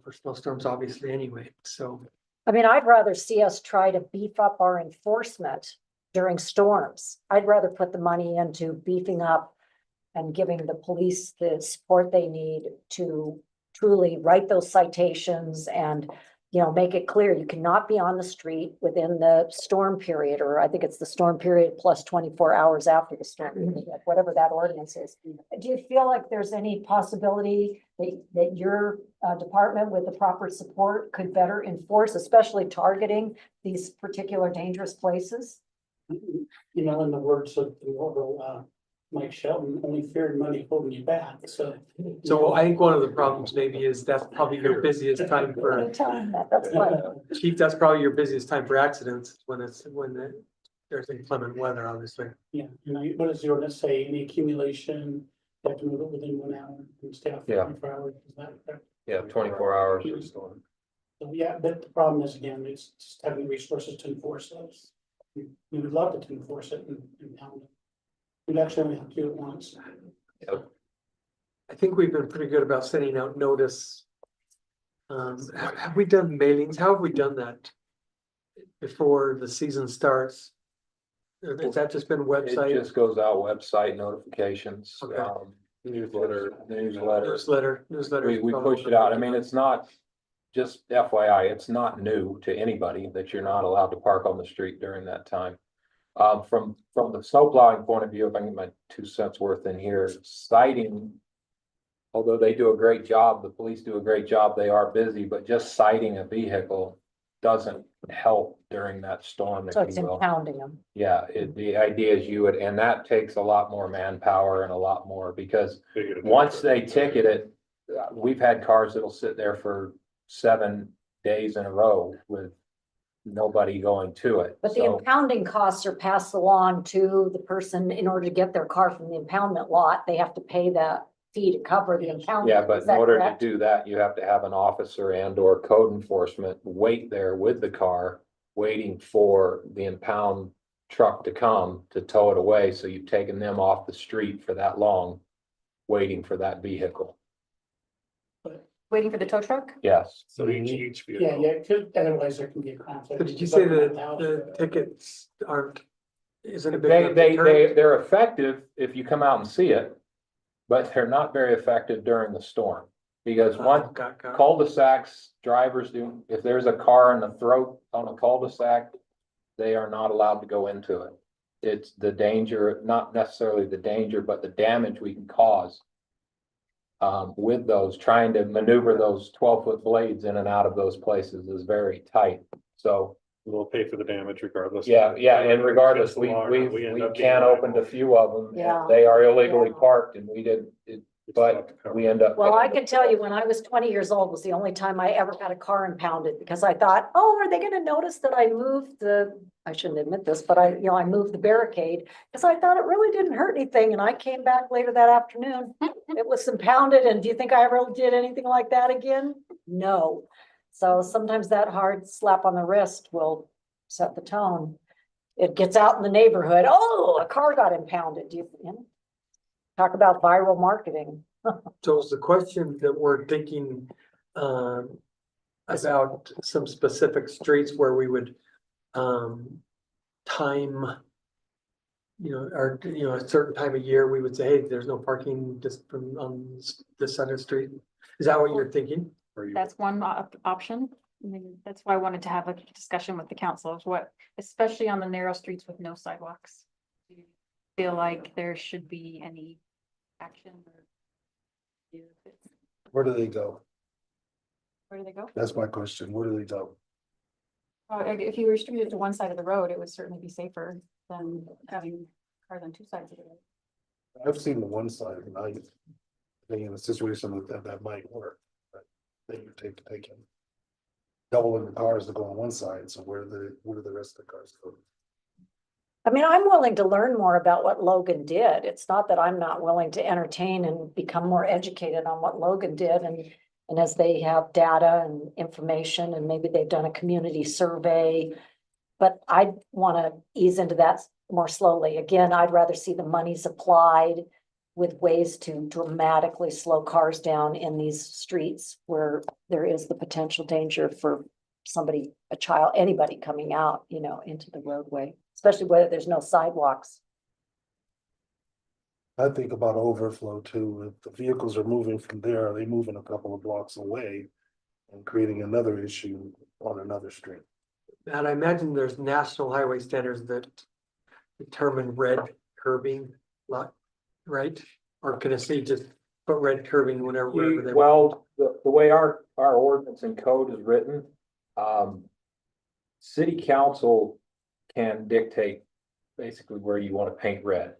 for snowstorms, obviously, anyway, so. I mean, I'd rather see us try to beef up our enforcement during storms. I'd rather put the money into beefing up and giving the police the support they need to truly write those citations and, make it clear you cannot be on the street within the storm period, or I think it's the storm period plus 24 hours after the storm period, whatever that ordinance is. Do you feel like there's any possibility that your department with the proper support could better enforce, especially targeting these particular dangerous places? In the words of the immortal, Mike Shelton, only fear and money holding you back. So I think one of the problems maybe is that's probably your busiest time for, That's fine. Chief, that's probably your busiest time for accidents when there's inclement weather, obviously. Yeah, what does the ordinance say? Any accumulation, you have to move it within 1 hour and stay off for Yeah. 24 hours. Is that correct? Yeah, 24 hours. So, yeah, but the problem is, again, it's just having resources to enforce those. We would love to enforce it and pound it. We'd actually only have to do it once. I think we've been pretty good about sending out notice. Have we done mailings? How have we done that? Before the season starts? Has that just been It website? just goes out, website notifications, Okay. newsletter. Newsletter. We push it out. I mean, it's not, just FYI, it's not new to anybody that you're not allowed to park on the street during that time. From the snow plowing point of view, if I can get my 2 cents worth in here, citing. Although they do a great job, the police do a great job, they are busy, but just citing a vehicle doesn't help during that storm, So if it's you will. impounding them. Yeah, the idea is you would, and that takes a lot more manpower and a lot more, because once they ticket it, we've had cars that'll sit there for 7 days in a row with nobody going to it. But the So, impounding costs are passed along to the person in order to get their car from the impoundment lot. They have to pay that fee to cover the impoundment. yeah, but Is in that order to correct? do that, you have to have an officer and or code enforcement wait there with the car, waiting for the impound truck to come to tow it away. So you've taken them off the street for that long, waiting for that vehicle. Waiting for the tow truck? Yes. So each Yeah, vehicle. yeah, because otherwise there can be a conflict. So did you say that the tickets aren't, isn't a big enough deterrent? They're effective if you come out and see it, but they're not very effective during the storm. Because one, Got it. cul-de-sacs, drivers do, if there's a car in the throat on a cul-de-sac, they are not allowed to go into it. It's the danger, not necessarily the danger, but the damage we can cause. With those, trying to maneuver those 12-foot blades in and out of those places is very tight. So, We'll pay for the damage regardless. yeah, and regardless, we end up being can opened a liable. few of them. Yeah. They are illegally Yeah. parked and we did, but we end up. Well, I can tell you, when I was 20 years old was the only time I ever got a car impounded, because I thought, oh, are they gonna notice that I moved I shouldn't admit this, but I moved the barricade, because I thought it really didn't hurt anything, and I came back later that afternoon. It was impounded, and do you think I ever did anything like that again? No. So sometimes that hard slap on the wrist will set the tone. It gets out in the neighborhood, oh, a car got impounded, do you know? Talk about viral marketing. So it's the question that we're thinking, about some specific streets where we would, time. Or, a certain time of year, we would say, hey, there's no parking just from, on this side of the street. Is that what you're thinking? That's one option. I mean, that's why I wanted to have a discussion with the council of what, especially on the narrow streets with no sidewalks. Do you feel like there should be any action or? Where do they go? Where do they go? That's my question. Where do they go? If you restricted it to one side of the road, it would certainly be safer than having cars on two sides of the road. I've seen the one side and I think in a situation like that, that might work. But then you take taking doubling the cars to go on one side, so where do the rest of the cars go? I mean, I'm willing to learn more about what Logan did. It's not that I'm not willing to entertain and become more educated on what Logan did, and as they have data and information, and maybe they've done a community survey. But I want to ease into that more slowly. Again, I'd rather see the monies applied with ways to dramatically slow cars down in these streets where there is the potential danger for somebody, a child, anybody coming out, into the roadway, especially where there's no sidewalks. I think about overflow too. If the vehicles are moving from there, are they moving a couple of blocks away and creating another issue on another street? And I imagine there's national highway standards that determine red curbing, right? Or can a city just put red curbing wherever they want? Well, the way our ordinance and code is written, city council can dictate basically where you want to paint red.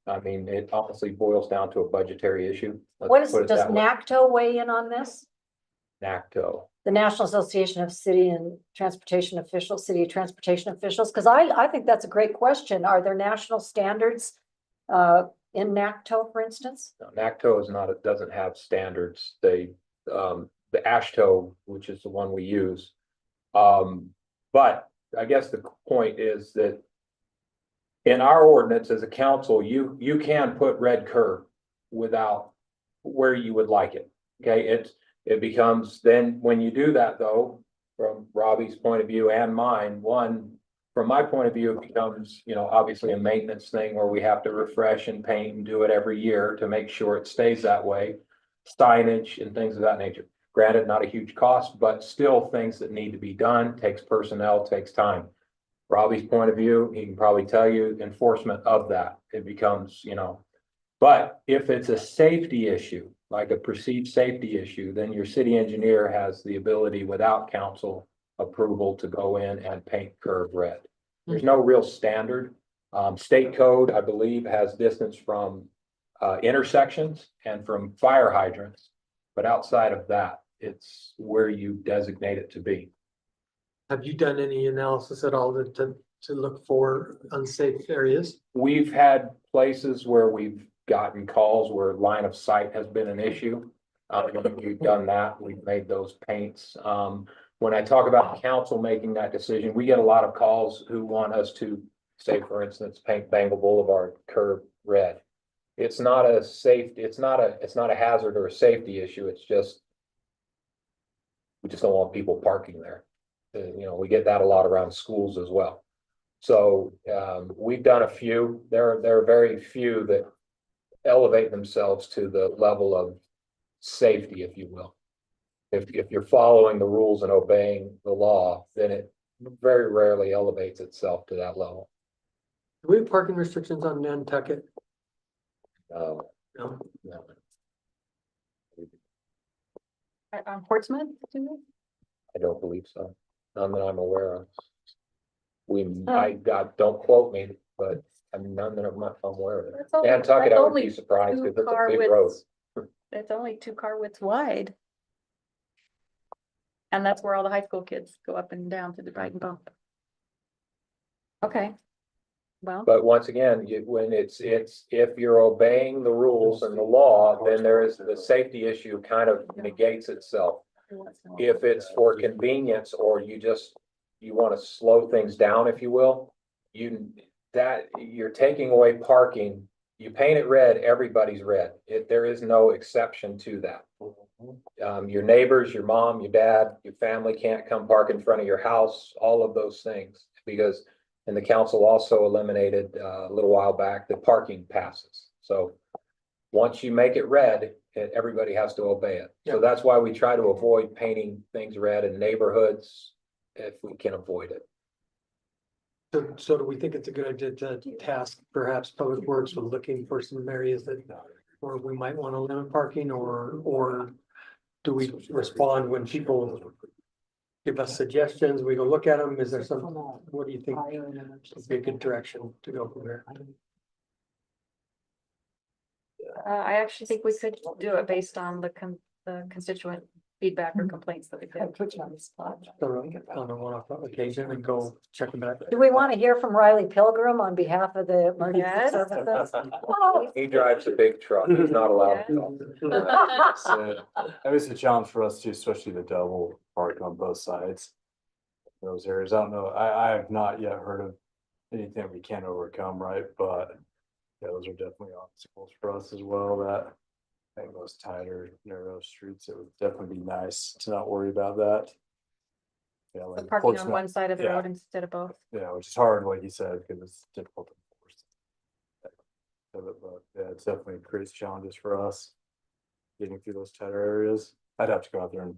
I mean, it honestly boils down to a budgetary issue. Let's put it Does that way. NACTO weigh in on this? NACTO. The National Association of City and Transportation Officials, City Transportation Officials, because I think that's a great question. Are there national standards in NACTO, for instance? No, NACTO is not, it doesn't have standards. The AASHTO, which is the one we use. But I guess the point is that in our ordinance as a council, you can put red curb without where you would like it. Okay, it becomes then when you do that though, from Robbie's point of view and mine, from my point of view, it becomes, obviously a maintenance thing where we have to refresh and paint and do it every year to make sure it stays that way. Signage and things of that nature. Granted, not a huge cost, but still things that need to be done, takes personnel, takes time. Robbie's point of view, he can probably tell you enforcement of that. It becomes, but if it's a safety issue, like a perceived safety issue, then your city engineer has the ability without council approval to go in and paint curb red. There's no real standard. State code, I believe, has distance from intersections and from fire hydrants. But outside of that, it's where you designate it to be. Have you done any analysis at all to look for unsafe areas? We've had places where we've gotten calls where line of sight has been an issue. We've done that. We've made those paints. When I talk about council making that decision, we get a lot of calls who want us to, say, for instance, paint Bengal Boulevard curb red. It's not a hazard or a safety issue. It's just, we just don't want people parking there. We get that a lot around schools as well. So, we've done a few. There are very few that elevate themselves to the level of safety, if you will. If you're following the rules and obeying the law, then it very rarely elevates itself to that level. Do we have parking restrictions on Nantucket? No. No. On Portsmouth, do we? I don't believe so. None that I'm aware of. Don't quote me, but I'm none that I'm aware of it. That's only- Nantucket, that's I would only be surprised because it's a two-car big road. widths. It's only 2 car widths wide. And that's where all the high school kids go up and down to the ride and bump. Okay. Well, But once again, if you're obeying the rules and the law, then there is the safety issue kind of negates itself. If it's for convenience or you want to slow things down, if you will, you're taking away parking. You paint it red, everybody's red. There is no exception to that. Your neighbors, your mom, your dad, your family can't come park in front of your house, all of those things, and the council also eliminated a little while back the parking passes. So once you make it red, everybody has to obey it. So that's why we try to avoid painting things red in neighborhoods if we can avoid it. So do we think it's a good idea to task perhaps Public Works with looking for some areas where we might want to limit parking, or do we respond when people give us suggestions? We go look at them. Is there some, what do you think would be a good direction to go from there? I actually think we could do it based on the constituent feedback or complaints that we I get. put you on the spot. So we get on a one-off occasion and go check them out. Do we want to hear from Riley Pilgrim on behalf of the emergency Yes. services? He drives a big truck. He's not allowed to talk. So, I mean, it's a challenge for us too, especially the double park on both sides. Those areas, I don't know, I have not yet heard of anything we can't overcome, right? But yeah, those are definitely obstacles for us as well, that I think those tighter, narrow streets, it would definitely be nice to not worry about that. Yeah, So like parking on Portsmouth, one side of the yeah. road instead of both. yeah, which is hard, like you said, because it's difficult to enforce. But yeah, it definitely creates challenges for us getting through those tighter areas. I'd have to go out there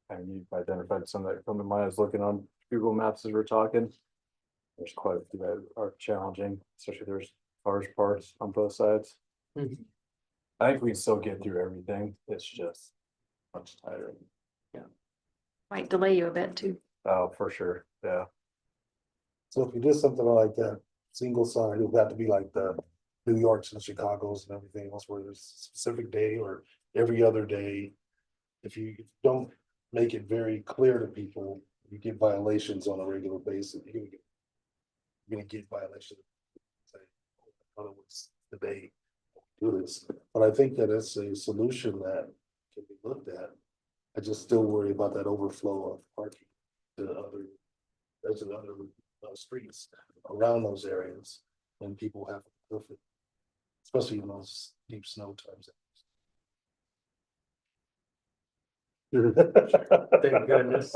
and you identified some that come to mind. I was looking on Google Maps as we're talking. There's quite a few that are challenging, especially if there's cars parked on both sides. Mhm. I think we can still get through everything. It's just much tighter. Might delay you a bit too. Oh, for sure. Yeah. So if you did something like that, single sign, it would have to be like the New Yorks and Chicagos and everything else where there's a specific day or every other day. If you don't make it very clear to people, you get violations on a regular basis. You're gonna get violations. Say, oh, it was the day do this, but I think that it's a solution that can be looked at. I just still worry about that overflow of parking to other, there's other streets around those areas, and people have, especially in those deep snow times. Thank goodness.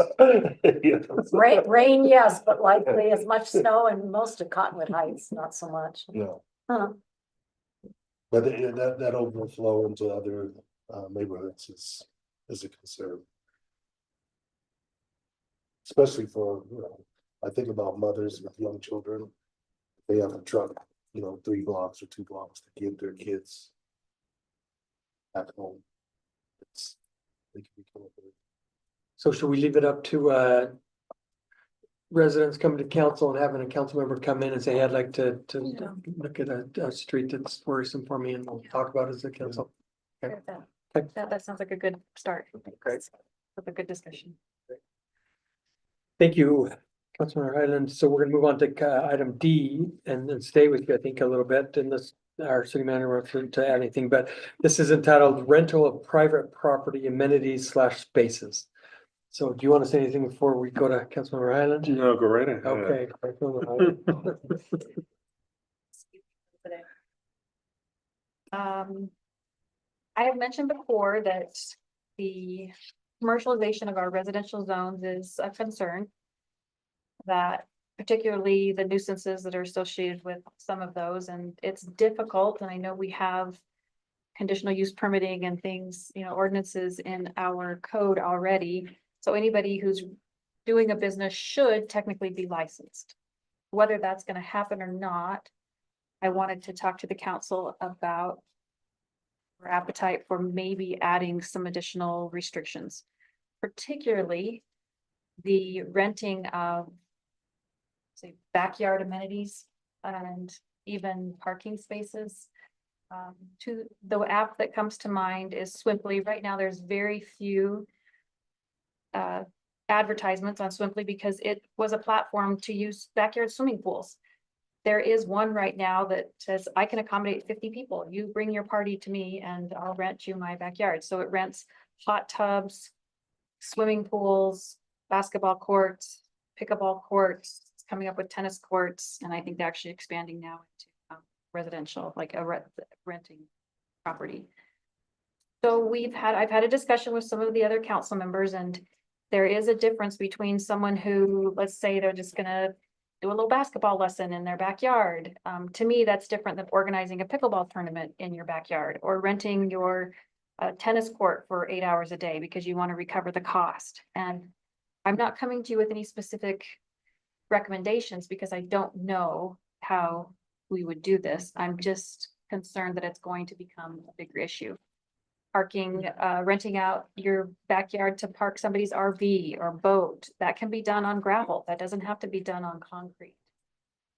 Rain, yes, but likely as much snow in most of Cottonwood Heights, not so much. No, Huh. but that overflow into other neighborhoods is a concern. Especially for, I think about mothers with young children. They have a truck, 3 blocks or 2 blocks to give their kids at home. It's, they can be killed. So should we leave it up to residents coming to council and having a council member come in and say, I'd like to look at a street that's worrisome for me, and we'll talk about it as a council? Okay. That sounds like a good start. Great. With a good discussion. Thank you, Councilmember Highland. So we're gonna move on to item D and then stay with you, I think, a little bit, and this, our city manager wants to add anything, but this is entitled rental of private property amenities / spaces. So do you want to say anything before we go to Councilmember Highland? No, go right ahead. Okay. Councilmember Highland. I have mentioned before that the commercialization of our residential zones is a concern. That particularly the nuisances that are associated with some of those, and it's difficult, and I know we have conditional use permitting and things, ordinances in our code already. So anybody who's doing a business should technically be licensed. Whether that's gonna happen or not, I wanted to talk to the council about our appetite for maybe adding some additional restrictions, particularly the renting of, say, backyard amenities and even parking spaces. To the app that comes to mind is Swimply. Right now, there's very few advertisements on Swimply because it was a platform to use backyard swimming pools. There is one right now that says, I can accommodate 50 people. You bring your party to me and I'll rent you my backyard. So it rents hot tubs, swimming pools, basketball courts, pickleball courts. It's coming up with tennis courts. And I think they're actually expanding now into residential, like a renting property. So I've had a discussion with some of the other council members, and there is a difference between someone who, let's say they're just gonna do a little basketball lesson in their backyard. To me, that's different than organizing a pickleball tournament in your backyard or renting your tennis court for 8 hours a day because you want to recover the cost. And I'm not coming to you with any specific recommendations because I don't know how we would do this. I'm just concerned that it's going to become a bigger issue. Parking, renting out your backyard to park somebody's RV or boat, that can be done on gravel. That doesn't have to be done on concrete.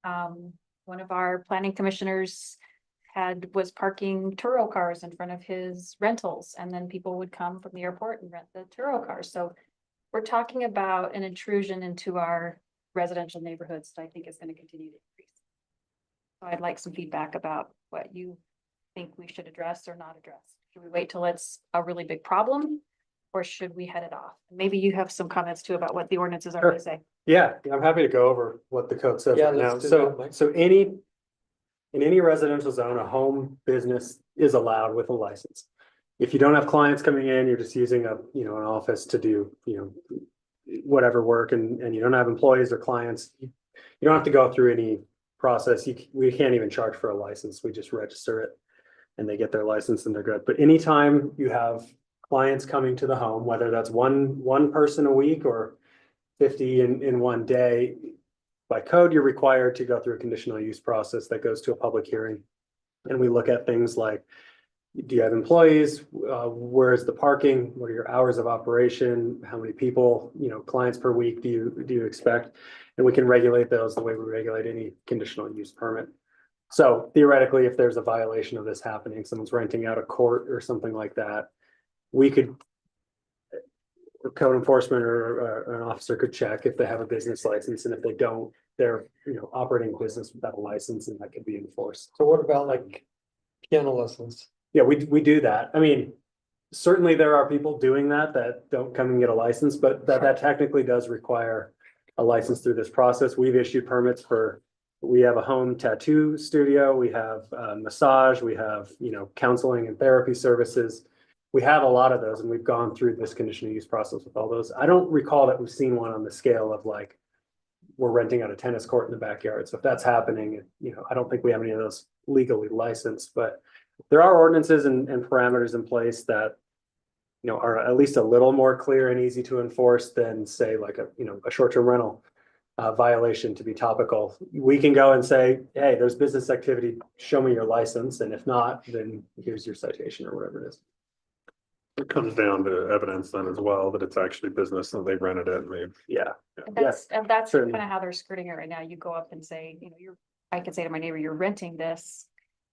One of our planning commissioners was parking Turo cars in front of his rentals, and then people would come from the airport and rent the Turo cars. So we're talking about an intrusion into our residential neighborhoods that I think is going to continue to increase. So I'd like some feedback about what you think we should address or not address. Should we wait till it's a really big problem, or should we head it off? Maybe you have some comments too about what the ordinances are going to say. Yeah, I'm happy to go over what the code says Yeah, right now. let's do that, Mike. So in any residential zone, a home business is allowed with a license. If you don't have clients coming in, you're just using an office to do, whatever work, and you don't have employees or clients, you don't have to go through any process. We can't even charge for a license. We just register it and they get their license and they're good. But anytime you have clients coming to the home, whether that's one person a week or 50 in one day, by code, you're required to go through a conditional use process that goes to a public hearing. And we look at things like, do you have employees? Where is the parking? What are your hours of operation? How many people, clients per week do you expect? And we can regulate those the way we regulate any conditional use permit. So theoretically, if there's a violation of this happening, someone's renting out a court or something like that, we could, code enforcement or an officer could check if they have a business license, and if they don't, they're operating a business without a license, and that could be enforced. So what about like piano lessons? Yeah, we do that. I mean, certainly there are people doing that don't come and get a license, but that technically does require a license through this process. We've issued permits we have a home tattoo studio, we have massage, we have, counseling and therapy services. We have a lot of those, and we've gone through this conditional use process with all those. I don't recall that we've seen one on the scale of like, we're renting out a tennis court in the backyard. So if that's happening, I don't think we have any of those legally licensed, but there are ordinances and parameters in place that, are at least a little more clear and easy to enforce than say like a short-term rental. violation to be topical, we can go and say, hey, there's business activity, show me your license, and if not, then here's your citation or whatever it is. It comes down to evidence then as well, that it's actually business and they've rented it and they've. Yeah. And that's kind certainly. of how they're skirting it right now. You go up and say, I could say to my neighbor, you're renting this.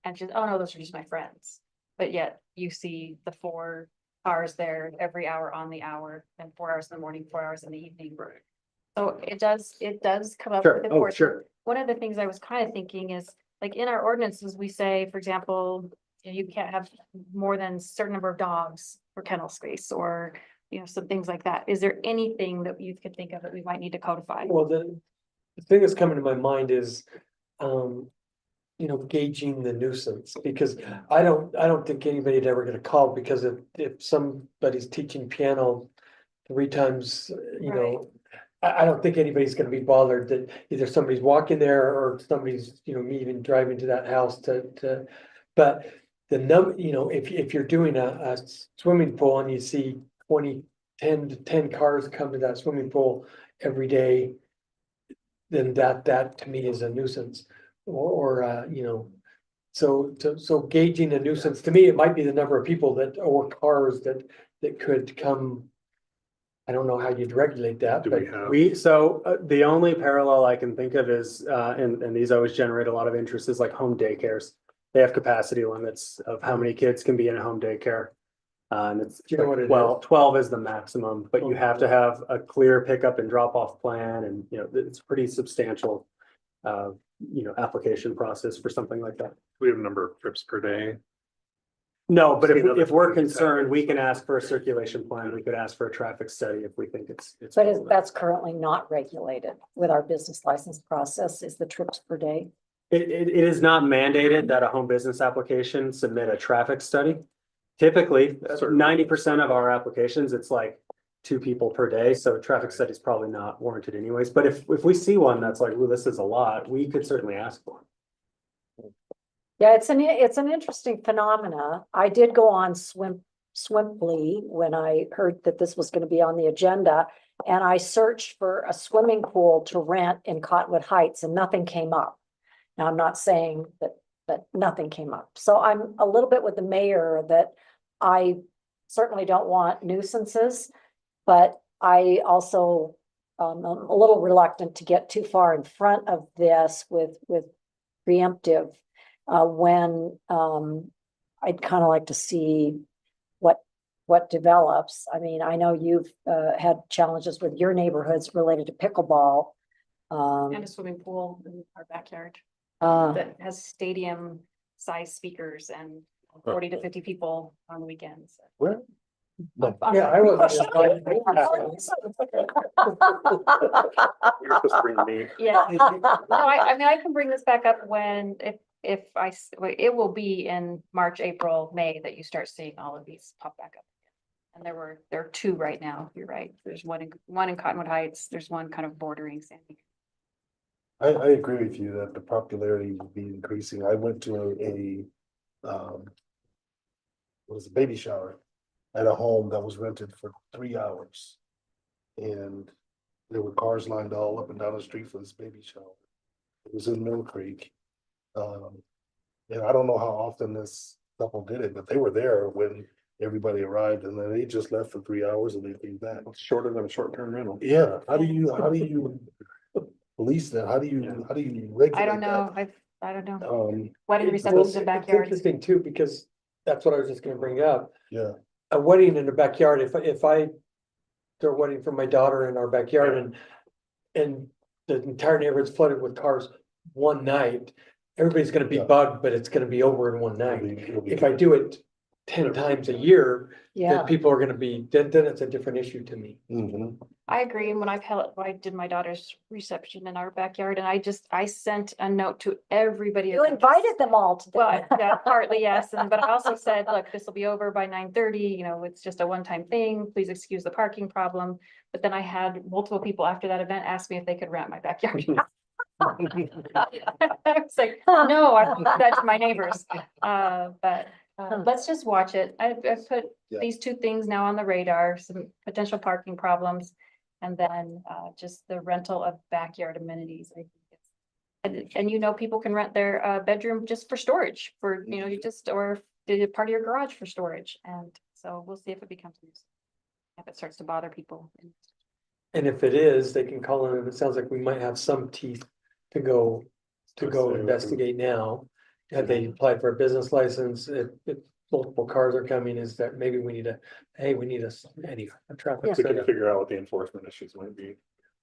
And she's, oh no, those are just my friends. But yet you see the 4 cars there every hour on the hour, and 4 hours in the morning, 4 hours in the evening. Right. So it does come up. Sure. with Oh, enforcement. sure. One of the things I was kind of thinking is, like, in our ordinances, we say, for example, you can't have more than a certain number of dogs for kennel space, or, some things like that. Is there anything that you could think of that we might need to codify? Well, the thing that's coming to my mind is, gauging the nuisance, because I don't think anybody'd ever get a call, because if somebody's teaching piano 3 times, I don't think anybody's gonna be bothered that either somebody's walking there or somebody's, me even driving to that house but the if you're doing a swimming pool and you see 10 to 10 cars come to that swimming pool every day, then that to me is a nuisance, so gauging a nuisance, to me, it might be the number of people or cars that could come. I don't know how you'd regulate that, Do but we have? The only parallel I can think of is, and these always generate a lot of interest, is like home daycares. They have capacity limits of how many kids can be in a home daycare. And it's, Do you know what it is? 12 is the maximum, but you have to have a clear pickup and drop off plan, and, it's pretty substantial, application process for something like that. We have a number of trips per day. No, but See, if we're other concerned, we can taxes. ask for a circulation plan. We could ask for a traffic study if we think it's. But relevant. that's currently not regulated with our business license process, is the trips per day. It is not mandated that a home business application submit a traffic study. Typically, Certainly. 90% of our applications, it's like 2 people per day, so a traffic study is probably not warranted anyways. But if we see one that's like, well, this is a lot, we could certainly ask for it. Yeah, it's an interesting phenomena. I did go on Swimply when I heard that this was going to be on the agenda, and I searched for a swimming pool to rent in Cottonwood Heights, and nothing came up. Now, I'm not saying that, but nothing came up. So I'm a little bit with the mayor that I certainly don't want nuisances, but I also I'm a little reluctant to get too far in front of this with preemptive. When I'd kind of like to see what develops. I mean, I know you've had challenges with your neighborhoods related to pickleball. And a swimming pool in our backyard Uh, that has stadium size speakers and 40 to 50 people on the weekends. Where? No. yeah, I wasn't. You're supposed to bring me. Yeah, no, I mean, I can bring this back up when, it will be in March, April, May that you start seeing all of these pop back up. And there are 2 right now, you're right. There's one in Cottonwood Heights, there's one kind of bordering Sandy. I agree with you that the popularity will be increasing. I went to a baby shower at a home that was rented for 3 hours. And there were cars lined all up and down the street for this baby shower. It was in Mill Creek. And I don't know how often this couple did it, but they were there when everybody arrived, and then they just left for 3 hours and they came back. It's shorter than a short-term rental. Yeah, how do you police that? How do you regulate I don't know, that? I don't know. Well, Wedding receptions it's in backyards. interesting too, because that's what I was just gonna bring up. Yeah, A wedding in the backyard, if I throw a wedding for my daughter in our backyard and the entire neighborhood's flooded with cars one night, everybody's gonna be Yeah. bugged, but it's gonna be over in one night. it'll be- If I do it 10 times a year, yeah, then people are gonna be, then it's a different issue to me. Mhm. I agree. And when I did my daughter's reception in our backyard, and I sent a note to everybody. you invited them all to. Well, yeah, partly, yes, but I also said, look, this will be over by 9:30, it's just a one-time thing, please excuse the parking problem. But then I had multiple people after that event ask me if they could rent my backyard. I was like, no, I won't do that to my neighbors, but let's just watch it. I've put Yeah. these 2 things now on the radar, some potential parking problems. And then just the rental of backyard amenities. I think and you know, people can rent their bedroom just for storage for, you know, you just, or part of your garage for storage. And so we'll see if it becomes, if it starts to bother people. And if it is, they can call in, and it sounds like we might have some teeth to go investigate now. Have they applied for a business license? If multiple cars are coming, is that maybe we need a traffic We can study. figure out what the enforcement issues might be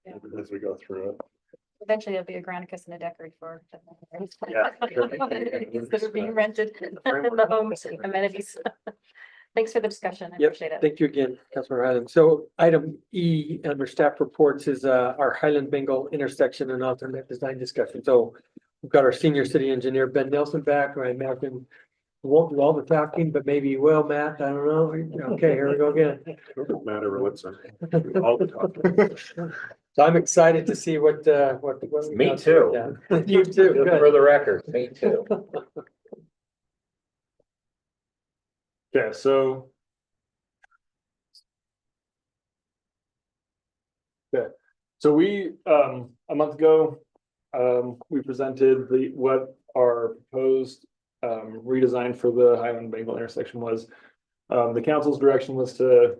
Yeah. as we go through it. Eventually there'll be a Granicus and a Daiquiri for. Yeah. That are being rented, the homes, amenities. Thanks for the discussion. I Yep, appreciate it. thank you again, Councilmember Highland. So item E under staff reports is our Highland Bengal intersection and alternate design discussion. So we've got our senior city engineer, Ben Nelson, back. I imagine he won't do all the talking, but maybe he will, Matt. I don't know. Okay, here we go again. Doesn't matter what's all the talk. So I'm excited to see what. Me too. Yeah. You too. For Good. the record, me too. Okay, so. Okay, so we, a month ago, we presented what our proposed redesign for the Highland Bengal intersection was. The council's direction was to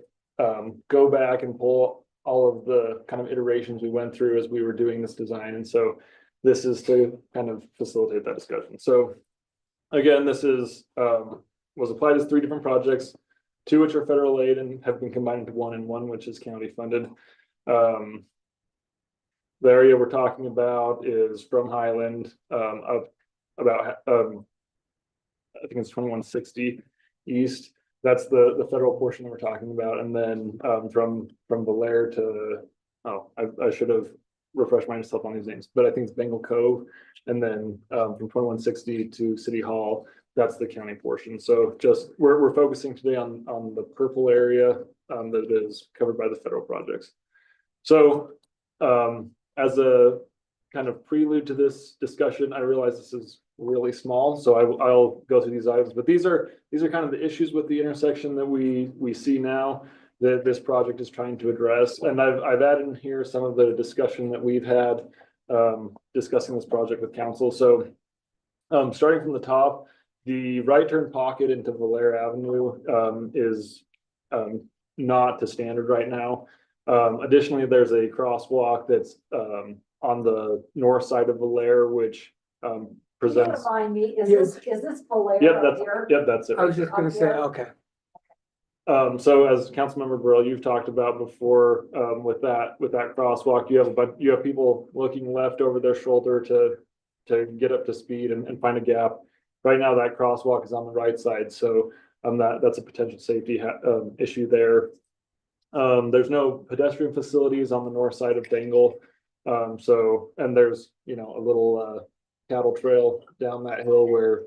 go back and pull all of the kind of iterations we went through as we were doing this design. And so this is to kind of facilitate that discussion. So again, this is was applied as 3 different projects, 2 which are federal aid and have been combined into 1 and 1 which is county funded. The area we're talking about is from Highland up about I think it's 2160 east. That's the federal portion that we're talking about. And then from Valere to, I should have refreshed myself on these names, but I think it's Bengal Cove. And then from 2160 to City Hall, that's the county portion. So just we're focusing today on the purple area that is covered by the federal projects. So as a kind of prelude to this discussion, I realize this is really small, so I'll go through these items, but these are kind of the issues with the intersection that we see now that this project is trying to address. And I've added in here some of the discussion that we've had discussing this project with council. So starting from the top, the right turn pocket into Valere Avenue is not to standard right now. Additionally, there's a crosswalk that's on the north side of Valere, which presents. Remind me, is this Valero here? That's it. I was just gonna say, okay. So as Councilmember Burrell, you've talked about before, with that crosswalk, you have people looking left over their shoulder to get up to speed and find a gap. Right now, that crosswalk is on the right side, so that's a potential safety issue there. There's no pedestrian facilities on the north side of Bengal. And there's, you know, a little cattle trail down that hill where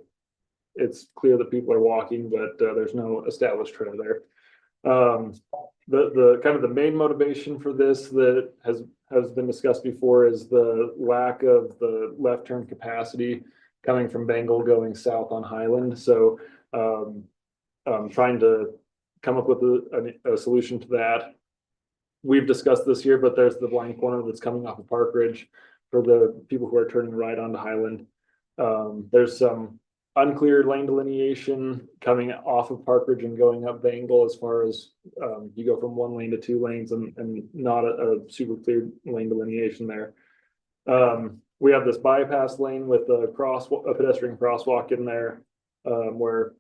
it's clear that people are walking, but there's no established trail there. The kind of the main motivation for this that has been discussed before is the lack of the left turn capacity coming from Bengal going south on Highland. So trying to come up with a solution to that. We've discussed this here, but there's the blind corner that's coming off of Park Ridge for the people who are turning right onto Highland. There's some unclear lane delineation coming off of Park Ridge and going up Bengal as far as you go from 1 lane to 2 lanes and not a super clear lane delineation there. We have this bypass lane with a pedestrian crosswalk in there where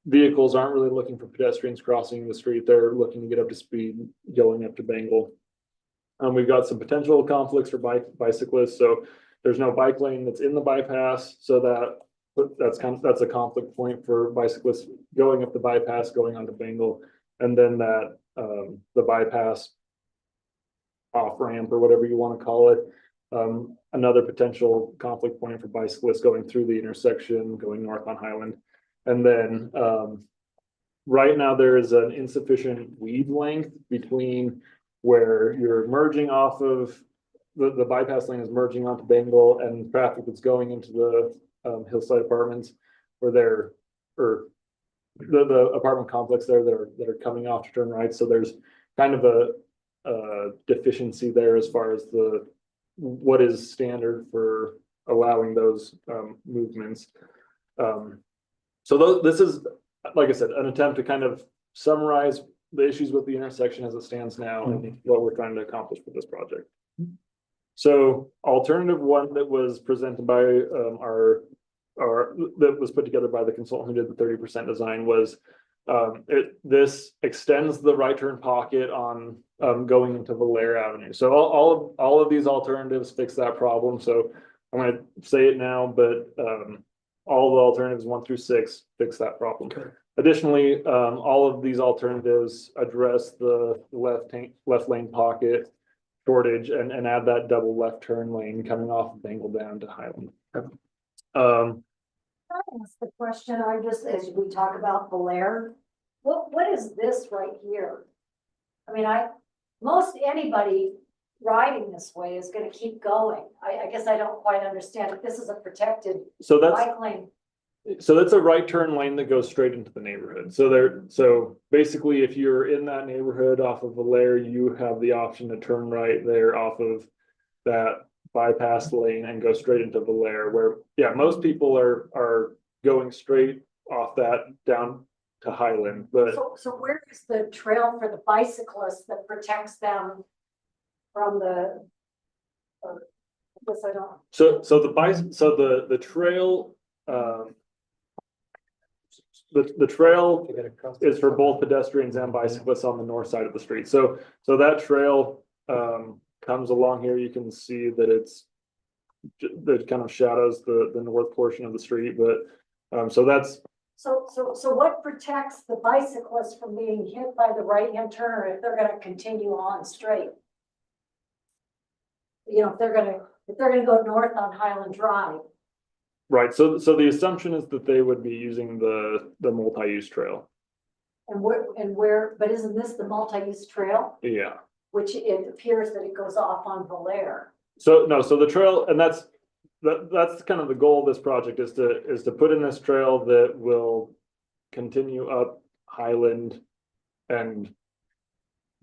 vehicles aren't really looking for pedestrians crossing the street. They're looking to get up to speed going up to Bengal. We've got some potential conflicts for bicyclists. So there's no bike lane that's in the bypass. So that's a conflict point for bicyclists going up the bypass, going onto Bengal. And then that the bypass off ramp or whatever you want to call it. Another potential conflict point for bicyclists going through the intersection, going north on Highland. And then right now there is an insufficient weave length between where you're merging off of the bypass lane is merging onto Bengal and traffic that's going into the Hillside Apartments or the apartment complex there that are coming off to turn right. So there's kind of deficiency there as far as what is standard for allowing those, movements. So this is, like I said, an attempt to kind of summarize the issues with the intersection as it stands now and what we're trying to accomplish with this project. So alternative one that was presented by our that was put together by the consultant who did the 30% design was this extends the right turn pocket on going into Valera Avenue. So all of these alternatives fix that problem. So I'm going to say it now, but all the alternatives 1 through 6 fix that problem. Okay. Additionally, all of these alternatives address the left lane pocket shortage and add that double left turn lane coming off of Bengal down to Highland. I ask the question, as we talk about Belair, what is this right here? I mean, most anybody riding this way is gonna keep going. I guess I don't quite understand if this is a protected So that's bike lane. So that's a right turn lane that goes straight into the neighborhood. So basically, if you're in that neighborhood off of Valera, you have the option to turn right there off of that bypass lane and go straight into Valera, where, yeah, most people are going straight off that down to Highland, but So where is the trail for the bicyclists that protects them from the? I guess I don't. so the trail, the trail is for both pedestrians and bicyclists on the north side of the street. So that trail comes along here. You can see that that kind of shadows the north portion of the street, but so that's. So what protects the bicyclists from being hit by the right-hand turner if they're gonna continue on straight? You know, if they're gonna go north on Highland Drive. Right, so the assumption is that they would be using the multi-use trail. And where, but isn't this the multi-use trail? Yeah. Which it appears that it goes off on Valera. So the trail, and that's kind of the goal of this project is to put in this trail that will continue up Highland and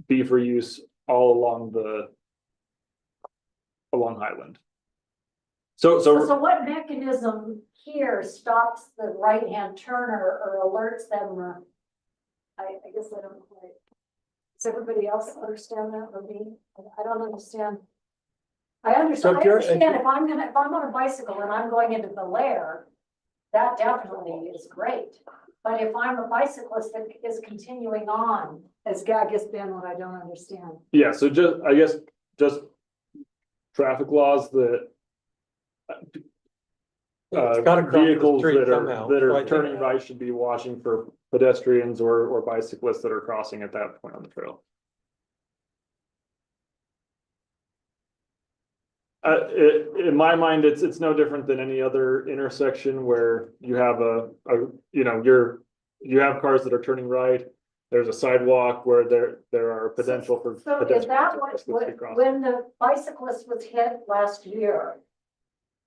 be for use all along Highland. So what mechanism here stops the right-hand turner or alerts them? I guess I don't quite. Does everybody else understand that or me? I don't understand. I understand if I'm on a bicycle and I'm going into Valera, that definitely is great. But if I'm a bicyclist that is continuing on, as I guess Ben, what I don't understand. Yeah, so just traffic laws that vehicles that are turning right should be watching for pedestrians or bicyclists that are crossing at that point on the trail. In my mind, it's no different than any other intersection where you have you have cars that are turning right. There's a sidewalk where there are potential for So is that when the bicyclist was hit last year?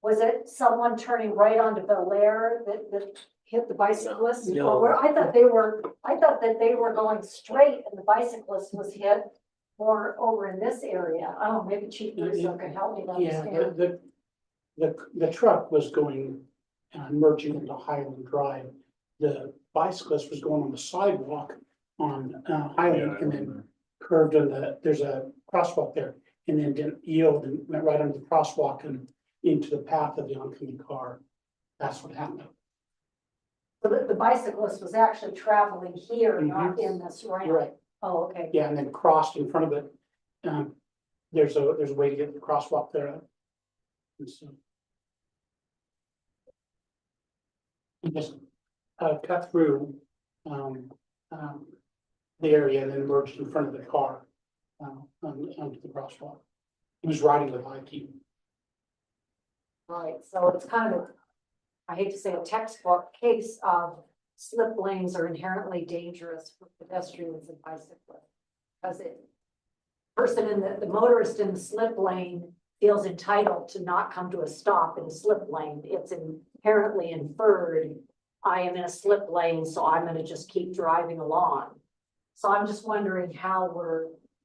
Was it someone turning right onto Valera that hit the bicyclist? No. Or I thought that they were going straight and the bicyclist was hit more over in this area. I don't know, maybe Chief Russo can help me understand. The truck was going, merging into Highland Drive. The bicyclist was going on the sidewalk on Highland and then curved on there's a crosswalk there and then didn't yield and went right under the crosswalk and into the path of the oncoming car. That's what happened. So the bicyclist was actually traveling here, not in this ramp. Right. Oh, okay. Yeah, and then crossed in front of it. There's a way to get the crosswalk there. And so. And just cut through the area and then merged in front of the car onto the crosswalk. He was riding with high key. Right, so it's kind of, I hate to say, a textbook case of slip lanes are inherently dangerous for pedestrians and bicyclists. Because the motorist in the slip lane feels entitled to not come to a stop in a slip lane. It's inherently inferred, I am in a slip lane, so I'm gonna just keep driving along. So I'm just wondering how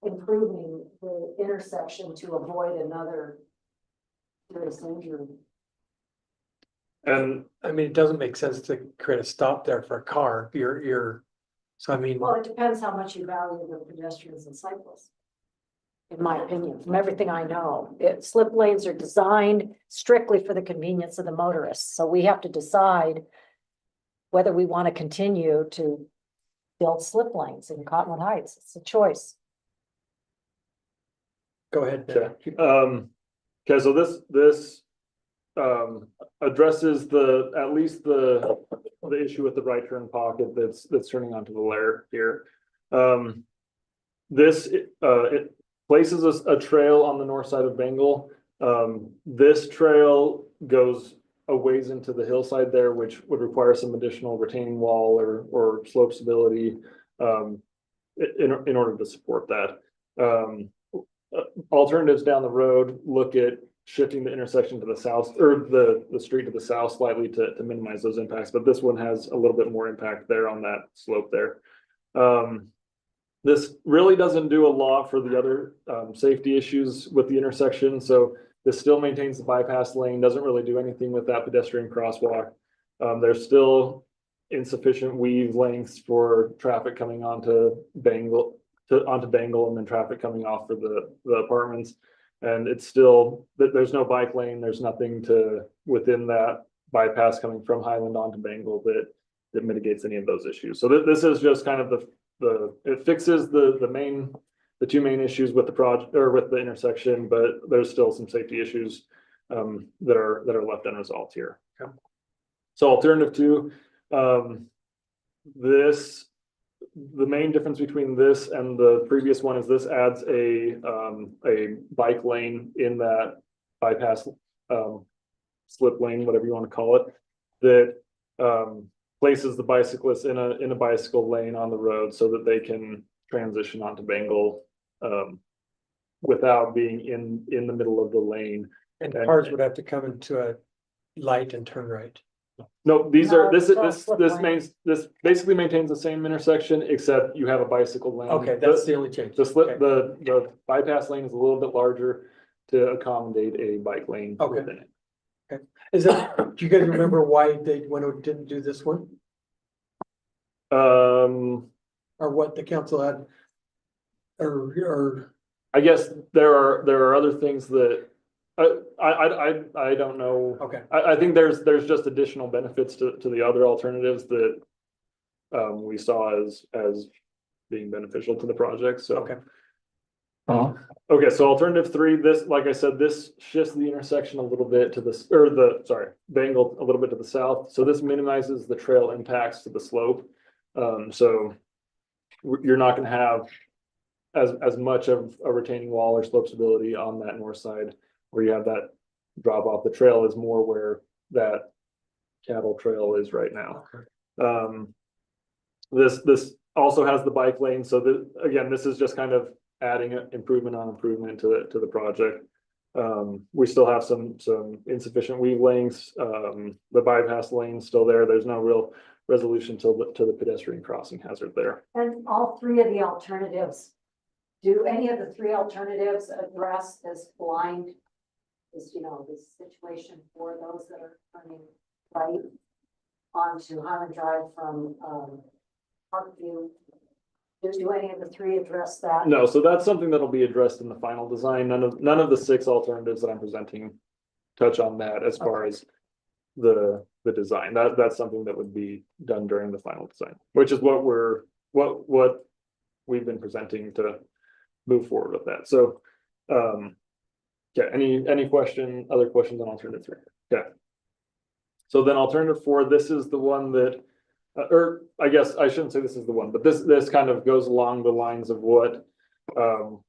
improving the intersection to avoid another serious injury. And I mean, it doesn't make sense to create a stop there for a car. So I mean, Well, it depends how much you value the pedestrians and cyclists. In my opinion, from everything I know, slip lanes are designed strictly for the convenience of the motorists. So we have to decide whether we want to continue to build slip lanes in Cottonwood Heights. It's a choice. go ahead. Ben. okay, so this addresses at least the issue with the right turn pocket that's turning onto the layer here. It places a trail on the north side of Bengal. This trail goes a ways into the hillside there, which would require some additional retaining wall or slope stability in order to support that. Alternatives down the road look at shifting the intersection to the south, or the street to the south slightly to minimize those impacts, but this one has a little bit more impact there on that slope there. This really doesn't do a lot for the other safety issues with the intersection, so this still maintains the bypass lane, doesn't really do anything with that pedestrian crosswalk. There's still insufficient weave lengths for traffic coming onto Bengal, and then traffic coming off for the apartments. And it's still, there's no bike lane, there's nothing within that bypass coming from Highland onto Bengal that mitigates any of those issues. So this is just kind of it fixes the two main issues with the project, or with the intersection, but there's still some safety issues that are left unresolved here. Okay. So alternative two, the main difference between this and the previous one is this adds a bike lane in that bypass slip lane, whatever you want to call it, that places the bicyclists in a bicycle lane on the road so that they can transition onto Bengal without being in the middle of the lane. And cars would have to come into a light and turn right. No, No, it's not slip lane. this basically maintains the same intersection, except you have a bicycle lane. Okay, that's the only change. Okay. The bypass lane is a little bit larger to accommodate a bike lane Okay. within it. Do you guys remember why they didn't do this one? Um, Or what the council had? Or I guess there are other things that I don't know. okay, I think there's just additional benefits to the other alternatives that we saw as being beneficial to the project, so. okay. Okay, so alternative three, this, like I said, this shifts the intersection a little bit to this, Bengal a little bit to the south, so this minimizes the trail impacts to the slope. So you're not gonna have as much of a retaining wall or slope stability on that north side where you have that drop off. The trail is more where that cattle trail is right now. This also has the bike lane, so again, this is just kind of adding improvement on improvement to the project. We still have some insufficient weave lengths. The bypass lane's still there. There's no real resolution to the pedestrian crossing hazard there. And all three of the alternatives, do any of the three alternatives address this blind, this situation for those that are turning right onto Highland Drive from Parkview? Do any of the three address that? No, so that's something that'll be addressed in the final design. None of the 6 alternatives that I'm presenting touch on that as far as the design. That's something that would be done during the final design, which is what we've been presenting to move forward with that. So, yeah, any other questions on alternative 3? Okay. So then alternative 4, this is the one that, or I guess I shouldn't say this is the one, but this kind of goes along the lines of what the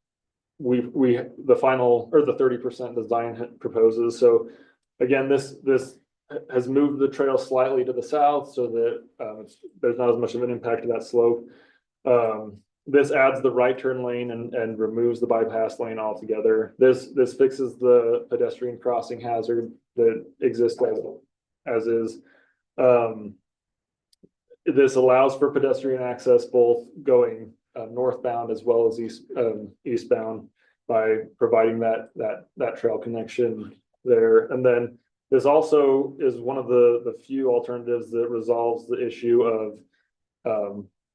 final, or the 30% design proposes. So again, this has moved the trail slightly to the south so that there's not as much of an impact to that slope. This adds the right turn lane and removes the bypass lane altogether. This fixes the pedestrian crossing hazard that exists as is. This allows for pedestrian access both going northbound as well as eastbound by providing that trail connection there. And then this also is one of the few alternatives that resolves the issue of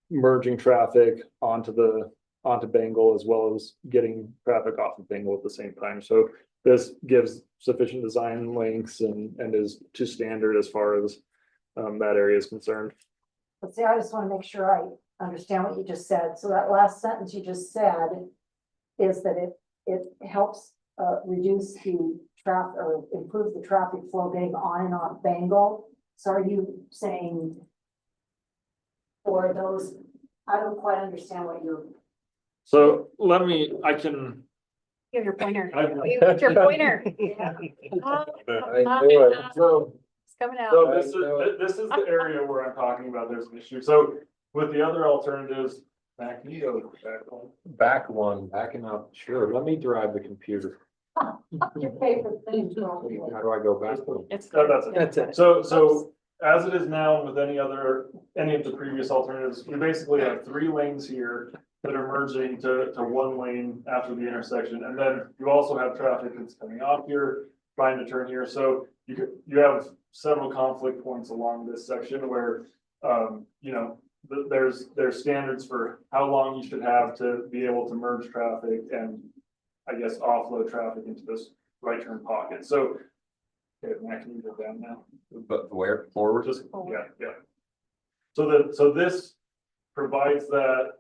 merging traffic onto Bengal as well as getting traffic off of Bengal at the same time. So this gives sufficient design lengths and is to standard as far as that area is concerned. But see, I just want to make sure I understand what you just said. So that last sentence you just said is that it helps reduce the traffic or improve the traffic flow getting on and off Bengal. So are you saying for those, I don't quite understand what you're. So I can. You have your pointer. I- You got your pointer. So, It's coming out. So this is the area where I'm talking about there's an issue. So with the other alternatives, back one. backing up, sure, let me drive the computer. Your favorite thing. How do I go back? It's. That's it. That's it. So as it is now with any of the previous alternatives, we basically have 3 lanes here that are merging to one lane after the intersection. And then you also have traffic that's coming off here, trying to turn here. So you have several conflict points along this section where, there's standards for how long you should have to be able to merge traffic and I guess offload traffic into this right turn pocket. So, okay, Matt, can you go down now? But where, forward? Just, yeah. So this provides that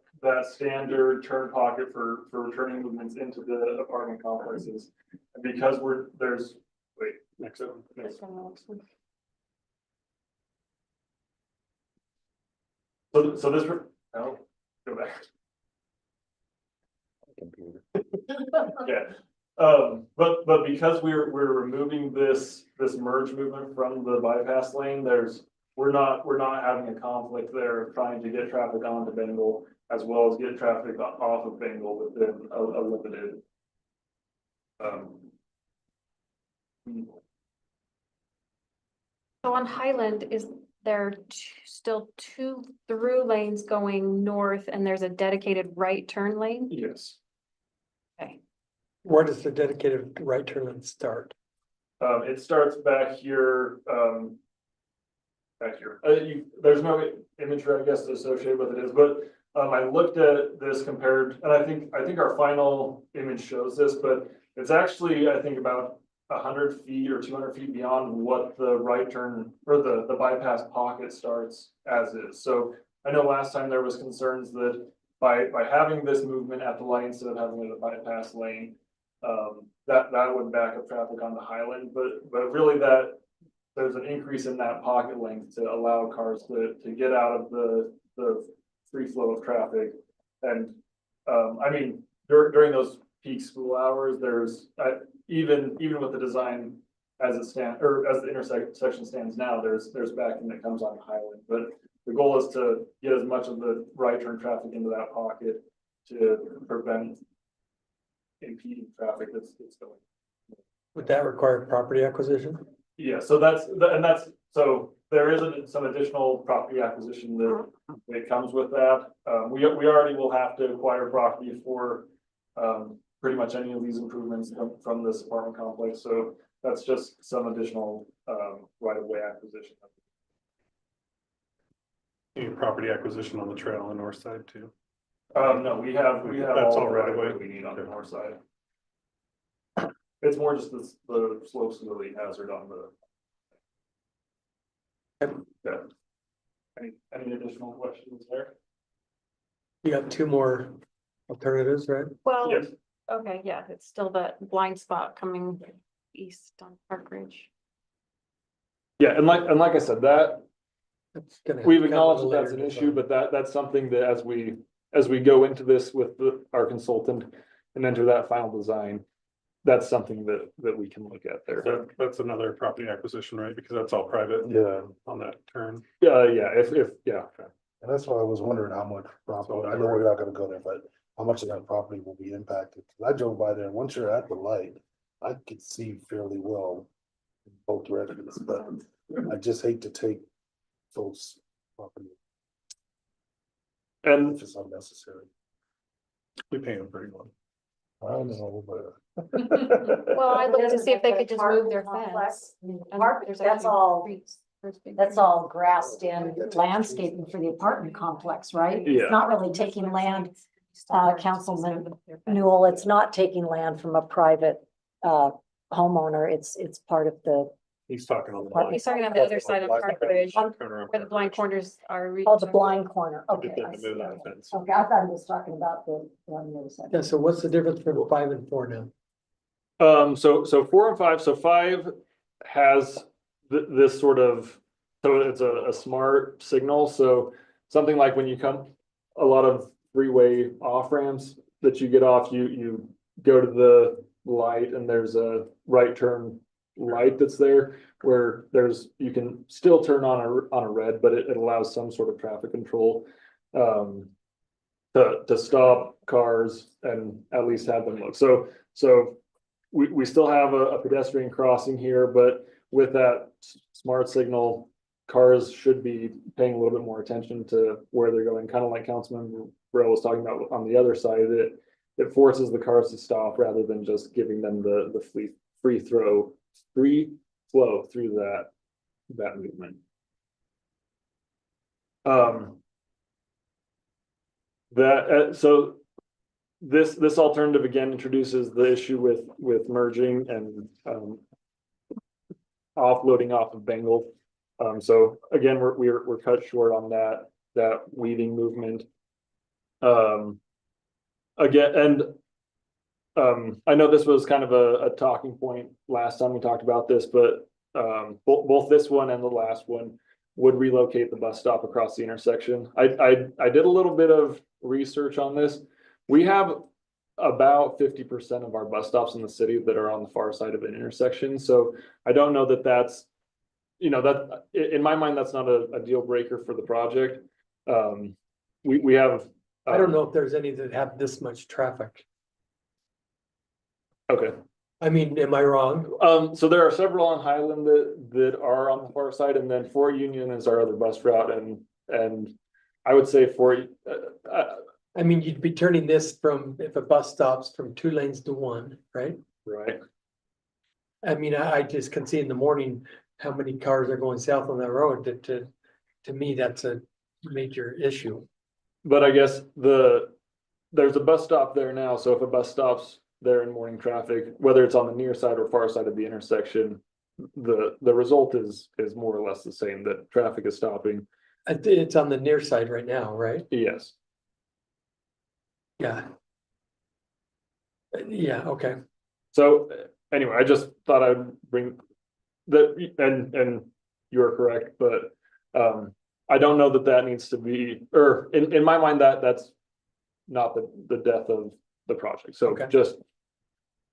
standard turn pocket for returning movements into the apartment complexes. And because next one. So this, no, go back. Yeah, but because we're removing this merge movement from the bypass lane, we're not having a conflict there of trying to get traffic onto Bengal as well as get traffic off of Bengal within a limited. So on Highland, is there still 2 through lanes going north and there's a dedicated right turn lane? Yes. Okay. Where does the dedicated right turn lane start? It starts back here, there's no imagery, I guess, associated with it is, but I looked at this compared, and I think our final image shows this, but it's actually, I think, about 100 feet or 200 feet beyond what the right turn or the bypass pocket starts as is. So I know last time there was concerns that by having this movement at the light instead of having it at a bypass lane, that would back up traffic on the Highland, but really there's an increase in that pocket length to allow cars to get out of the free flow of traffic. And I mean, during those peak school hours, there's even with the design as it stands, or as the intersection stands now, there's backing that comes on Highland. But the goal is to get as much of the right turn traffic into that pocket to prevent impeding traffic that's going. Would that require property acquisition? Yeah, so so there is some additional property acquisition that comes with that. We already will have to acquire property for pretty much any of these improvements from this apartment complex. So that's just some additional right of way acquisition. Any property acquisition on the trail on the north side too? No, we have That's all the right away. we need on the north side. It's more just the slopes of the hazard on the. Yeah. Any additional questions there? You got 2 more alternatives, right? Well, Yes. okay, yeah, it's still that blind spot coming east on Park Ridge. Yeah, and like I said, that That's gonna have to we've come acknowledged with that a that's an later issue, design. but that's something that as we go into this with our consultant and enter that final design, that's something that we can look at there. That's another property acquisition, right? Because that's all private Yeah, on that turn. Yeah, yeah. and that's why I was wondering how much property, I know we're not gonna go there, but how much of that property will be impacted? 'Cause I drove by there, and once you're at the light, I could see fairly well in both directions, but I just hate to take folks' property And if it's unnecessary. We pay them pretty well. I don't know, but. Well, I'd look to see if they could just move their Complex. fence. I mean, And apartment, there's that's actually all, streets. There's big that's trees. all grassed in landscaping for the apartment complex, right? Yeah. It's not really taking land, Councilman Newell, it's not taking land from a private, homeowner, it's part of the, He's talking on the Pardon line. He's talking on the other side of Park Ridge, Um, where the blind corners are. oh, the blind corner, okay. Just have I to see. move that fence. Okay, I thought he was talking about the, on the other side. Yeah, so what's the difference between 5 and 4 now? So 4 and 5, so 5 has this sort of, so it's a smart signal, so something like when you come, a lot of freeway off ramps that you get off, you go to the light and there's a right turn light that's there where you can still turn on a red, but it allows some sort of traffic control. To stop cars and at least have them look. So we still have a pedestrian crossing here, but with that smart signal, cars should be paying a little bit more attention to where they're going, kind of like Councilman Burrell was talking about on the other side. It forces the cars to stop rather than just giving them the free flow through that movement. So this alternative again introduces the issue with merging and offloading off of Bengal. So again, we're cut short on that weaving movement. Again, and I know this was kind of a talking point last time we talked about this, but both this one and the last one would relocate the bus stop across the intersection. I did a little bit of research on this. We have about 50% of our bus stops in the city that are on the far side of an intersection. So I don't know that that's, that in my mind, that's not a deal breaker for the project. We have. I don't know if there's any that have this much traffic. Okay. I mean, am I wrong? So there are several on Highland that are on the far side, and then Fort Union is our other bus route, and I would say I mean, you'd be turning this from, if a bus stops from 2 lanes to 1, right? right. I mean, I just can see in the morning how many cars are going south on that road, that to me, that's a major issue. But I guess there's a bus stop there now, so if a bus stops there in morning traffic, whether it's on the near side or far side of the intersection, the result is more or less the same, that traffic is stopping. It's on the near side right now, right? Yes. Yeah. Yeah, okay. So anyway, I just thought I'd bring that, and you're correct, but I don't know that needs to be, or in my mind, that's not the death of the project. So Okay. just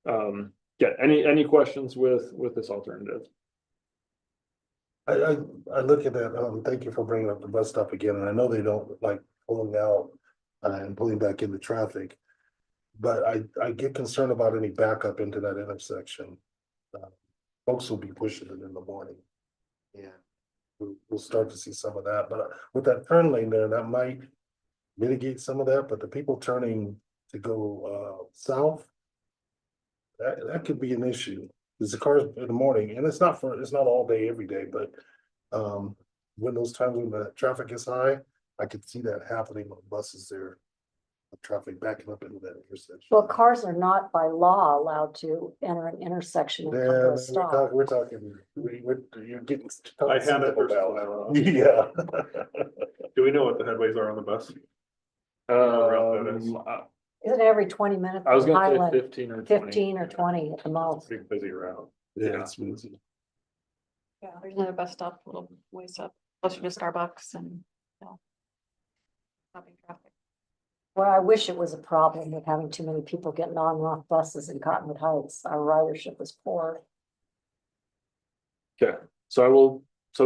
any questions with this alternative? I look at that, thank you for bringing up the bus stop again, and I know they don't like pulling out and pulling back into traffic. But I get concerned about any backup into that intersection. Folks will be pushing it in the morning. Yeah, we'll start to see some of that, but with that turn lane there, that might mitigate some of that, but the people turning to go south, that could be an issue. Because the cars in the morning, and it's not all day, every day, but when those times when the traffic is high, I could see that happening on buses there. Traffic backing up into that intersection. Well, cars are not by law allowed to enter an intersection and come to Yeah, a stop. we're talking, you're getting. I had it versus now. now. Yeah. Do we know what the headways are on the bus? Isn't it every 20 minutes? I was gonna say Highland, 15 or 20. 15 or 20 at the most. Pretty busy route. Yeah, it's easy. Yeah, there's another bus stop a little ways up, closer to Starbucks and. Stopping traffic. Well, I wish it was a problem with having too many people getting on and off buses in Cottonwood Heights. Our ridership was poor. Okay, so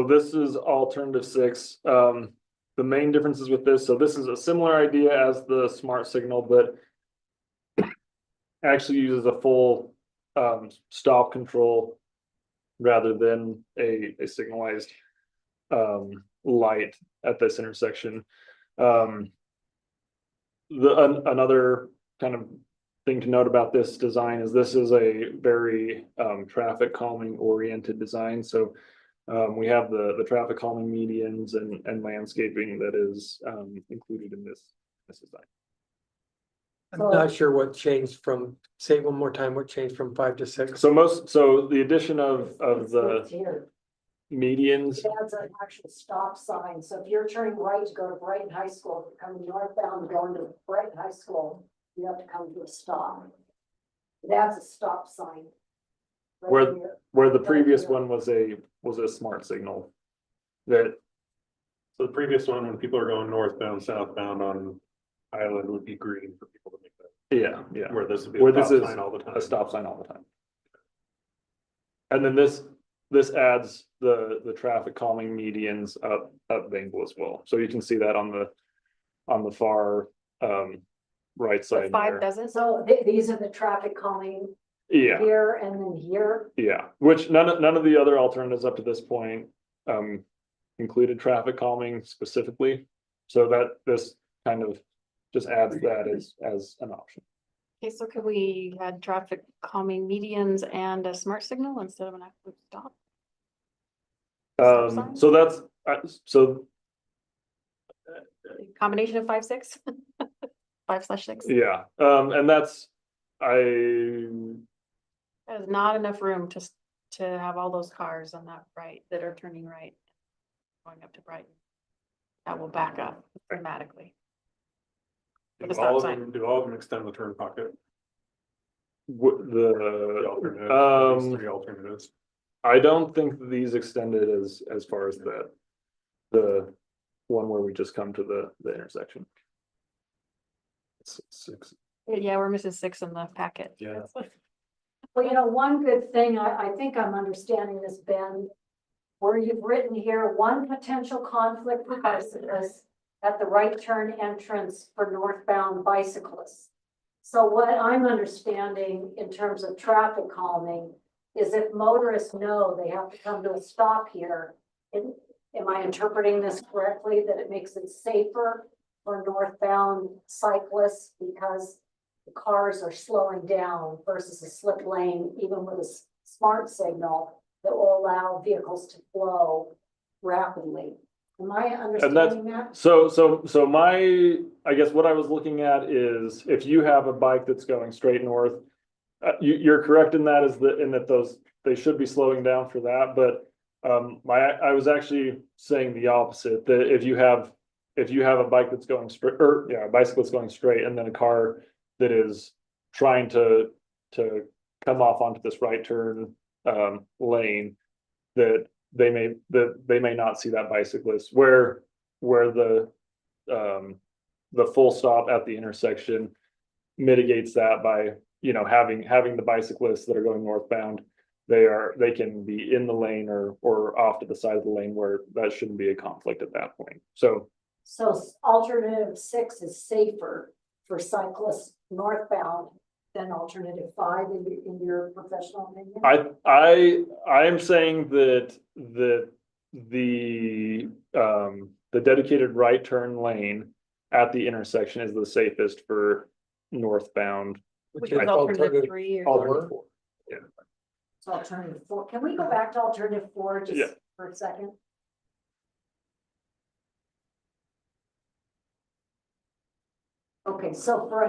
this is alternative 6. The main differences with this, so this is a similar idea as the smart signal, but actually uses a full stop control rather than a signalized light at this intersection. Another kind of thing to note about this design is this is a very traffic calming oriented design. So we have the traffic calming medians and landscaping that is included in this design. I'm not sure what changed from, say it one more time, what changed from 5 to 6? So the addition of the It's here. medians, It adds an actual stop sign, so if you're turning right to go to Brighton High School, if you're coming northbound going to Brighton High School, you have to come to a stop. It adds a stop sign. right here. where the previous one was a smart signal. That, So the previous one, when people are going northbound, southbound on Island would be green for people to make that, yeah, where this would be where a this stop is sign all the time. a stop sign all the time. And then this adds the traffic calming medians up Bengal as well. So you can see that on the far right So side 5 there. doesn't, So these are the traffic calming Yeah, here and then here. yeah, which none of the other alternatives up to this point included traffic calming specifically. So that this kind of just adds that as an option. okay, so could we add traffic calming medians and a smart signal instead of an active stop? Stop sign? So that's so Combination of 5, 6? 5/6. yeah, and that's There's not enough room to have all those cars on that right, that are turning right, going up to Brighton. That will back up dramatically. Do The all stop of them, do all of them extend the turn pocket? the The alternatives, these three alternatives. I don't think these extended as far as the one where we just come to the intersection. Six. Yeah, we're missing 6 in the packet. Yeah. Well, one good thing, I think I'm understanding this, Ben, where you've written here, one potential conflict for bicyclists at the right turn entrance for northbound bicyclists. So what I'm understanding in terms of traffic calming is if motorists know they have to come to a stop here, am I interpreting this correctly, that it makes it safer for northbound cyclists because the cars are slowing down versus a slip lane, even with a smart signal that will allow vehicles to flow rapidly? Am I understanding that? So I guess what I was looking at is if you have a bike that's going straight north, you're correct in that those, they should be slowing down for that, but I was actually saying the opposite, that if you have a bike that's going straight, or a bicycle that's going straight, and then a car that is trying to come off onto this right turn lane, that they may not see that bicyclist, where the full stop at the intersection mitigates that by having the bicyclists that are going northbound, they can be in the lane or off to the side of the lane where that shouldn't be a conflict at that point. So alternative 6 is safer for cyclists northbound than alternative 5 in your professional opinion? I am saying that the dedicated right turn lane at the intersection is the safest for northbound. Which is alternative 3 or? Alternative 4. Yeah. It's alternative 4. Can we go back to alternative 4 Yeah. just for a second? Okay, so for a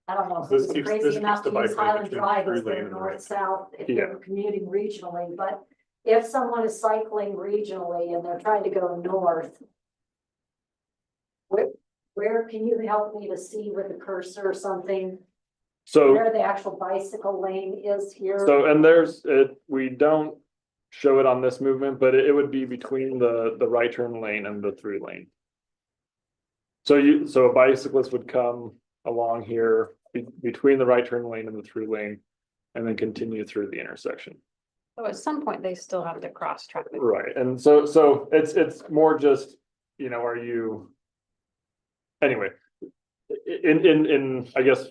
I don't know if This it's keeps- crazy this enough keeps to the use bike lane Highland between Drive three as their lane and the right. north-south if Yeah. they're commuting regionally, but if someone is cycling regionally and they're trying to go north, where can you help me to see with a cursor or something, So where the actual bicycle lane is here? and we don't show it on this movement, but it would be between the right turn lane and the through lane. So a bicyclist would come along here between the right turn lane and the through lane, and then continue through the intersection. So at some point, they still have to cross traffic. Right, and so it's more just, are you? Anyway, in I guess,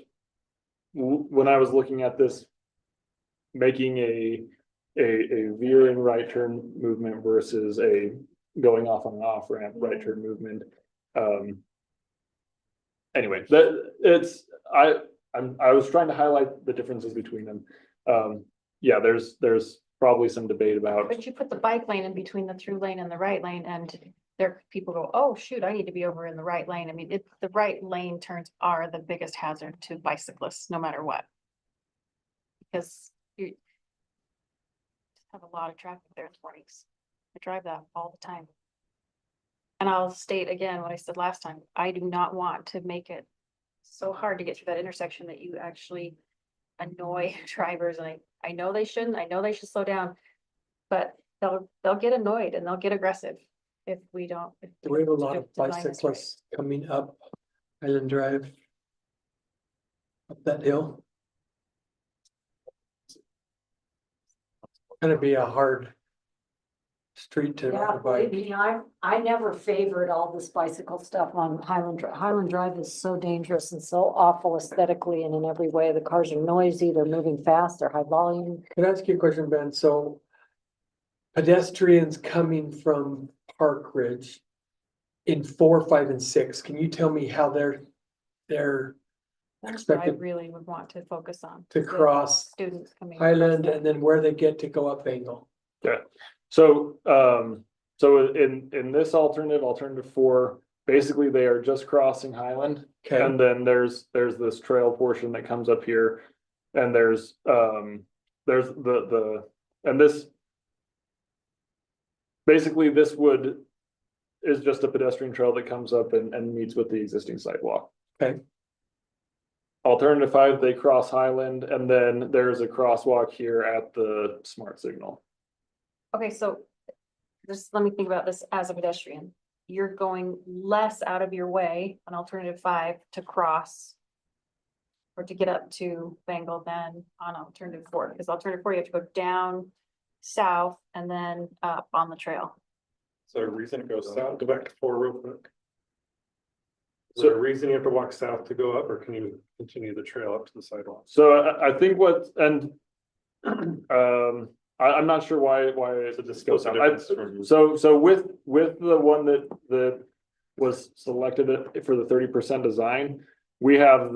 when I was looking at this, making a veering right turn movement versus a going off on an off ramp right turn movement, anyway, I was trying to highlight the differences between them. Yeah, there's probably some debate about, But you put the bike lane in between the through lane and the right lane, and there, people go, oh, shoot, I need to be over in the right lane. I mean, the right lane turns are the biggest hazard to bicyclists, no matter what. Because you have a lot of traffic there in the mornings. I drive that all the time. And I'll state again what I said last time, I do not want to make it so hard to get through that intersection that you actually annoy drivers. And I know they shouldn't, I know they should slow down, but they'll get annoyed and they'll get aggressive if we don't. Do we have a lot of design this right. bicyclists coming up Highland Drive? Up that hill? Gonna be a hard street to Yeah, ride a believe bike. me, I never favored all this bicycle stuff on Highland Drive. Highland Drive is so dangerous and so awful aesthetically and in every way. The cars are noisy, they're moving fast, they're high volume. Can I ask you a question, Ben? So pedestrians coming from Park Ridge in 4, 5, and 6, can you tell me how they're That's what I expected really would want to focus on. to the cross Students coming. Highland and then where they get to go up Bengal? so, so in this alternative 4, basically they are just crossing Highland. Okay, And then there's this trail portion that comes up here. And there's the, and this. Basically, this is just a pedestrian trail that comes up and meets with the existing sidewalk. okay, Alternative 5, they cross Highland, and then there's a crosswalk here at the smart signal. Okay, so just let me think about this as a pedestrian. You're going less out of your way on alternative 5 to cross or to get up to Bengal than on alternative 4, because alternative 4, you have to go down south and then up on the trail. So a reason it goes south, go back to 4 real quick. Is there a reason you have to walk south to go up, or can you continue the trail up to the sidewalk? So I think what, and I'm not sure why it just goes out. So with the one that was selected for the 30% design, we have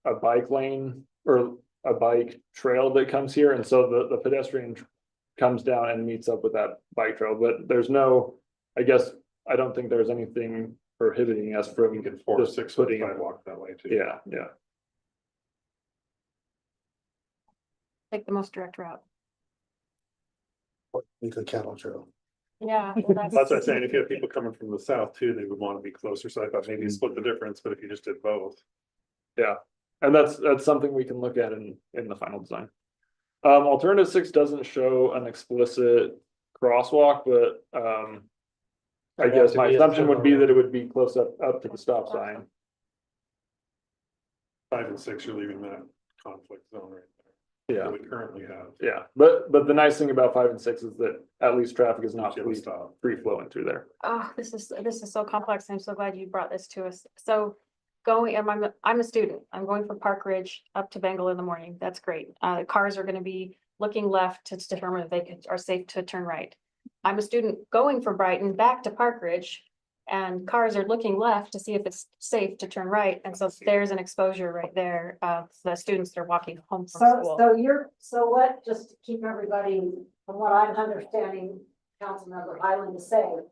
a bike lane or a bike trail that comes here, and so the pedestrian comes down and meets up with that bike trail, but there's no, I guess, I don't think there's anything prohibiting us from. You can force just 6 putting foot it- sidewalk that way too. Yeah. Take the most direct route. Make a cattle trail. Yeah. That's what I'm saying, if you have people coming from the south too, they would want to be closer, so I thought maybe you split the difference, but if you just did both. And that's something we can look at in the final design. Alternative 6 doesn't show an explicit crosswalk, but I guess my assumption would be that it would be close up to the stop sign. 5 and 6, you're leaving that conflict zone right there. Yeah, That we currently have. yeah, but the nice thing about 5 and 6 is that at least traffic is not You have to stop. free flowing through there. Oh, this is so complex. I'm so glad you brought this to us. So I'm a student. I'm going from Park Ridge up to Bengal in the morning. That's great. Cars are gonna be looking left to determine if they are safe to turn right. I'm a student going from Brighton back to Park Ridge, and cars are looking left to see if it's safe to turn right. And so there's an exposure right there of the students that are walking home from school. So what, just to keep everybody, from what I'm understanding, Councilmember Highland is saying,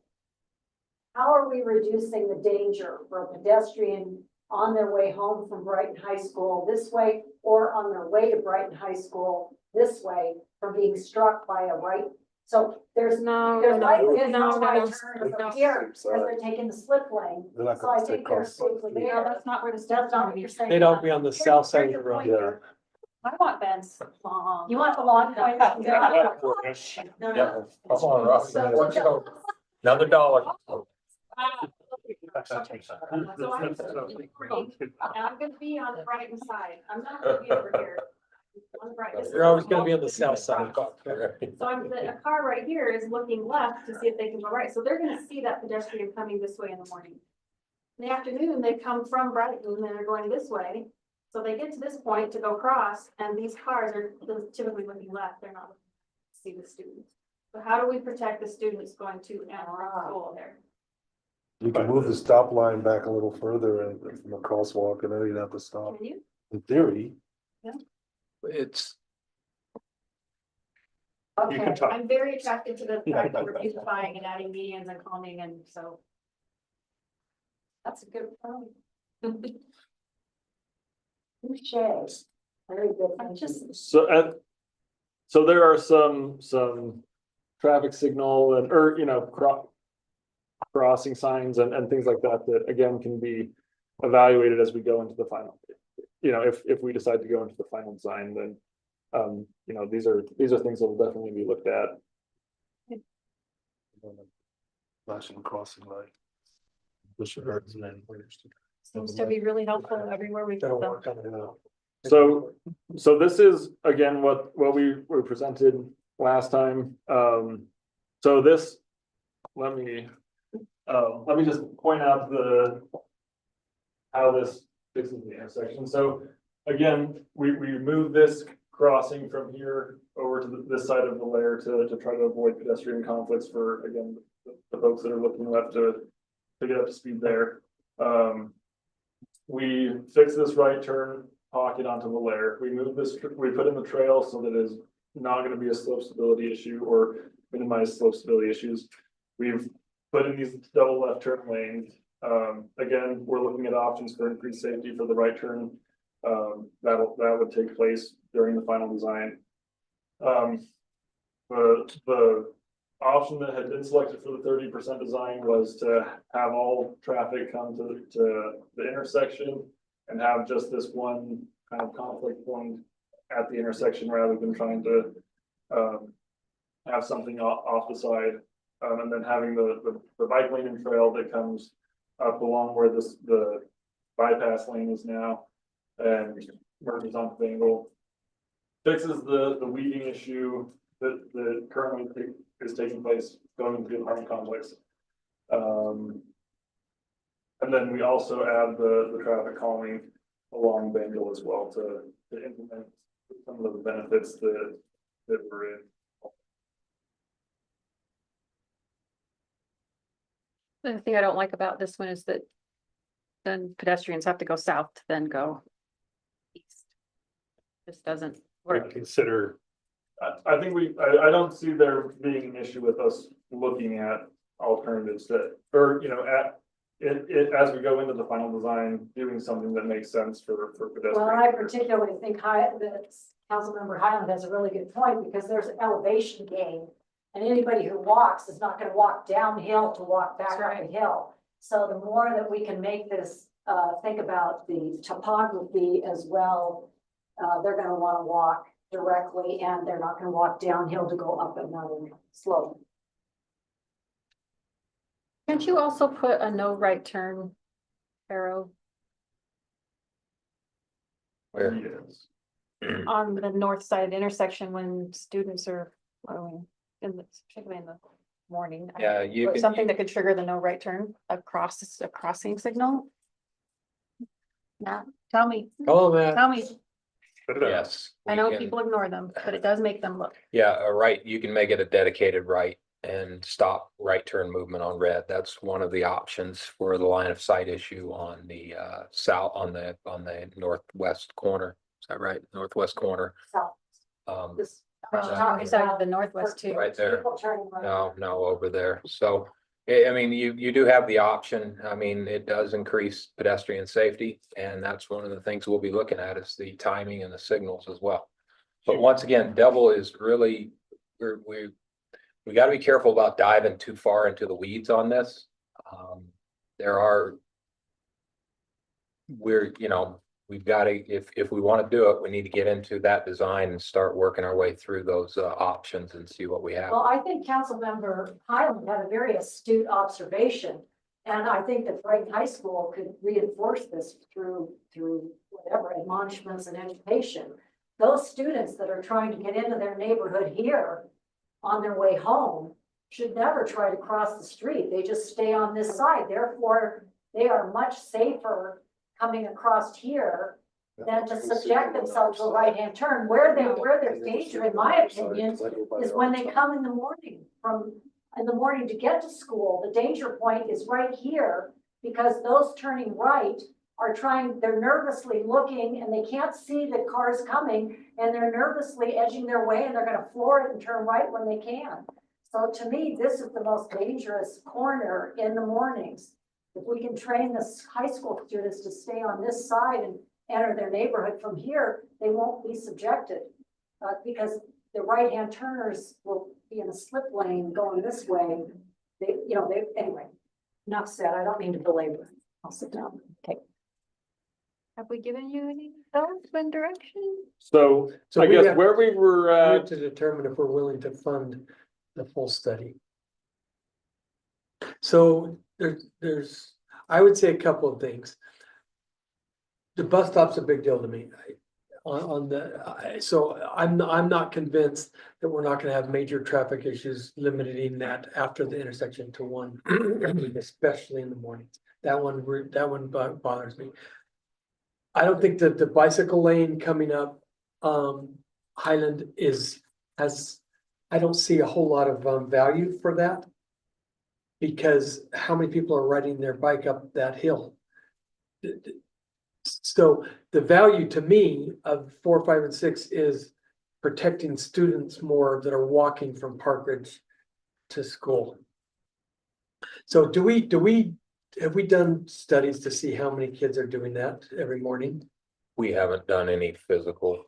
how are we reducing the danger for a pedestrian on their way home from Brighton High School this way, or on their way to Brighton High School this way, from being struck by a right? So there's likely a right turn from here, because they're taking the slip lane. They're not So I gonna stay think they're across. safely there. That's not where the steps are. You're saying. they'd all be on the south side of the road. Yeah. I want Ben's long. You want the long point? Yeah. Come on, Ross. Another $1. So I'm gonna be on the Brighton side. I'm not gonna be over here. On the Brighton. You're always gonna be on the south side. So a car right here is looking left to see if they can go right. So they're gonna see that pedestrian coming this way in the morning. In the afternoon, they come from Brighton and they're going this way. So they get to this point to go cross, and these cars are typically looking left. They're not looking to see the students. So how do we protect the students going to and from school there? You can move the stop line back a little further and from the crosswalk and then you'd have to stop. Can you? In theory, It's, Okay, can talk. I'm very attracted to the fact that we're beautifying and adding medians and calming, and so. That's a good point. Touche. Very good. I'm just, So there are some traffic signal and, or, you know, crossing signs and things like that, that again can be evaluated as we go into the final. You know, if we decide to go into the final design, then, you know, these are things that will definitely be looked at. flashing crossing light. Push your buttons and then where's the- seems to be really helpful everywhere we've That'll done. work on it out. So this is, again, what we were presented last time. So this, let me just point out how this fixes the intersection. So again, we moved this crossing from here over to this side of the layer to try to avoid pedestrian conflicts for, again, the folks that are looking left to get up to speed there. We fixed this right turn pocket onto the layer. We moved this, we put in the trail so that it is not going to be a slope stability issue or minimize slope stability issues. We've put in these double left turn lanes. Again, we're looking at options for increased safety for the right turn. That would take place during the final design. The option that had been selected for the 30% design was to have all traffic come to the intersection and have just this one kind of conflict point at the intersection rather than trying to have something off the side. And then having the bike lane and trail that comes up along where the bypass lane is now and merges onto Bengal. Fixes the weeding issue that currently is taking place going into the apartment complex. And then we also add the traffic calming along Bengal as well to implement some of the benefits that we're in. The thing I don't like about this one is that then pedestrians have to go south to then go east. This doesn't We work. consider, I think I don't see there being an issue with us looking at alternatives that, or, you know, as we go into the final design, doing something that makes sense for pedestrians. Well, I particularly think that Councilmember Highland has a really good point because there's an elevation gain. And anybody who walks is not gonna walk downhill to walk back up a hill. So the more that we can make this, think about the topography as well, they're gonna wanna walk directly and they're not gonna walk downhill to go up another slope. Can't you also put a no right turn arrow where, yes. on the north side of the intersection when students are going particularly in the morning? yeah, you Or can. something that could trigger the no right turn across a crossing signal? Yeah, tell me, Oh, man, tell me. yes. I we know can- people ignore them, but it does make them look. Yeah, a right, you can make it a dedicated right and stop right turn movement on red. That's one of the options for the line of sight issue on the south, on the northwest corner. Is that right? Northwest corner. So This, It's out of the northwest too. right there. people turning right. No, over there. So, I mean, you do have the option. I mean, it does increase pedestrian safety. And that's one of the things we'll be looking at is the timing and the signals as well. But once again, Devil is really, we got to be careful about diving too far into the weeds on this. We've got to, if we want to do it, we need to get into that design and start working our way through those options and see what we have. Well, I think Councilmember Highland had a very astute observation. And I think that Brighton High School could reinforce this through whatever admonishments and education. Those students that are trying to get into their neighborhood here on their way home should never try to cross the street. They just stay on this side. Therefore, they are much safer coming across here than to subject themselves to a right-hand turn. Where there's danger, in my opinion, is when they come in the morning from in the morning to get to school, the danger point is right here. Because those turning right are they're nervously looking and they can't see the cars coming. And they're nervously edging their way and they're gonna floor it and turn right when they can. So to me, this is the most dangerous corner in the mornings. If we can train the high school students to stay on this side and enter their neighborhood from here, they won't be subjected. Because the right-hand turners will be in a slip lane going this way. Anyway, enough said, I don't mean to belabor. I'll sit down. Okay. Have we given you any thoughts and direction? So So I we guess have- where we were We have at, to determine if we're willing to fund the full study. So I would say a couple of things. The bus stop's a big deal to me. So I'm not convinced that we're not gonna have major traffic issues limiting that after the intersection to one, especially in the mornings. That one bothers me. I don't think that the bicycle lane coming up, Highland I don't see a whole lot of value for that. Because how many people are riding their bike up that hill? So the value to me of 4, 5, and 6 is protecting students more that are walking from Park Ridge to school. So have we done studies to see how many kids are doing that every morning? We haven't done any physical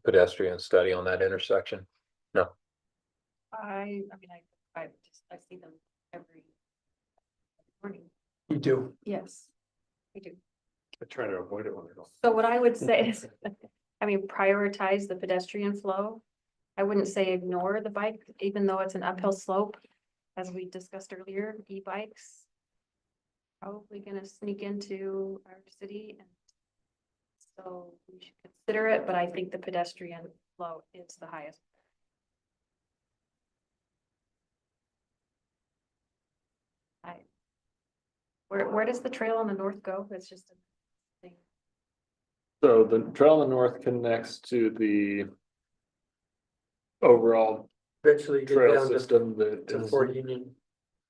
pedestrian study on that intersection. No. I see them every morning. You do. Yes, we do. I try to avoid it when I don't. So what I would say is, prioritize the pedestrian flow. I wouldn't say ignore the bike, even though it's an uphill slope. As we discussed earlier, e-bikes probably gonna sneak into our city, and so we should consider it, but I think the pedestrian flow is the highest. Where does the trail on the north go? It's just a thing. so the trail in the north connects to the overall Eventually get trail down system that to is Fort Union.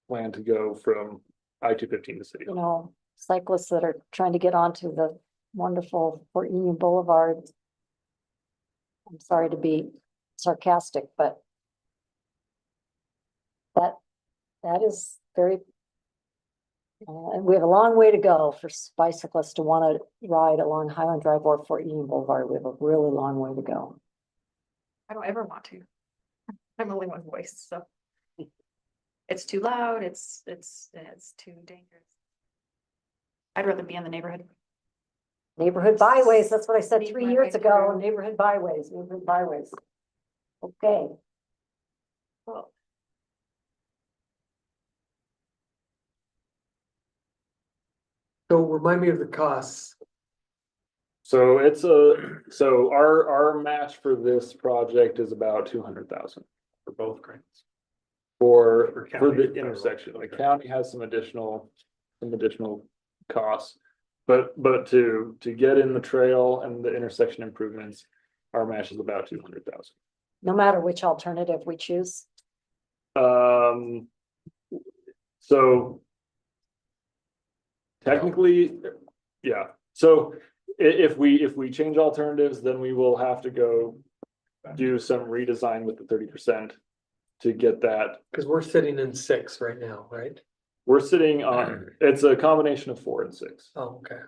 planned to go from I-215 to City. Cyclists that are trying to get onto the wonderful Fort Union Boulevard. I'm sorry to be sarcastic, but that is very. And we have a long way to go for bicyclists to want to ride along Highland Drive or Fort Union Boulevard. We have a really long way to go. I don't ever want to. I'm only one voice, so. It's too loud, it's too dangerous. I'd rather be in the neighborhood. Neighborhood byways, that's what I said Make 3 my years way ago, through. neighborhood byways. Okay. Well, So remind me of the costs. So our match for this project is about 200,000 For both grants. for county, the federal. intersection. The county has some additional costs. But to get in the trail and the intersection improvements, our match is about 200,000. No matter which alternative we choose. So technically, yeah, so if we change alternatives, then we will have to go do some redesign with the 30% to get that. Because we're sitting in 6 right now, right? We're sitting on, it's a combination of 4 and 6. Oh, okay.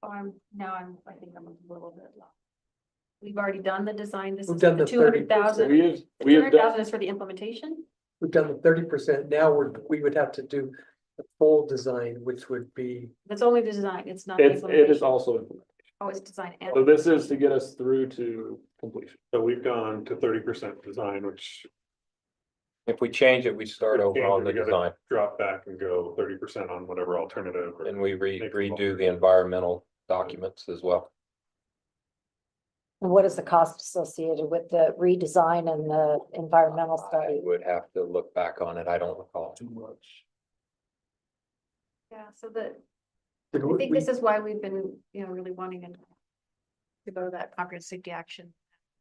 I think I'm a little bit low. We've already done the design, this We've is done the the 200,000. We have done, 200,000 is for the implementation. We've done the 30%. Now we would have to do the full design, which would be, That's only the design, it's not. the it is implementation. also implemented. Oh, it's design and. So this is to get us through to completion. So we've gone to 30% design, which If we change it, we start If we over change on it, the we gotta design drop back and go 30% on whatever alternative. or- and we Make them redo all. the environmental documents as well. And what is the cost associated with the redesign and the environmental I study? would have to look back on it. I don't recall. Too much. Yeah, so the, did I think we- this is why we've been, really wanting to go to that comprehensive safety action.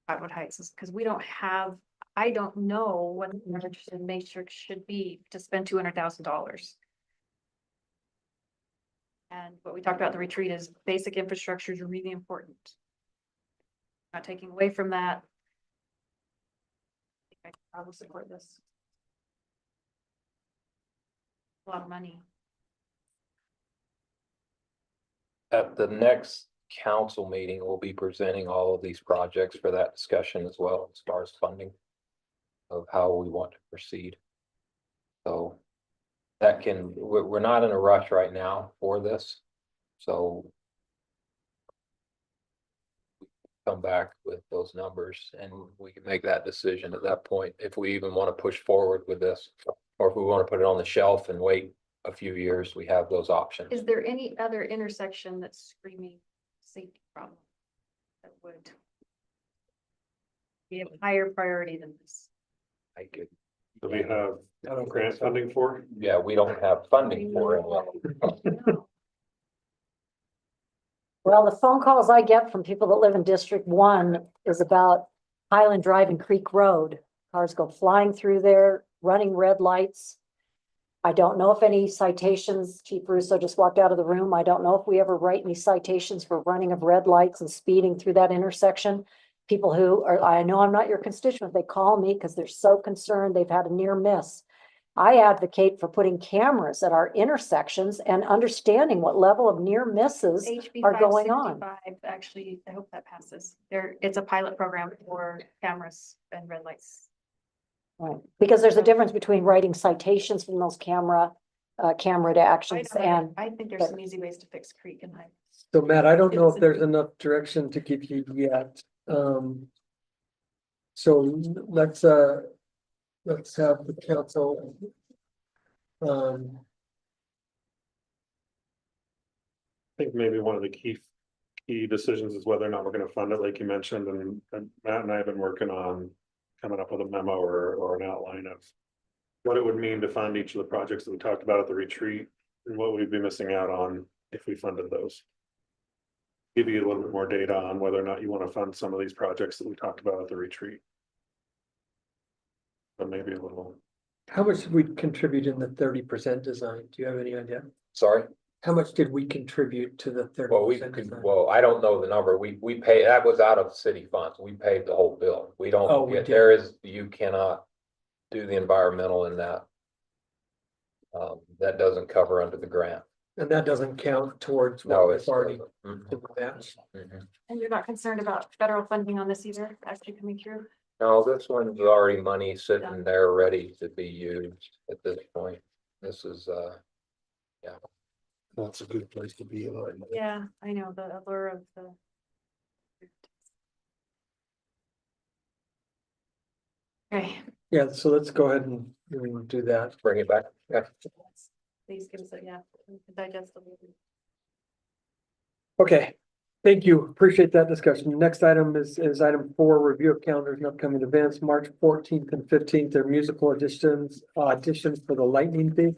Cottonwood Heights is because we don't have I don't know what the interested matrix should be to spend $200,000. And what we talked about in the retreat is basic infrastructure is really important. Not taking away from that. I will support this. A lot of money. At the next council meeting, we'll be presenting all of these projects for that discussion as well, as far as funding of how we want to proceed. So that can, we're not in a rush right now for this, so come back with those numbers and we can make that decision at that point, if we even want to push forward with this, or if we want to put it on the shelf and wait a few years, we have those options. Is there any other intersection that's screaming safety problem that would be a higher priority than this? I could, Do we have grant funding for? yeah, we don't have funding for it. Well, the phone calls I get from people that live in District 1 is about Highland Drive and Creek Road. Cars go flying through there, running red lights. I don't know if any citations, Chief Russo just walked out of the room. I don't know if we ever write any citations for running of red lights and speeding through that intersection. People who are, I know I'm not your constituent, they call me because they're so concerned they've had a near miss. I advocate for putting cameras at our intersections and understanding what level of near misses HB are going on. 565, actually, I hope that passes. It's a pilot program for cameras and red lights. Right, because there's a difference between writing citations from those camera to actions and. I think there's some easy ways to fix creek and high. So Matt, I don't know if there's enough direction to give you yet. So let's have the council. I think maybe one of the key decisions is whether or not we're gonna fund it, like you mentioned, and Matt and I have been working on coming up with a memo or an outline of what it would mean to fund each of the projects that we talked about at the retreat and what we'd be missing out on if we funded those. Give you a little bit more data on whether or not you want to fund some of these projects that we talked about at the retreat. But maybe a little. How much did we contribute in the 30% design? Do you have any idea? Sorry? How much did we contribute to the 30%? Well, well, I don't know the number. We pay, that was out of city funds. We paid the whole bill. We Oh, don't we get, did. there is, you cannot do the environmental in that. That doesn't cover under the grant. And that doesn't count towards what No, we've it's already. Mhm. And you're not concerned about federal funding on this either, actually coming through? No, this one's already money sitting there ready to be used at this point. This is, That's a good place to be. Yeah, I know, the allure of the. Okay, Yeah, so let's go ahead and do that. bring it back. Yeah. please give us a, digest the. Okay, thank you. Appreciate that discussion. Next item is item 4, review of calendars and upcoming events, March 14th and 15th, are musical auditions for the Lightning Thief.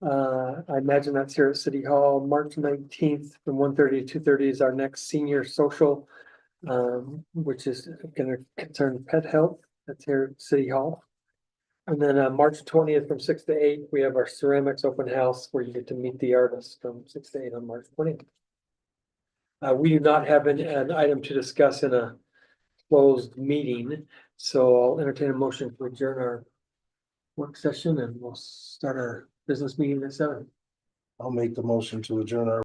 I imagine that's here at City Hall. March 19th from 1:30 to 2:30 is our next senior social, which is gonna concern pet health. That's here at City Hall. And then March 20th from 6 to 8, we have our ceramics open house where you get to meet the artists from 6 to 8 on March 20th. We do not have an item to discuss in a closed meeting, so I'll entertain a motion to adjourn our work session and we'll start our business meeting at 7. I'll make the motion to adjourn our